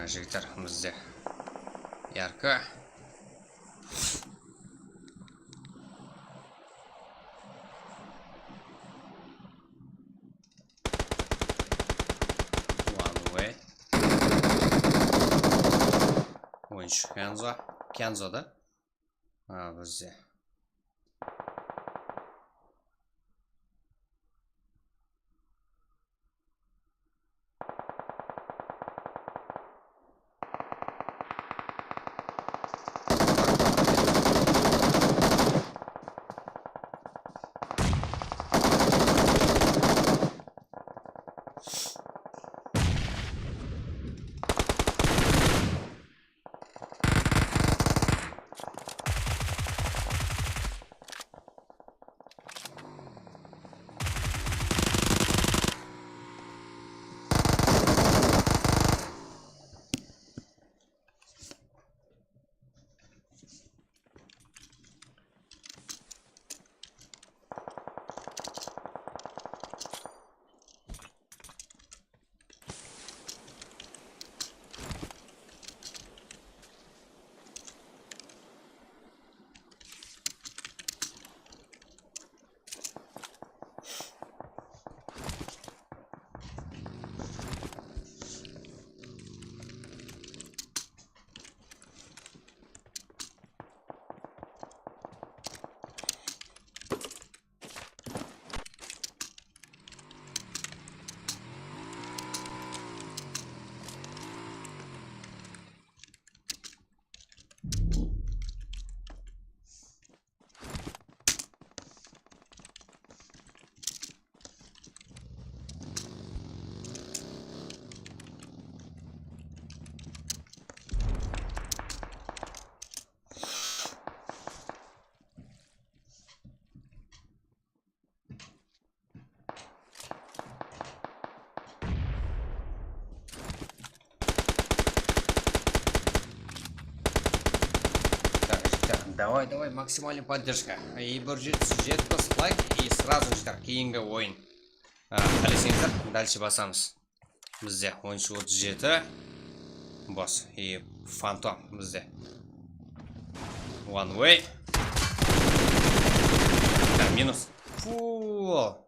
жігіттер бізде ярко. One way. Oyuncu Kenzo. Kenzo'da. Bizde. Давай, максимальная поддержка. И бюджет лайк и сразу же так, кейінгі ойын. Қалесеңіздер, дальше басамыз. Бізде 13-37 босс и фантом бізде. One way. Да, минус. Фу.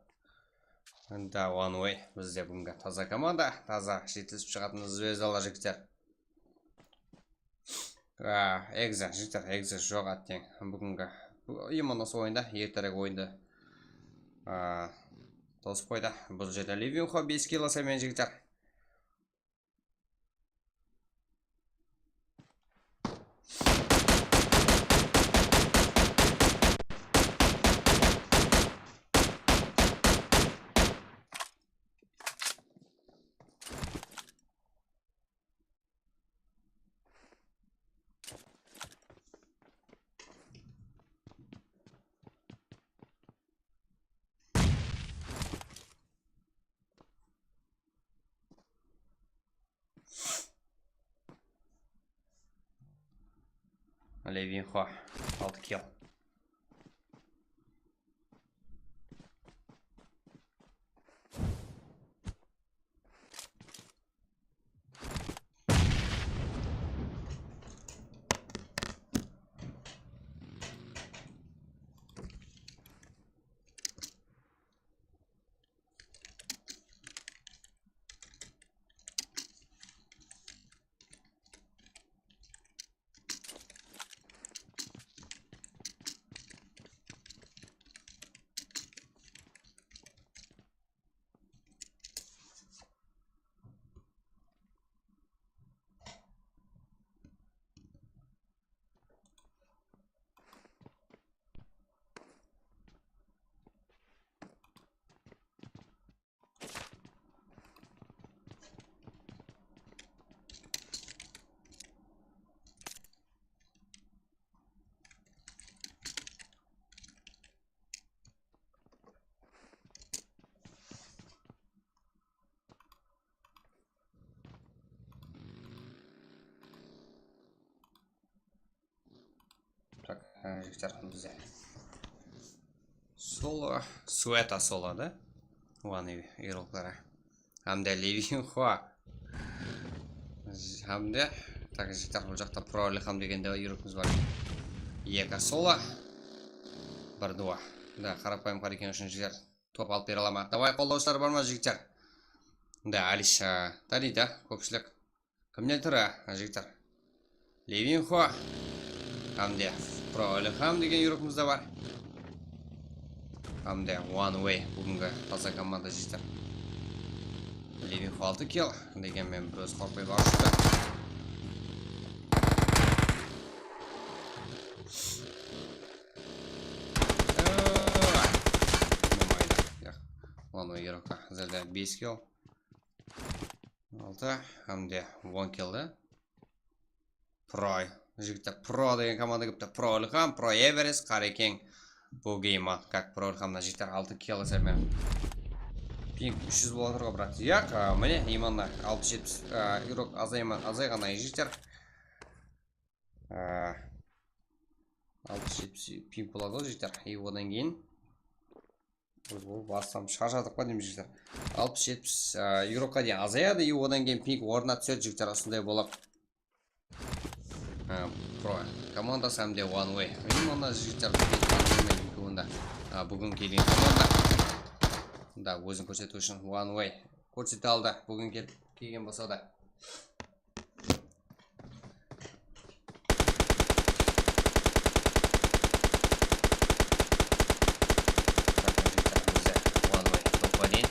Да, one way. Бізде бүгінгі таза команда. Таза жетілісіп шығатын звездалы жігіттер. Экза, жігіттер, экза жоқ аттен. Бүгінгі именно осы ойында, ертерек ойынды тосып қойды. Бұл жерде Ливинхо 5 килосымен жігіттер. Ливинхо 6 килл. Так, жігіттер бізде. Соло, суэта соло, да? Ван игрокları. Hem de Ливинхо. Hamda так жігіттер бұл жақта Pro-Ilham дегенде үйрекіміз бар. Екі соло. 1-2. Да, қарапайым қарекен үшін жігіттер топ алып бере алама. Давай қолдаушылар бар ма жігіттер? Да, Алиш таниды көпшілік. Кімнен тұры жігіттер? Левинхо. Hamda Pro-Ilham деген үйрекіміз де бар. Hamda One Way бүгінгі таза команда жігіттер. Левинхо 6 килл дегенмен біраз қорқой бар шықты. One Way үйректі зәрді 5 килл 6. Hamda 1 киллді. Pro жігіттер Pro деген команда көпті. Pro-Ilham, Pro Everest, қарекен бұл гейма. Как Pro-Ilhamна жігіттер 6 килл сәрмен. Пинг 300 болатырға брат. Яқ, міне иманна 60-70 үйрек азайғана жігіттер. 60-70 пинг болады ол жігіттер. И одан кейін бұл бастам шаржадық па дейміз жігіттер. 60-70 үйрекқа дейін азаяды. И одан кейін пинг орнына түседі жігіттер. Осындай болып. Pro командасы әмде One Way. Иманна жігіттер бүгін келген команда. Да, өзін көрсету үшін One Way көрсете алды. Бүгін келген болса да. One Way топқа дейін.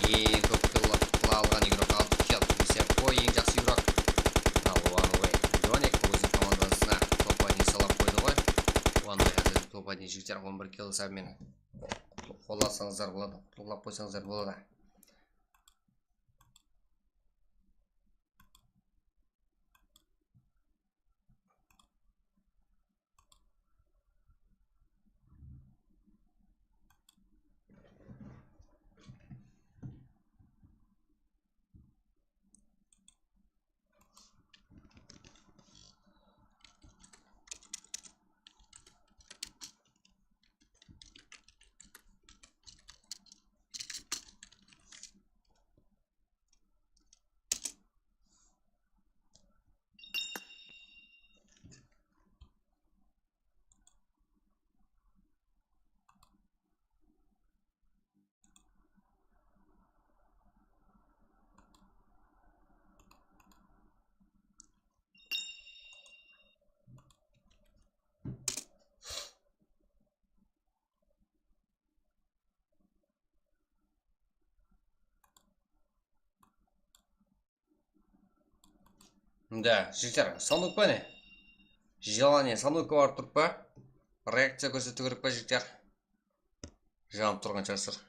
ең көп килл алған игрок 6 килл. Лисенко ең жақсы игрок. Ал One Way Джоник өзінің командасына топ-1 салап қойды ғой. One Way қазір топ-1 жігіттер 11 килл есебімен қолдасаңыздар болады, құтылап қойсаңыздар болады. Да, жігіттер, сандук па не? Желание сандукқа барып тұрып па? Реакция көрсету керек па жігіттер? Жанып тұрған шығар.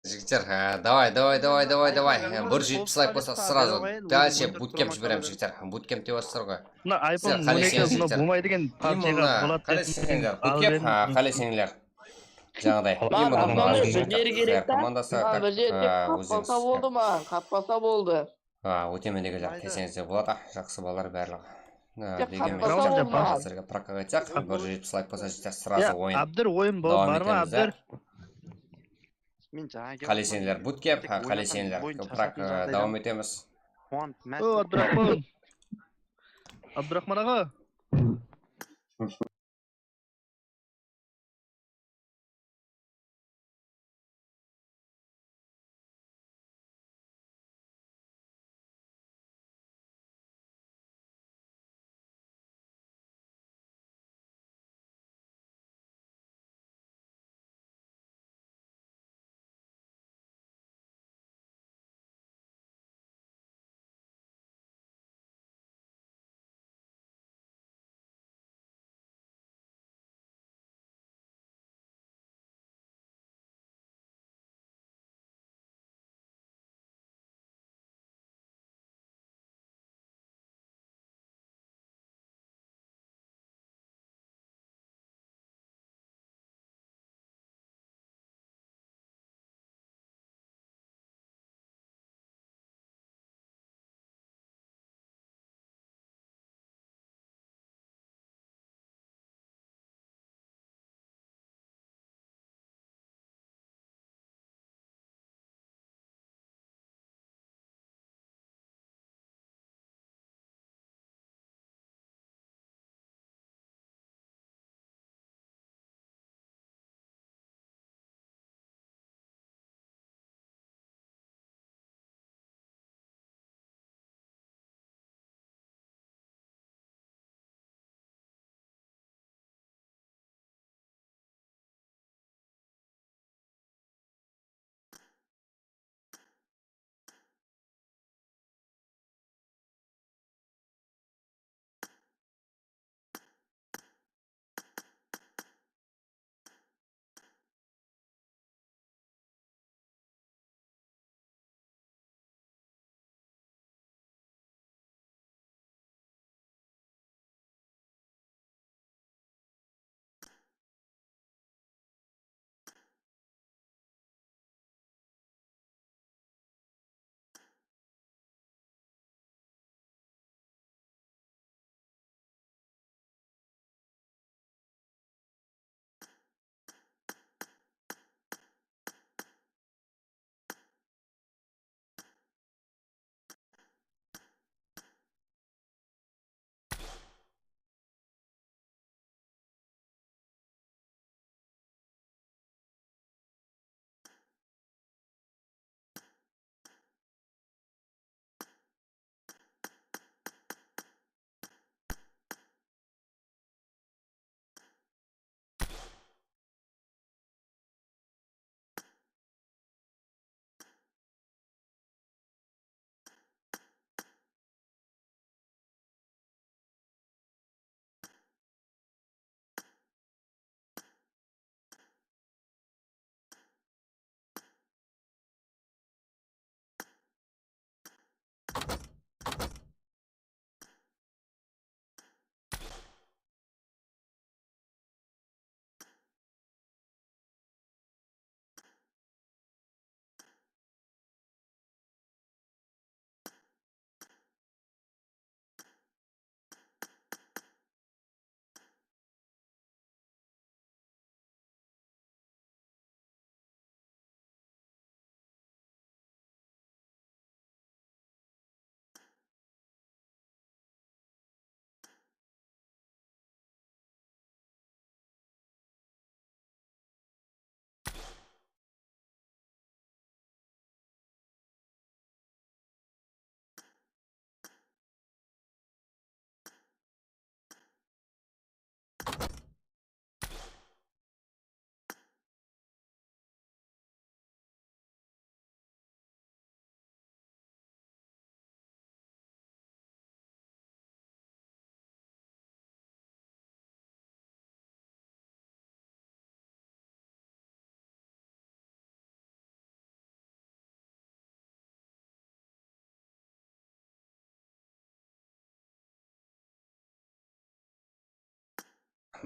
Жігіттер, давай. 170 лайк болса сразу дальше буткемп жіберемін жігіттер. Буткемп деп отырсыздар ғой. мына айфон Қалай 12 сенесіз мына жігіттер? болмайды екен PUBG-ға болады Қалай сеніңдер? Буткемп, қалай сеніңдер? Жаңағыдай. Маған жігер керек та. Командасы Маған бір жерде қаппаса болды ма? Қаппаса болды. өтемендегі жақ келсеңіздер болады. Жақсы балалар барлығы. Дегенмен қаппаса жігіттер, болма. қазірге прокаға айтсақ, 170 лайк болса жігіттер сразу ойын. Абдыр ойын Давам бар ма етеміз, Абдыр? Қалай сеніңдер? Буткемп, қалай сеніңдер? Прокаға давам етеміз. О, Абдырахман. Абдырахман аға.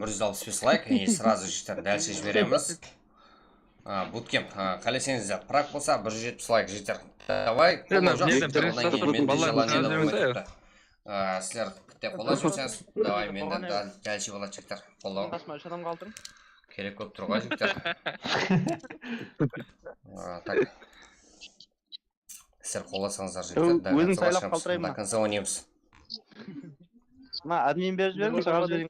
Бір жүз алпыс бес лайк и сразу жігіттер дәл шешіп береміз. Буткемп, қалесеңіздер, прак болса 170 лайк жігіттер. Давай, қолдау жоқ жігіттер, одан кейін мен де желание болмайды. Сілер күтте қолдау жүрсеңіз, давай мен де дәл шешіп алады жігіттер. Қолдау керек көп тұр ғой жігіттер. Так. Сілер қолдасаңыздар жігіттер, Өзің сайлап қалдырайын до ма? конца ойнаймыз. Админ беріп жіберіңіз, саған жіберейін.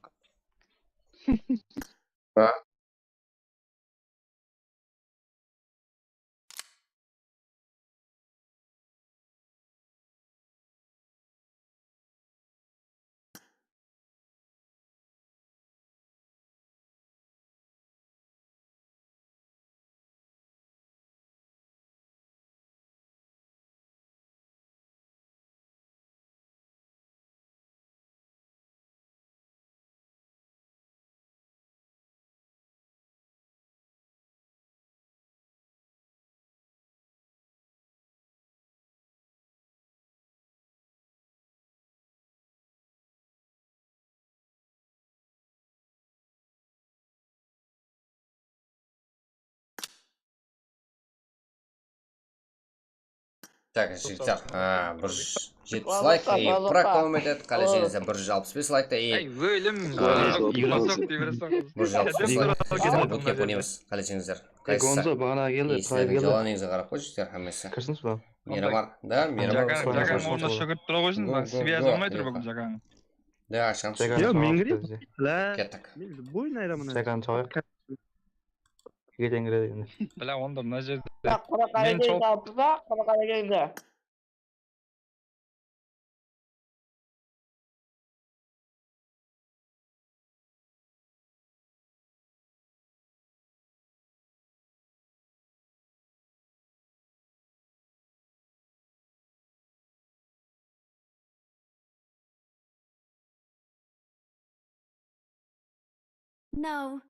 Так, жігіттер, 170 лайк и прак давам етеді, қалесеңіздер 165 лайкта и 165 лайк буткемп ойнаймыз, қалесеңіздер. Қайсысы? И сілердің желаниеңізге қарап қой жігіттер, әмесі. Кірсіңіз ба? Мирамар, да, Мирамар. Жаган оны шөгірт тұра қойсын, связь алмай тұр бұл Жаган. Да, ашқан Жаган Yo, чағып меңгірейін. бізде. кеттік. Бойын айрамын. Жаган чағып. Кетен кіреді енді. Бля, онда мына жерде Қырақайды алпыда, қырақайды. No.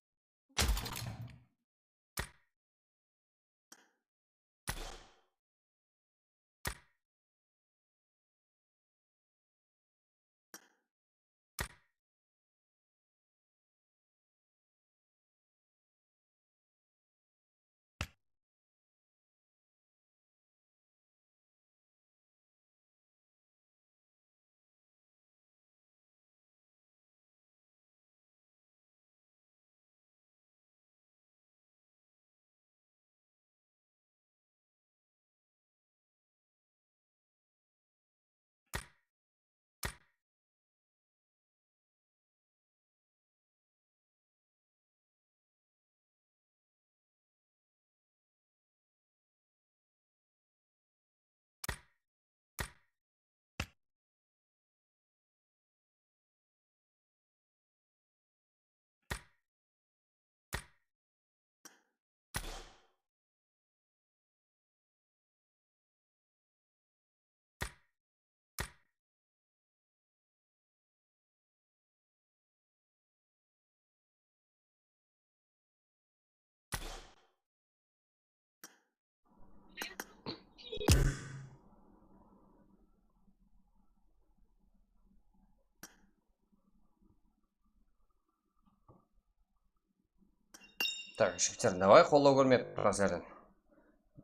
Так, жігіттер, давай қолдау көрмеп қазірден.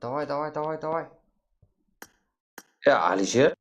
Давай. Алишер.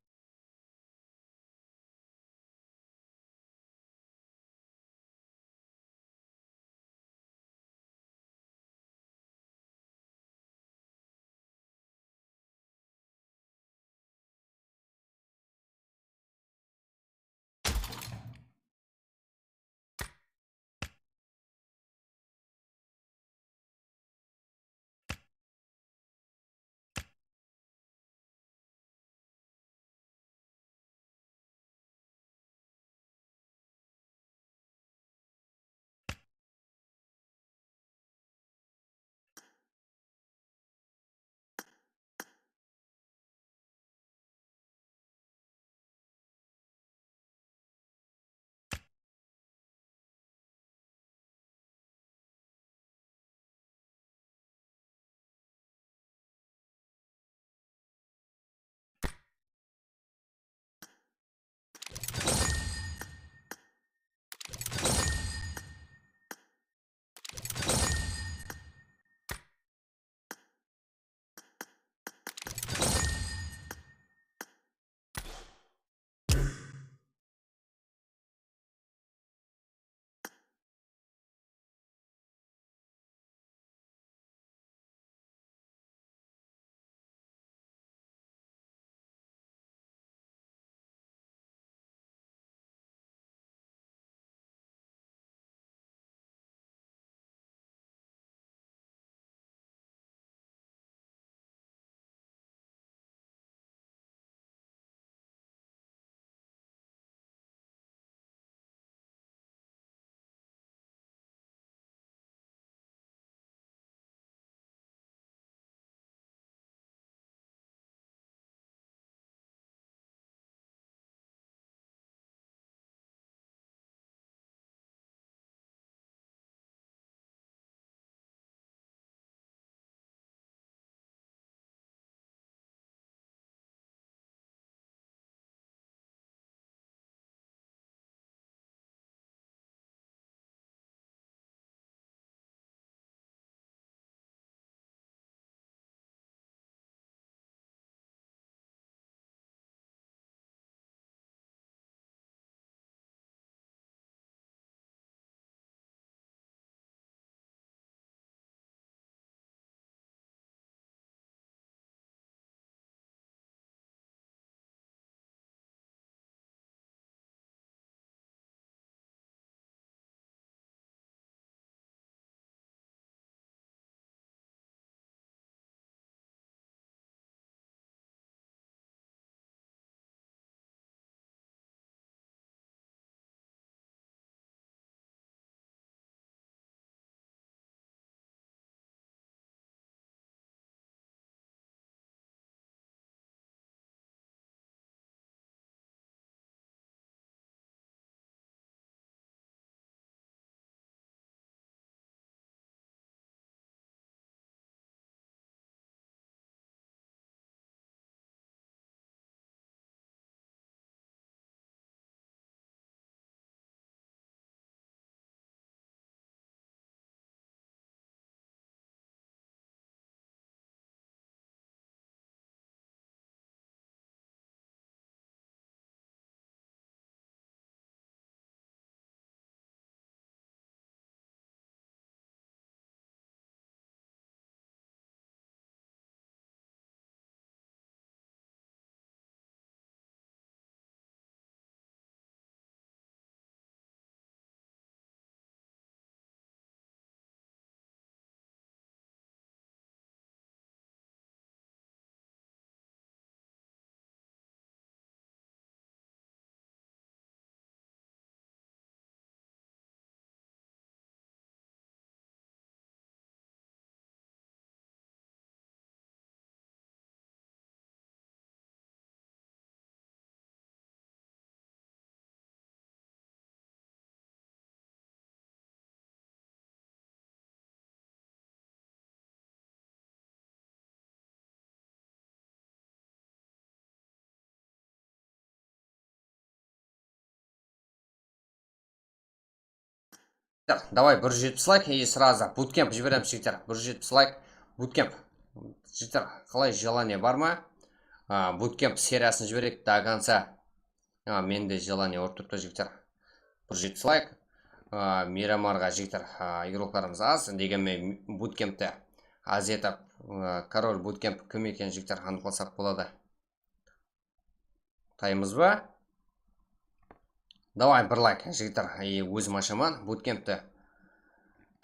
Давай 170 лайк и сразу буткемп жібереміз жігіттер. 170 лайк буткемп. Жігіттер, қалай желание бар ма? Буткемп сериясын жіберек до конца. Менде желание ұрып тұрды жігіттер. 170 лайк. Мирамарға жігіттер, игрокlarımыз аз. Дегенмен буткемпті аз етіп, король буткемп кім екен жігіттер анықтасақ болады. Таймыз ба? Давай бір лайк жігіттер, өзім ашаман буткемпті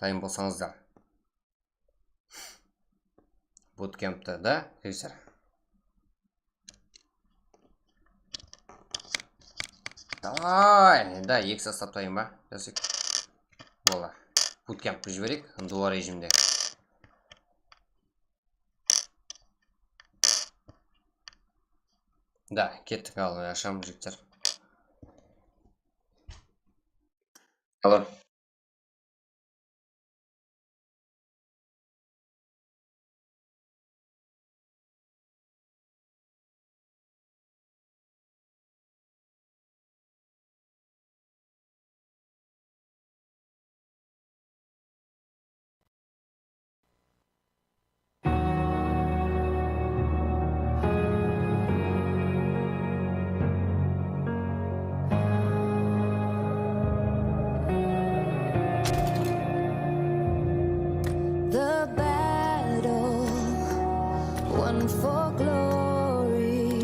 тайым болсаңыздар. Буткемпті да жігіттер. Давай, да, екі состав тайым ба? Бола. Буткемп жіберек, дуа режимде. Да, кеттік ал, ашам жігіттер. Алло. The battle won for glory.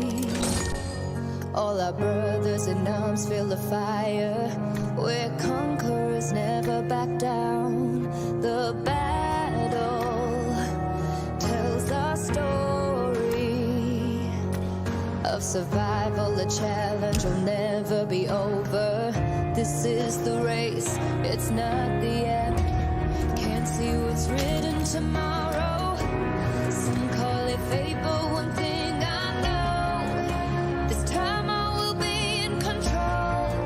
All our brothers in arms feel the fire. We're conquerors, never back down. The battle tells our story of survival. The challenge will never be over. This is the race, it's not the end. Can't see what's written tomorrow. Some call it fate, but one thing I know, this time I will be in control.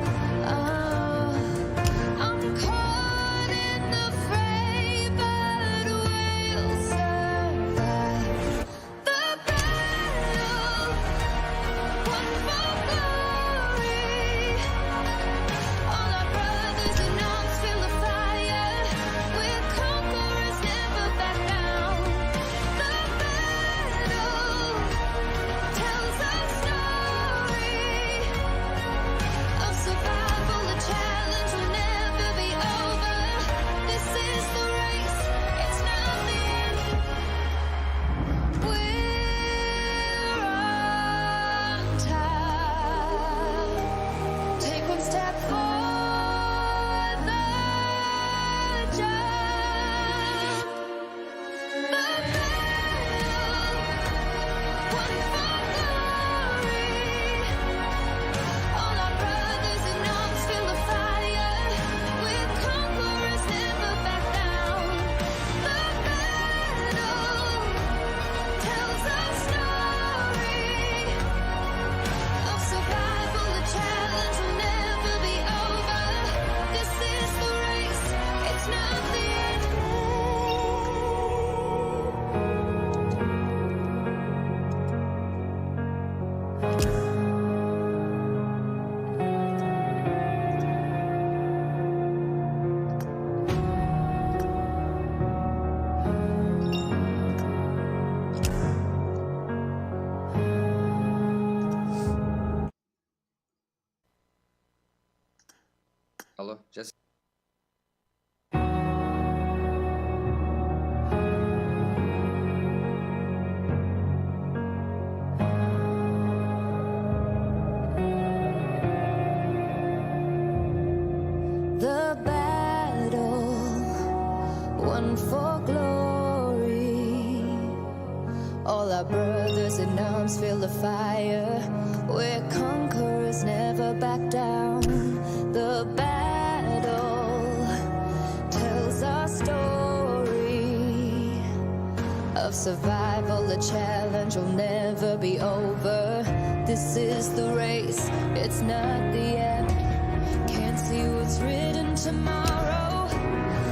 I'm caught in the fray, but we'll survive. The battle won for glory. All our brothers in arms feel the fire. We're conquerors, never back down. The battle tells our story of survival. The challenge will never be over. This is the race, it's not the end. We're on time. Take one step for the jump. The battle won for glory. All our brothers in arms feel the fire. We're conquerors, never back down. The battle tells our story of survival. The challenge will never be over. This is the race, it's not the end. Алло, сейчас. The battle won for glory. All our brothers in arms feel the fire. We're conquerors, never back down. The battle tells our story of survival. The challenge will never be over. This is the race, it's not the end. Can't see what's written tomorrow.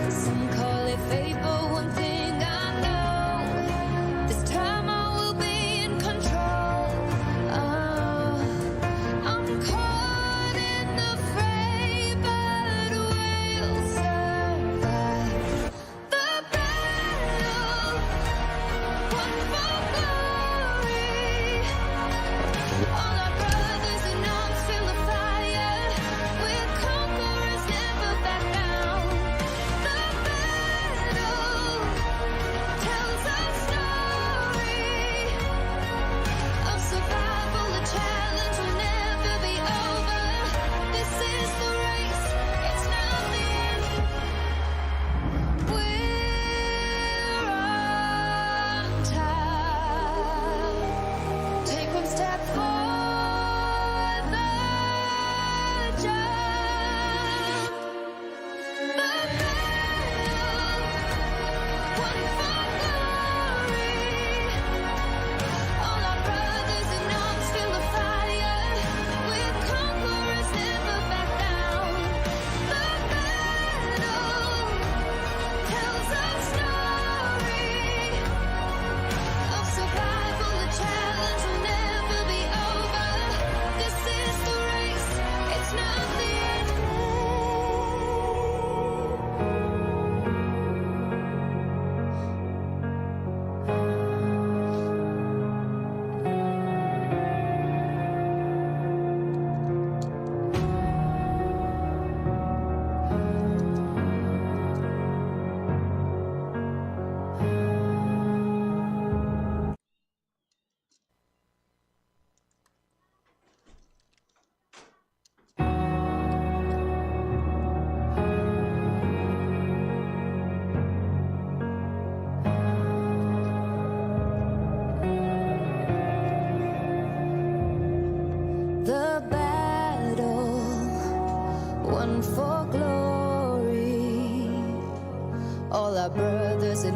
Some call it fate, but one thing I know, this time I will be in control. I'm caught in the fray, but we'll survive.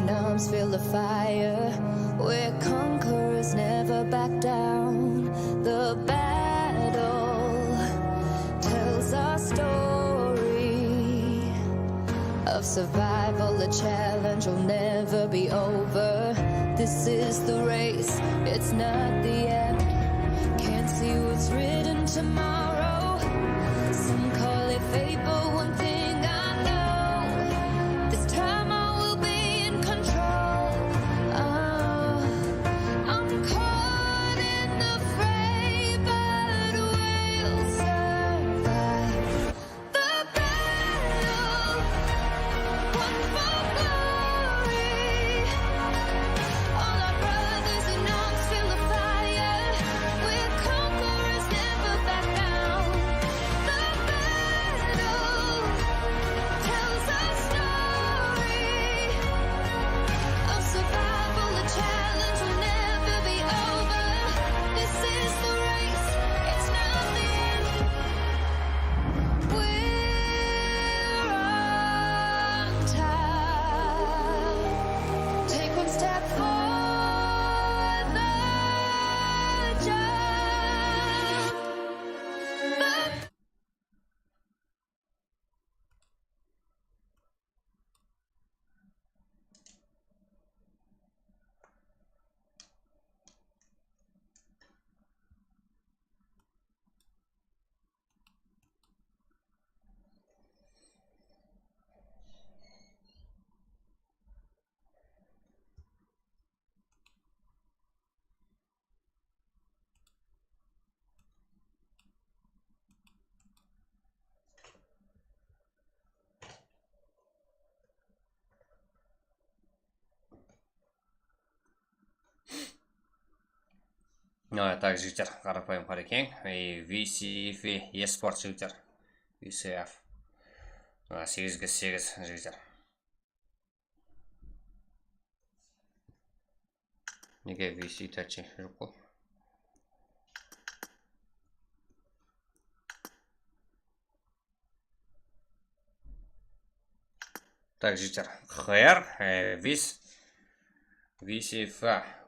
and arms feel the fire. Where conquerors never back down. The battle tells our story of survival. The challenge will never be over. This is the race, it's not the end. Can't see what's written tomorrow. Some call it fate, but one thing I know, this time I will be in control. I'm caught in the fray, but we'll survive the battle. One for glory. All our brothers in arms feel the fire. We're conquerors, never back down. The battle tells our story of survival. The challenge will never be over. This is the race, it's not the end. We're on time. Take one step for the jump. Так, жігіттер, қарапайым қарекең. VCF eSport жігіттер. VCF. 8-ге 8 жігіттер. Неге VC тәтші жоқ қол? Так, жігіттер. ХР, VCF,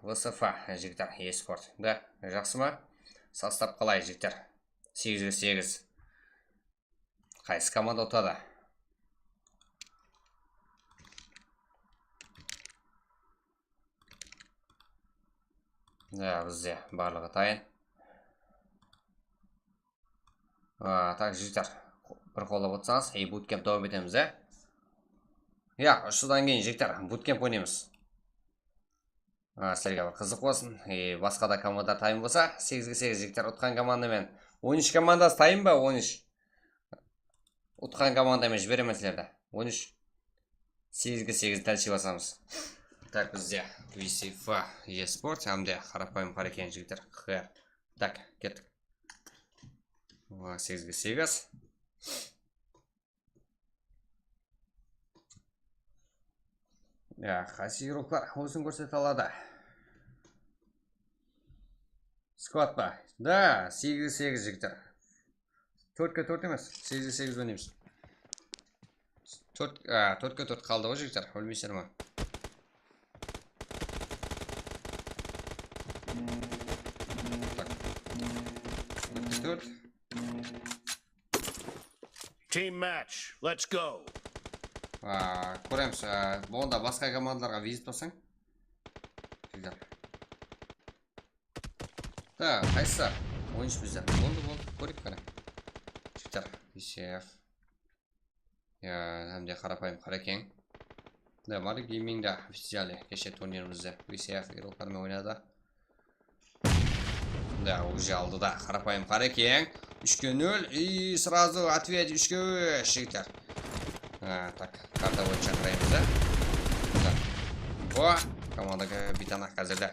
VSF жігіттер, eSport. Да, жақсы ма? Состав қалай жігіттер? 8-ге 8. Қайсы команда ұтады? Да, бізде барлығы тайын. Так, жігіттер, бір қолы бұтсаңыз, буткемп тауып етеміз, содан кейін жігіттер, буткемп ойнаймыз. Сіздерге бір қызық болсын. Басқа да команда тайым болса, 8-ге 8 жігіттер ұтқан командамен. 13 командасы тайым ба? 13. Ұтқан командамен жіберемін сіздерді. 13. 8-ге 8 тәлші басамыз. Так, бізде VCF eSport, әмде қарапайым қарекең жігіттер. Так, кеттік. 8-ге 8. Қайсы еуроплар өзін көрсет алады. Сквад ба? Да, 8-ге 8 жігіттер. 4-ге 4 емес, 8-ге 8 ойнаймыз. 4-ге 4 қалды ғой жігіттер, өлмейсіздер ма? Так. 4-ге 4. Team match, let's go. Көреміз, болында басқа командаларға визит болсаң. Жігіттер. Да, қайсы? Ойыншы біздер. Болды, көріп қара. Жігіттер, VCF. Әмде қарапайым қарекең. Да, Мари Геймингда официалы кеше турнирімізде VCF еуропармен ойнады. Да, уже алды да қарапайым қарекең. 3-ге 0 и сразу ответ 3-ге 3, жігіттер. Так, карта бойынша қараймыз, О, команда капитаны қазірді.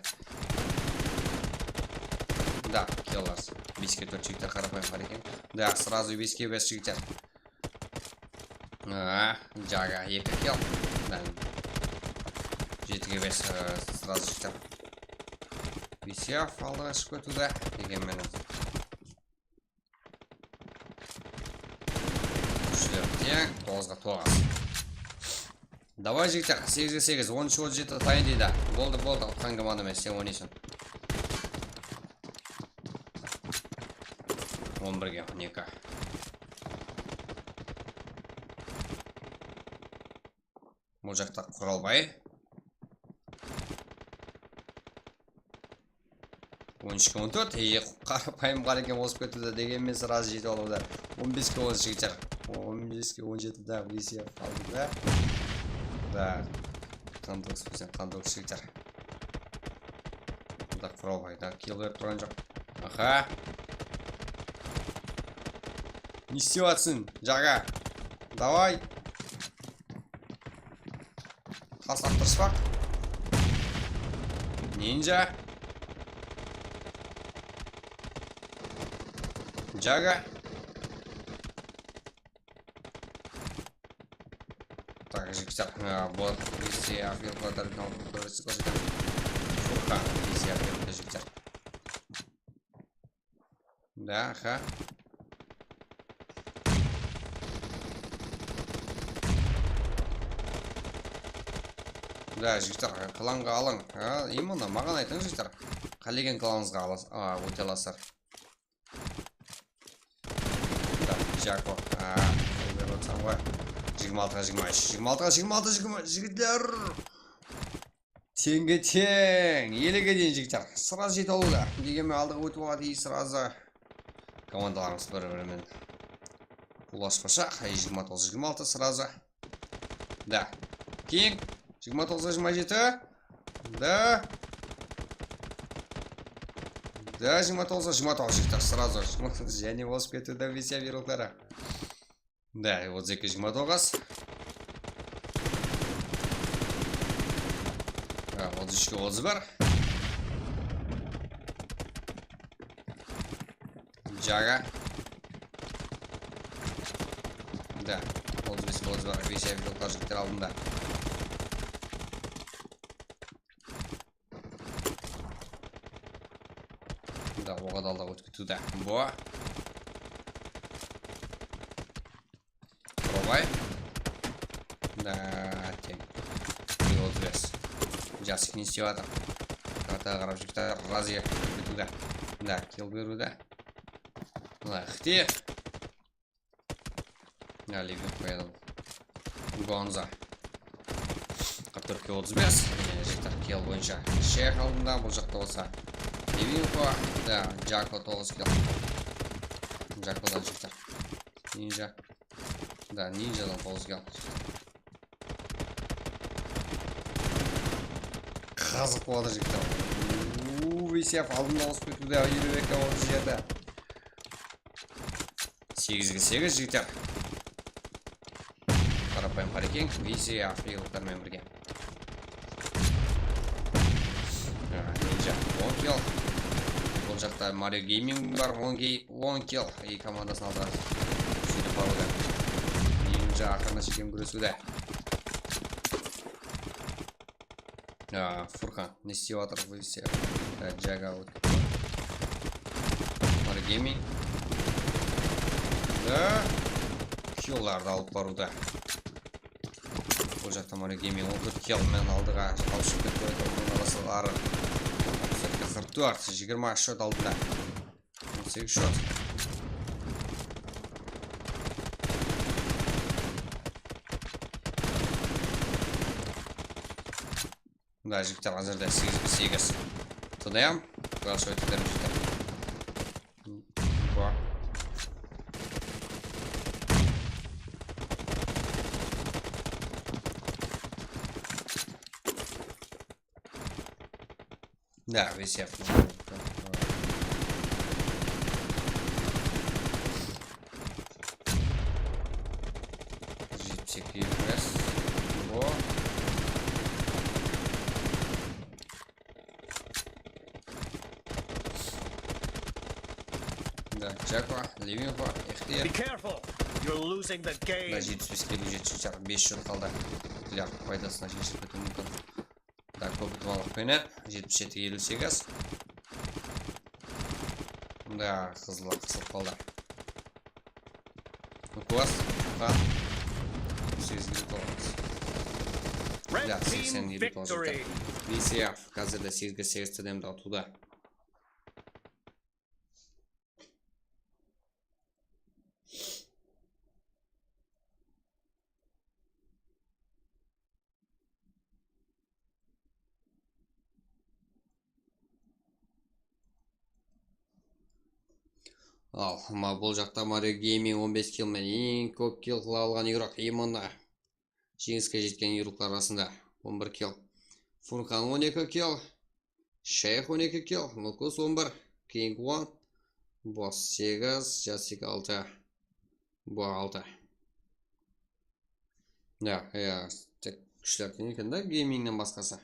Да, келларс. 5-ге 4 жігіттер қарапайым қарекең. Да, сразу 5-ге 5 жігіттер. Жага 2 кел. 7-ге 5 сразу жігіттер. VCF алдыға шығып өтуді. Дегенмен 9-ға 9. Давай жігіттер, 8-8, 13-17 тайын дейді. Болды, ұтқан команда емес, сен ойнайсың. 11-ге 12. Бұл жақта Құралбай. 13-14. Қарапайым бар екен осып кетуді дегенмен сразу жетіп алуда. 15-ге 10 жігіттер. 15-ге 17-да Висев алды да. Да. Қандылық жігіттер. Да, Құралбай. Да, килл беріп тұрған жоқ. Аха. Не істеватсың, Жага? Давай. Қасақ тұрыспақ. Нинджа. Жага. Так, жігіттер. Бұл Висев афилқатар. Фурхан. Висев афилқатар жігіттер. Да, аха. Да, жігіттер, қыланға алың. Именно, маған айтың жігіттер. Қалеген қылаңызға өте аласыр. Да, Жако. 26-23. 26-23 жігіттер. Теңге тең. Еліге дейін жігіттер. Сразу жет алуда. Дегенмен алдығы өтіп оға дейін сразу. Командаларымыз бір-бірімен ұласпаша. 29-26 сразу. Да. Кейін. 29-27. Да. Да, 29-29 жігіттер сразу. Және осып кетуді Висев вирултары. Да, и вот зеки 29. Вот зечки 31. Жага. Да, 35-31 Висев вирултары жігіттер алдында. Да, оған алда өткітуді. Бұа. Құралбай. Да, тең. 35. Жасық не істеватыр. Қарта қарап жігіттер разия өткітуді. Да, кел беруді. Лахти. Да, левин қоядым. Гонза. 44-35. Жігіттер кел бойынша. Шех алдында бұл жақта болса. Левинко. Да, Жако 9 кел. Жакодан жігіттер. Нинджа. Да, Нинджадан 9 кел. Қазық болады жігіттер. Висев алдында осып кетуде. Елуекке 37. 8-ге 8 жігіттер. Қарапайым қарекең. Висев афилықтармен бірге. Нинджа 10 кел. Бұл жақта Марио Гейминг бар, 10 кел. И командасын алдырады. Сөйтіп баруда. Нинджа ақырына шекем көресуді. Фурхан не істеватыр Висев. Жага өткіп. Марио Гейминг. Да. Килларды алып баруда. Бұл жақта Марио Гейминг 14 кел мен алдыға алшып кетіп өтіп арасылары. 44, 20 шот алдында. 18 шот. Да, жігіттер қазірде 8-8. Тұдайам. Хорошо өтілерім жігіттер. Ба. Да, Висев. Жетпсек емес. О. Да, Жако, Левинко, Эхтер. Be careful. You're losing the game. Да, 75-7 5 шот қалды. Күтілер пайдасына шешіп кету мүмкін. Да, көп ұтымалық көйнер. 77-58. Да, қызылар қысылып қалды. Нукуас. Қан. 8-9. Да, Red team 87 тоғыз victory. жетті. VCF қазірде 8-8 тәдемді ұтуда. Ал, бұл жақта Mario Gaming 15 килмен ең көп килл қыла алған игрок именно жеңіске жеткен игроклар арасында 11 килл. Фуркан 12 килл, Шейх 12 килл, Нукус 11, King 1, Босс 8, Жасик 6, Буа 6. Тек күшілерден екен да геймингнен басқасы.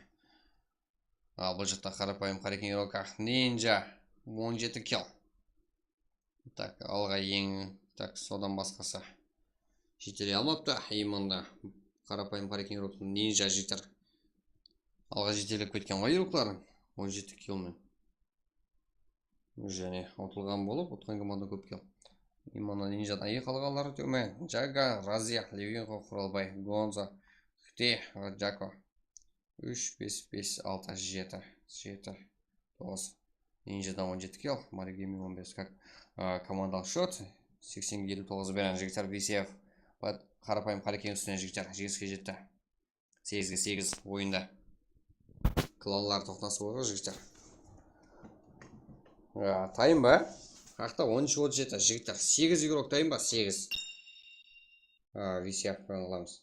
Ал, бұл жақта қарапайым қарекен игрока Ninja 17 килл. Так, алға ең, так, содан басқасы жетелей алмапты. Именно қарапайым қарекен игроктың Ninja жетер. Алға жетелеп кеткен ғой игрокларын 17 киллмен. Және ұтылған болып, ұтқан команда көп килл. Именно Ninjадан ие қалғанлары төмен. Джага, Разия, Левинго, Құралбай, Гонза, Хте, Раджако. 3, 5, 5, 6, 7, 7, 9. Ninjадан 17 килл, Mario Gaming 15. Как командалық шот 80-59 берен жігіттер VCF қарапайым қарекен үстінен жігіттер жеңіске жетті. 8-8 ойында кланлар тоқтасы ойға жігіттер. Тайым ба? Қақта 13-37 жігіттер 8 игрок тайым ба? 8 VCF қойыңыламыз.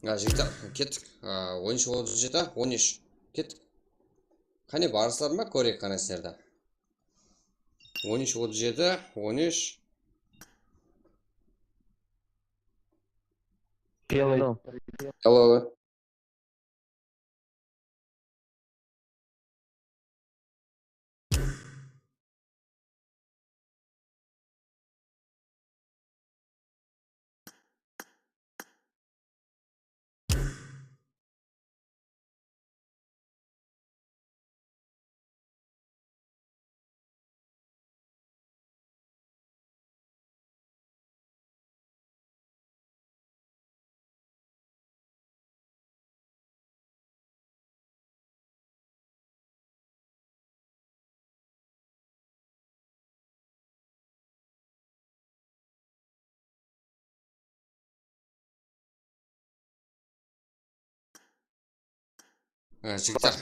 Жігіттер, кеттік. Ойыншы 37, 13. Кеттік. Қане барысылар ма? Көрек қана сіздерді. 13, 37, 13. Белый. Алло. Жігіттер,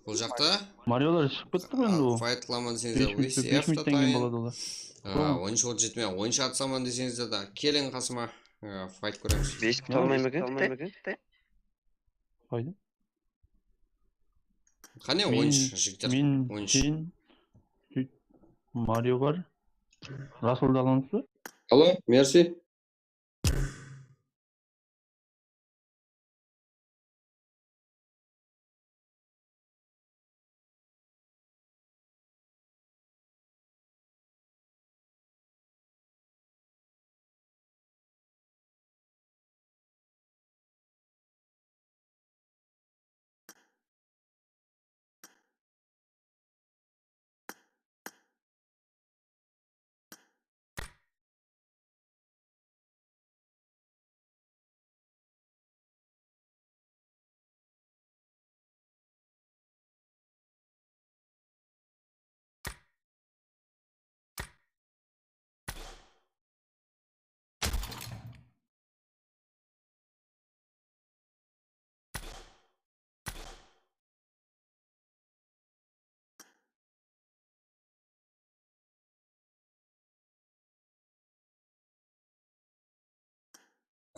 бұл жақта Мариолар шығып кетті ғой енді ол. файт қыламын десеңіздер, 5 минуттан кейін болады олар. 13, 37 мен ойыншы атсамын десеңіздер да келің қасыма, файт көреміз. 5 минут алмай ма екен? Қайда? Қане ойыншы жігіттер, Мен, ойыншы. сен, Марио бар. Расулды аламыз ба? Алло, мерси.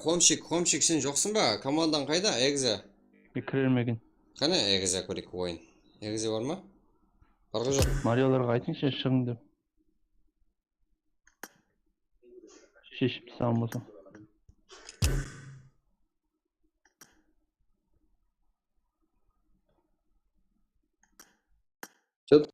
Хомшик, сен жоқсың ба? Командаң қайда? Эгзе. Кірермеген. Қане Эгзе көрейік ойын. Эгзе бар ма? Барға жоқ. Мариоларға айтыңызшы шығын деп. Шешіп тастаған болсам. Чет.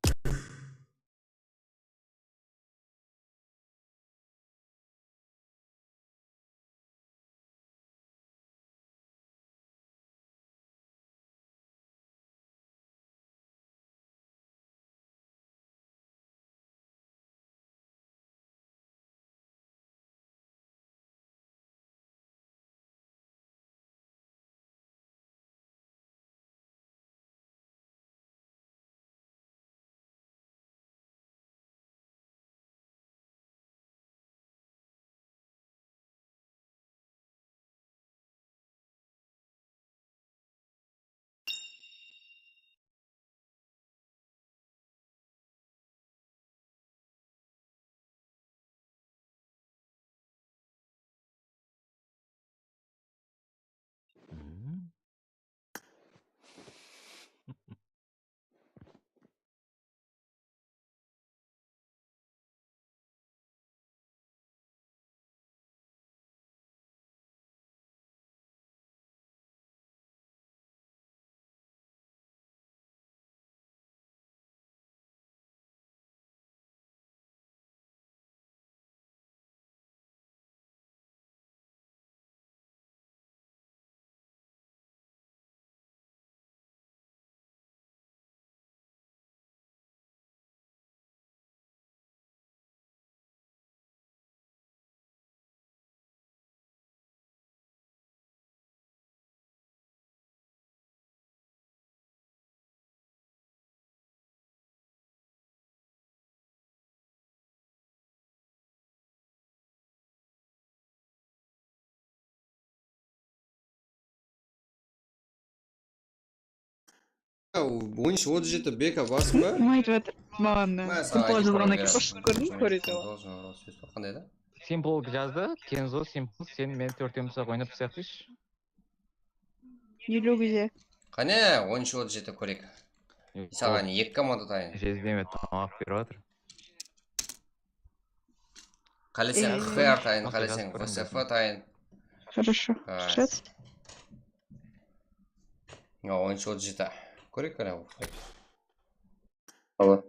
Ойыншы 37 бека барсың ба? Кім айтып жатыр маған да? Симпл жазылған екен. Қошып көрдің бе көре сала? Қандай да? Симпл жазды, Кензо, Симпл, сен мен төртеуміз-ақ ойнап сияқтыш. Елу ге. Қане, 10 болды жеті көрек. Саған 2 команда дайын. Жездеме тамақ беріп жатыр. Қалесең ХР дайын, қалесең ВСФ дайын. Хорошо. Сейчас. 10 болды жеті. Көрек қане. Ала.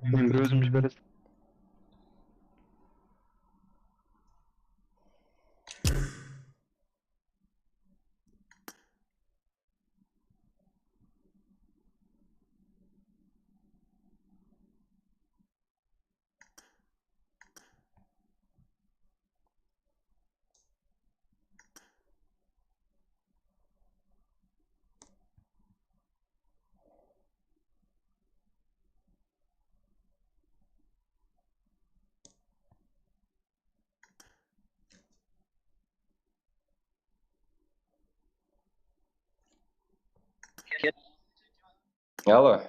Мен бір өзім жібересің. Алло.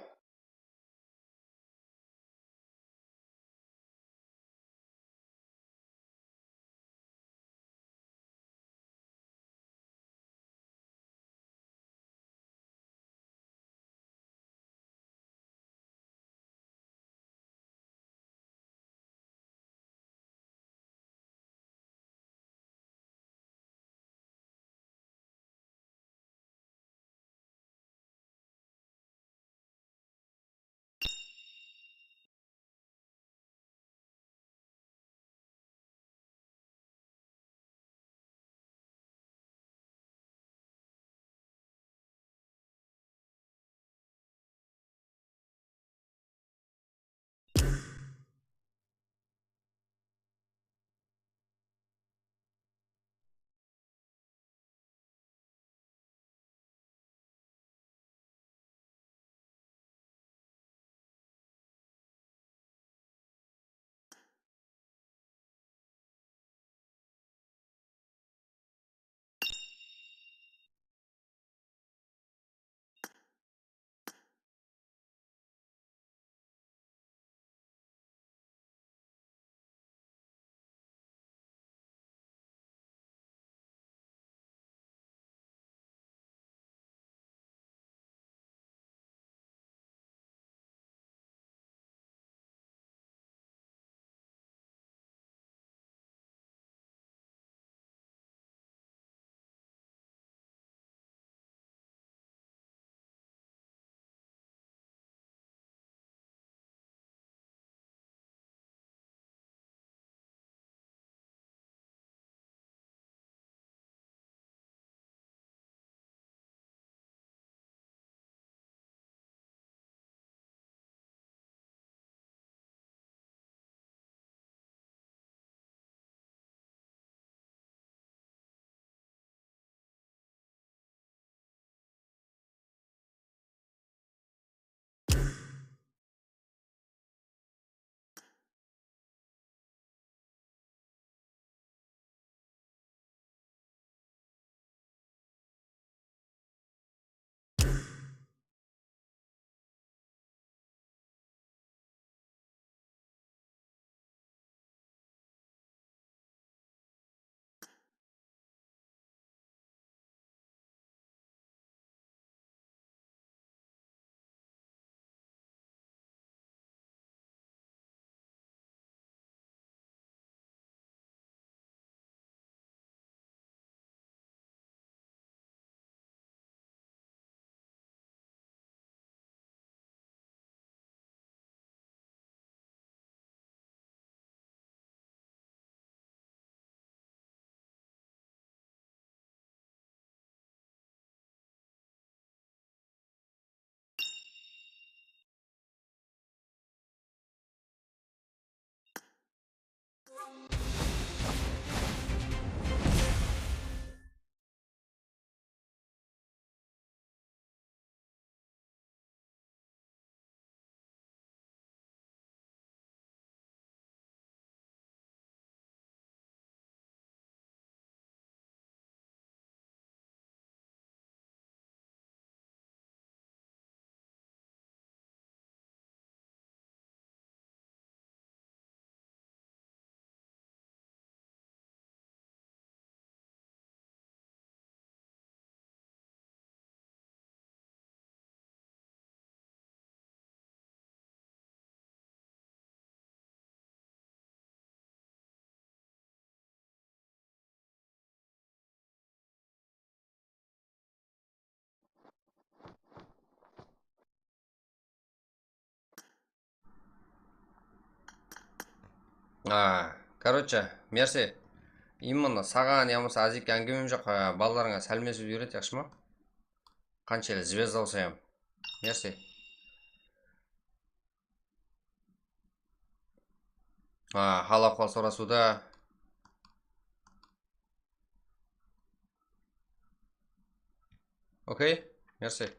Короче, мерси. Именно саған я болмаса Азикке әңгімем жоқ. Балаларыңа сәлемдесуді үйрет, жақсы ма? Қанша елі звезда болсам. Мерси. Хал ахуал сұрасуда. Окей, мерси.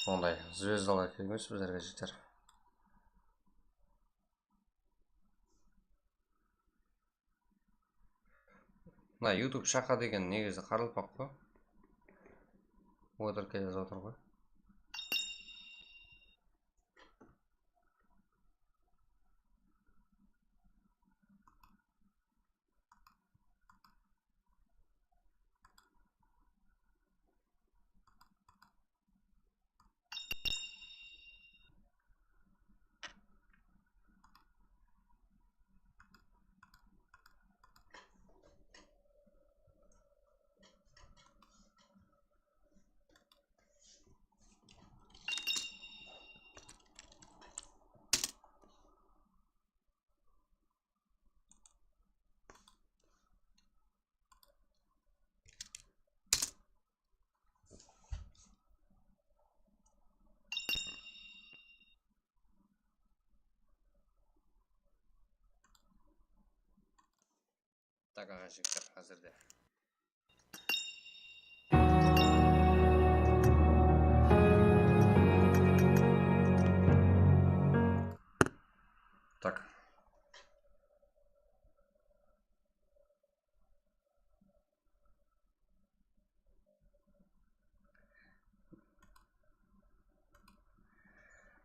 Ондай звездалар келмес біздерге жетер. YouTube шақа деген негізі қарылпақ қой. Отырке жазып отыр ғой. Так, жігіттер қазірде. Так.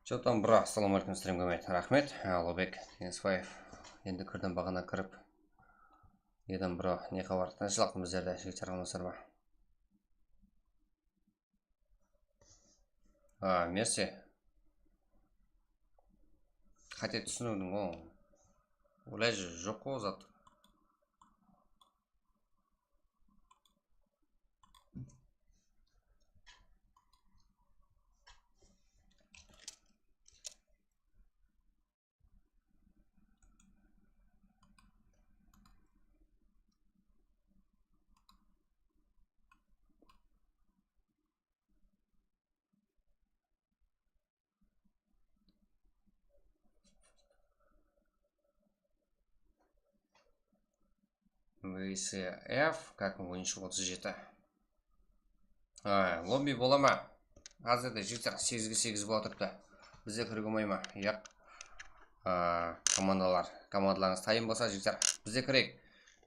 Что там, бра? Ассаламу алейкум, стримге мәйт. Рахмет. Алубек, Кенесбаев. Енді кірдім бағана кіріп. Едім, бро, не қабар? Таңшылақтың біздерді жігіттер қалмасыр ба? Мерси. Қате түсінудің о. Олай жоқ қой зат. VCF, как ойыншы 37. Лобби бола ма? Қазірде жігіттер 8-8 бола тұрыпты. Бізде кіруге болмай ма? Яқ. Командаларыңыз тайын болса жігіттер. Бізде кірейік.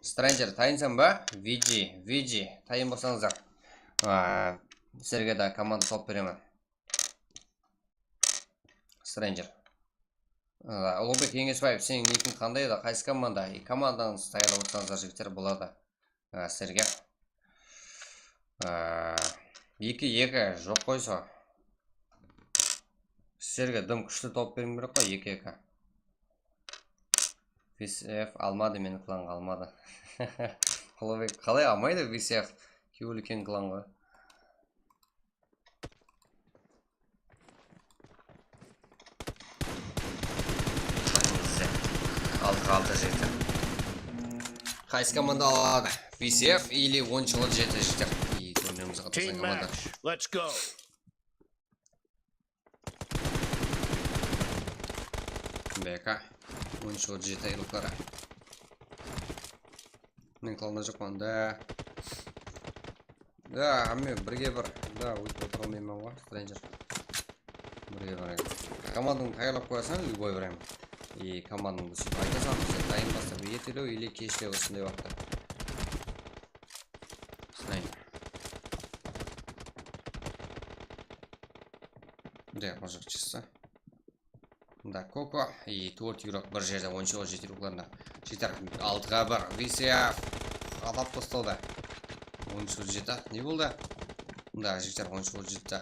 Stranger тайынсан ба? VG тайын болсаңыздар. Сіздерге да команда топ беремін. Stranger. Ұлыбек Кенесбаев, сенің ниетің қандай еді? Қайсы команда? Командаңыз таярлап отырсаңыздар жігіттер болады сіздерге. 2-2 жоқ қойса. Сіздерге дым күшті топ берім керек қой, 2-2. VCF алмады, мені кланға алмады. Ұлыбек қалай алмайды VCF? Кеулі кен кланға. Алты жеті. Қайсы команда алады? VCF или 10-лы жеті жетер? Team match. Let's go. Бека. 10-лы жеті айлықтары. Мен қалына жоқпан, да. Да, әме бірге бір. Да, өйтіп отыру мейман ғой, Stranger. Бірге бір. Команданың таярлап қоясан, любой бірем. И командаңды сөйтіп айтасам, сен дайын бастап етелеу или кештеу осындай уақытта. Сынайын. Да, может чисто. Да, Коко и төрт юрок бір жерде 10-лы жеті юрокларында. Жетер 6-ға 1. VCF адап тосталды. 10-лы жеті. Не болды? Да, жетер 10-лы жеті.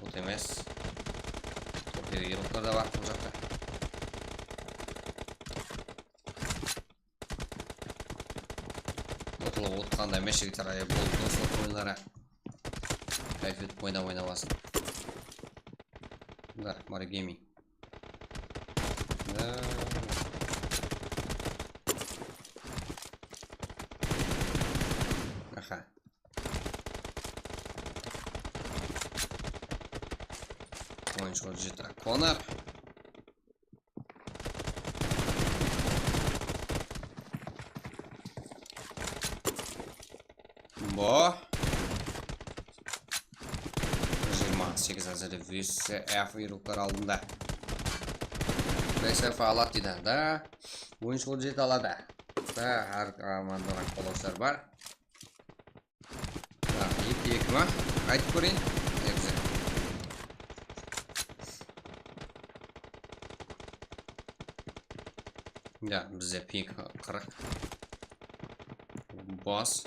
От емес. Топ юроклар да бар бұл жақта. қылып отқанда емес жігіттер, болды достық ойлары. Кайф етіп ойнап-ойнабасын. Да, Мари Гейминг. Да. Аха. Oyuncu жетті. Конор. Бо. 28 әзірі VCF ируқтар алдында. VCF алады дейді. Да. Ойыншылы жет алады. Да, әр командаға қолаушылар бар. Да, 2-2 ма? Айтып көрейін. Екізі. Да, бізде пик 40. Бос.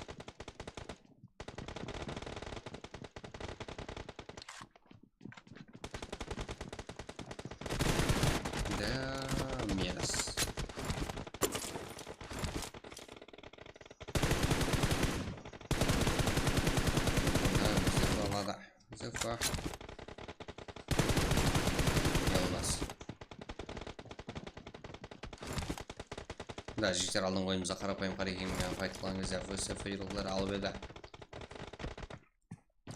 Да, жігіттер алдын ойымызда қарапайым қарекеңмен қайтылған кезде VCF ируқтар алып еді.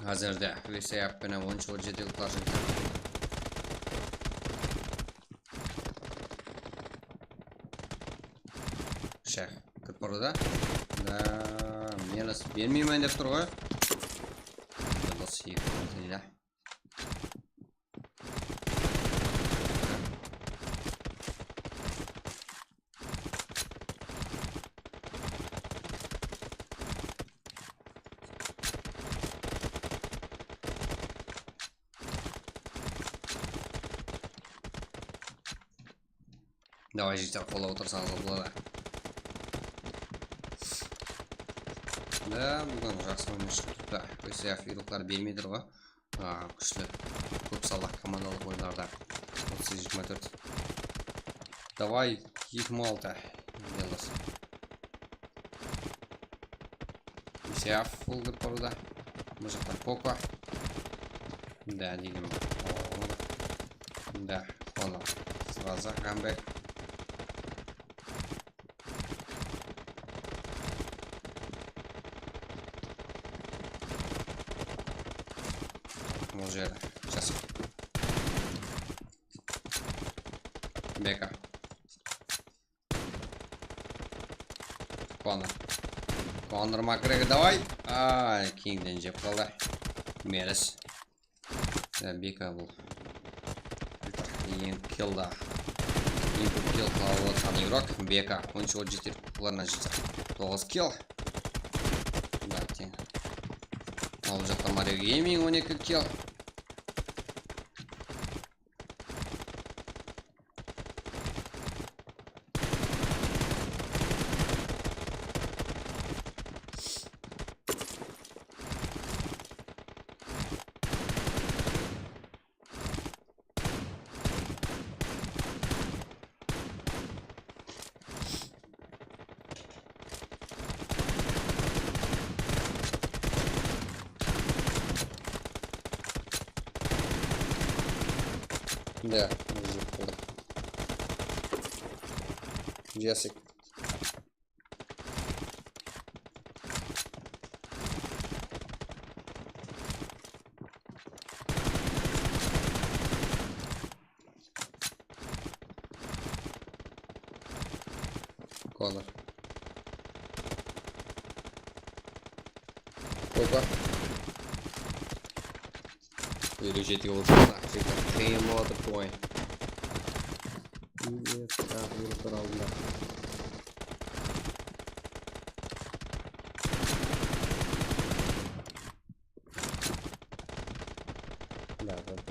Қазірде VCF пені 10-шылы жетеліктар жігіттер. Шәх, күт бұрды да? Да, мені бермеймін деп тұр ғой. Дос екі дейді. Давай жігіттер қола отырсаңыз болады. Да, бүгін жақсы ойын шықты. VCF ируқтар бермейдір ғой. Күшті. Көп салақ командалық ойындарда. 38-24. Давай 2-6. Елдос. VCF фул кіріп баруда. Бұл жақта Коко. Да, деген. Да, оны. Сразу камбэк. Уже сейчас. Бека. Конор Макгрегор, давай. Кингден жеп қалды. Меріс. Бека бұл. Ең килда. Ең көп килл қалып отқан игрок. Бека. 13 жетер құларына жетер. 9 килл. Да, тең. Алып жатқан Мари Гейминг 12 килл. Да, Джессик. Конор. Опа. Вырежет его нафиг. Хейм waterpoint. Нет, так, виртуал алдында. Да, вот.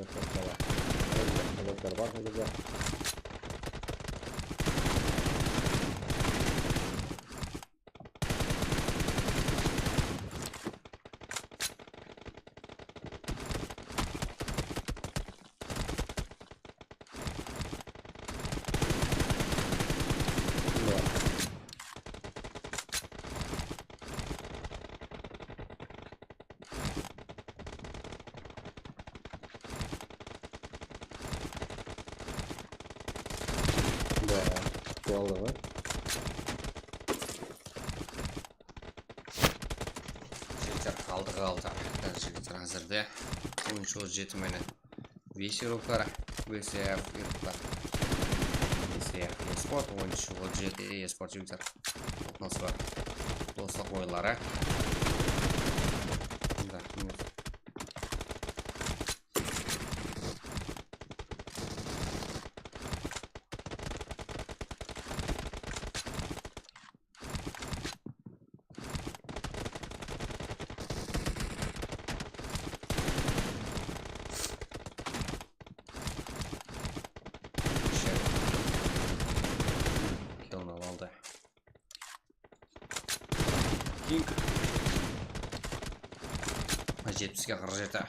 Болды ғой. Жігіттер қалды. Жігіттер әзірде. 13-37 менен. 5 еуроклар. VCF еуроклар. VCF eSport 13-37 eSport жігіттер. Отнасы бар. Достық ойлары. Да, минус. Кинг 70-ге 47.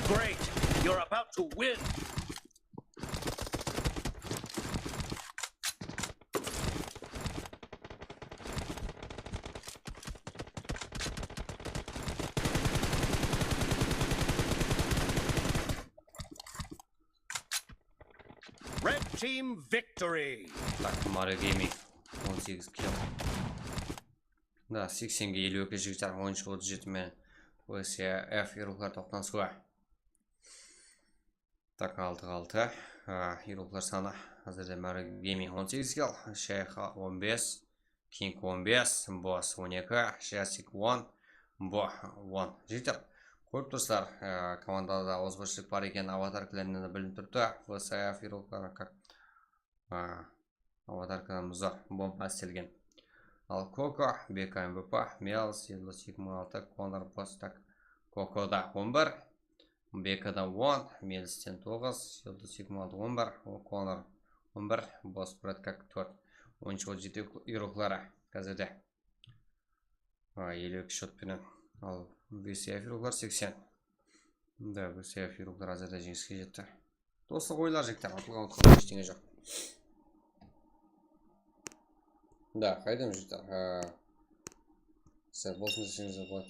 Great. You're about to win. Red team victory. Так, Mario Gaming 18 kill. Да, 80-ге 52 жігіттер 13-37 мен VCF еуроклар тоқтансуға. Так, 6-6. Еуроклар саны. Әзірде Mario Gaming 18 kill. Шайха 15. King 15. Boss 12. Jessic 1. Bo 1. Жігіттер, көріп тұрсыздар, командада озғышылық бар екен, аватаркілерінен білініп тұрды. VCF еуроклар как аватаркаларымызда бомба істелген. Ал Коко, Бека МВП, Мелс, 26, Конор Постак, Кокода 11, Бекада 10, Мелстен 9, 26, 11, Конор 11, Босс Бред как 4, 13-37 еуроклары қазірде. 52 шотпенен. Ал VCF еуроклар 80. Да, VCF еуроклар әзірде жеңіске жетті. Достық ойлар жектер, ұтылған ештеңе жоқ. Да, қайдам жігіттер. Сәл болсын десеңіздер болады.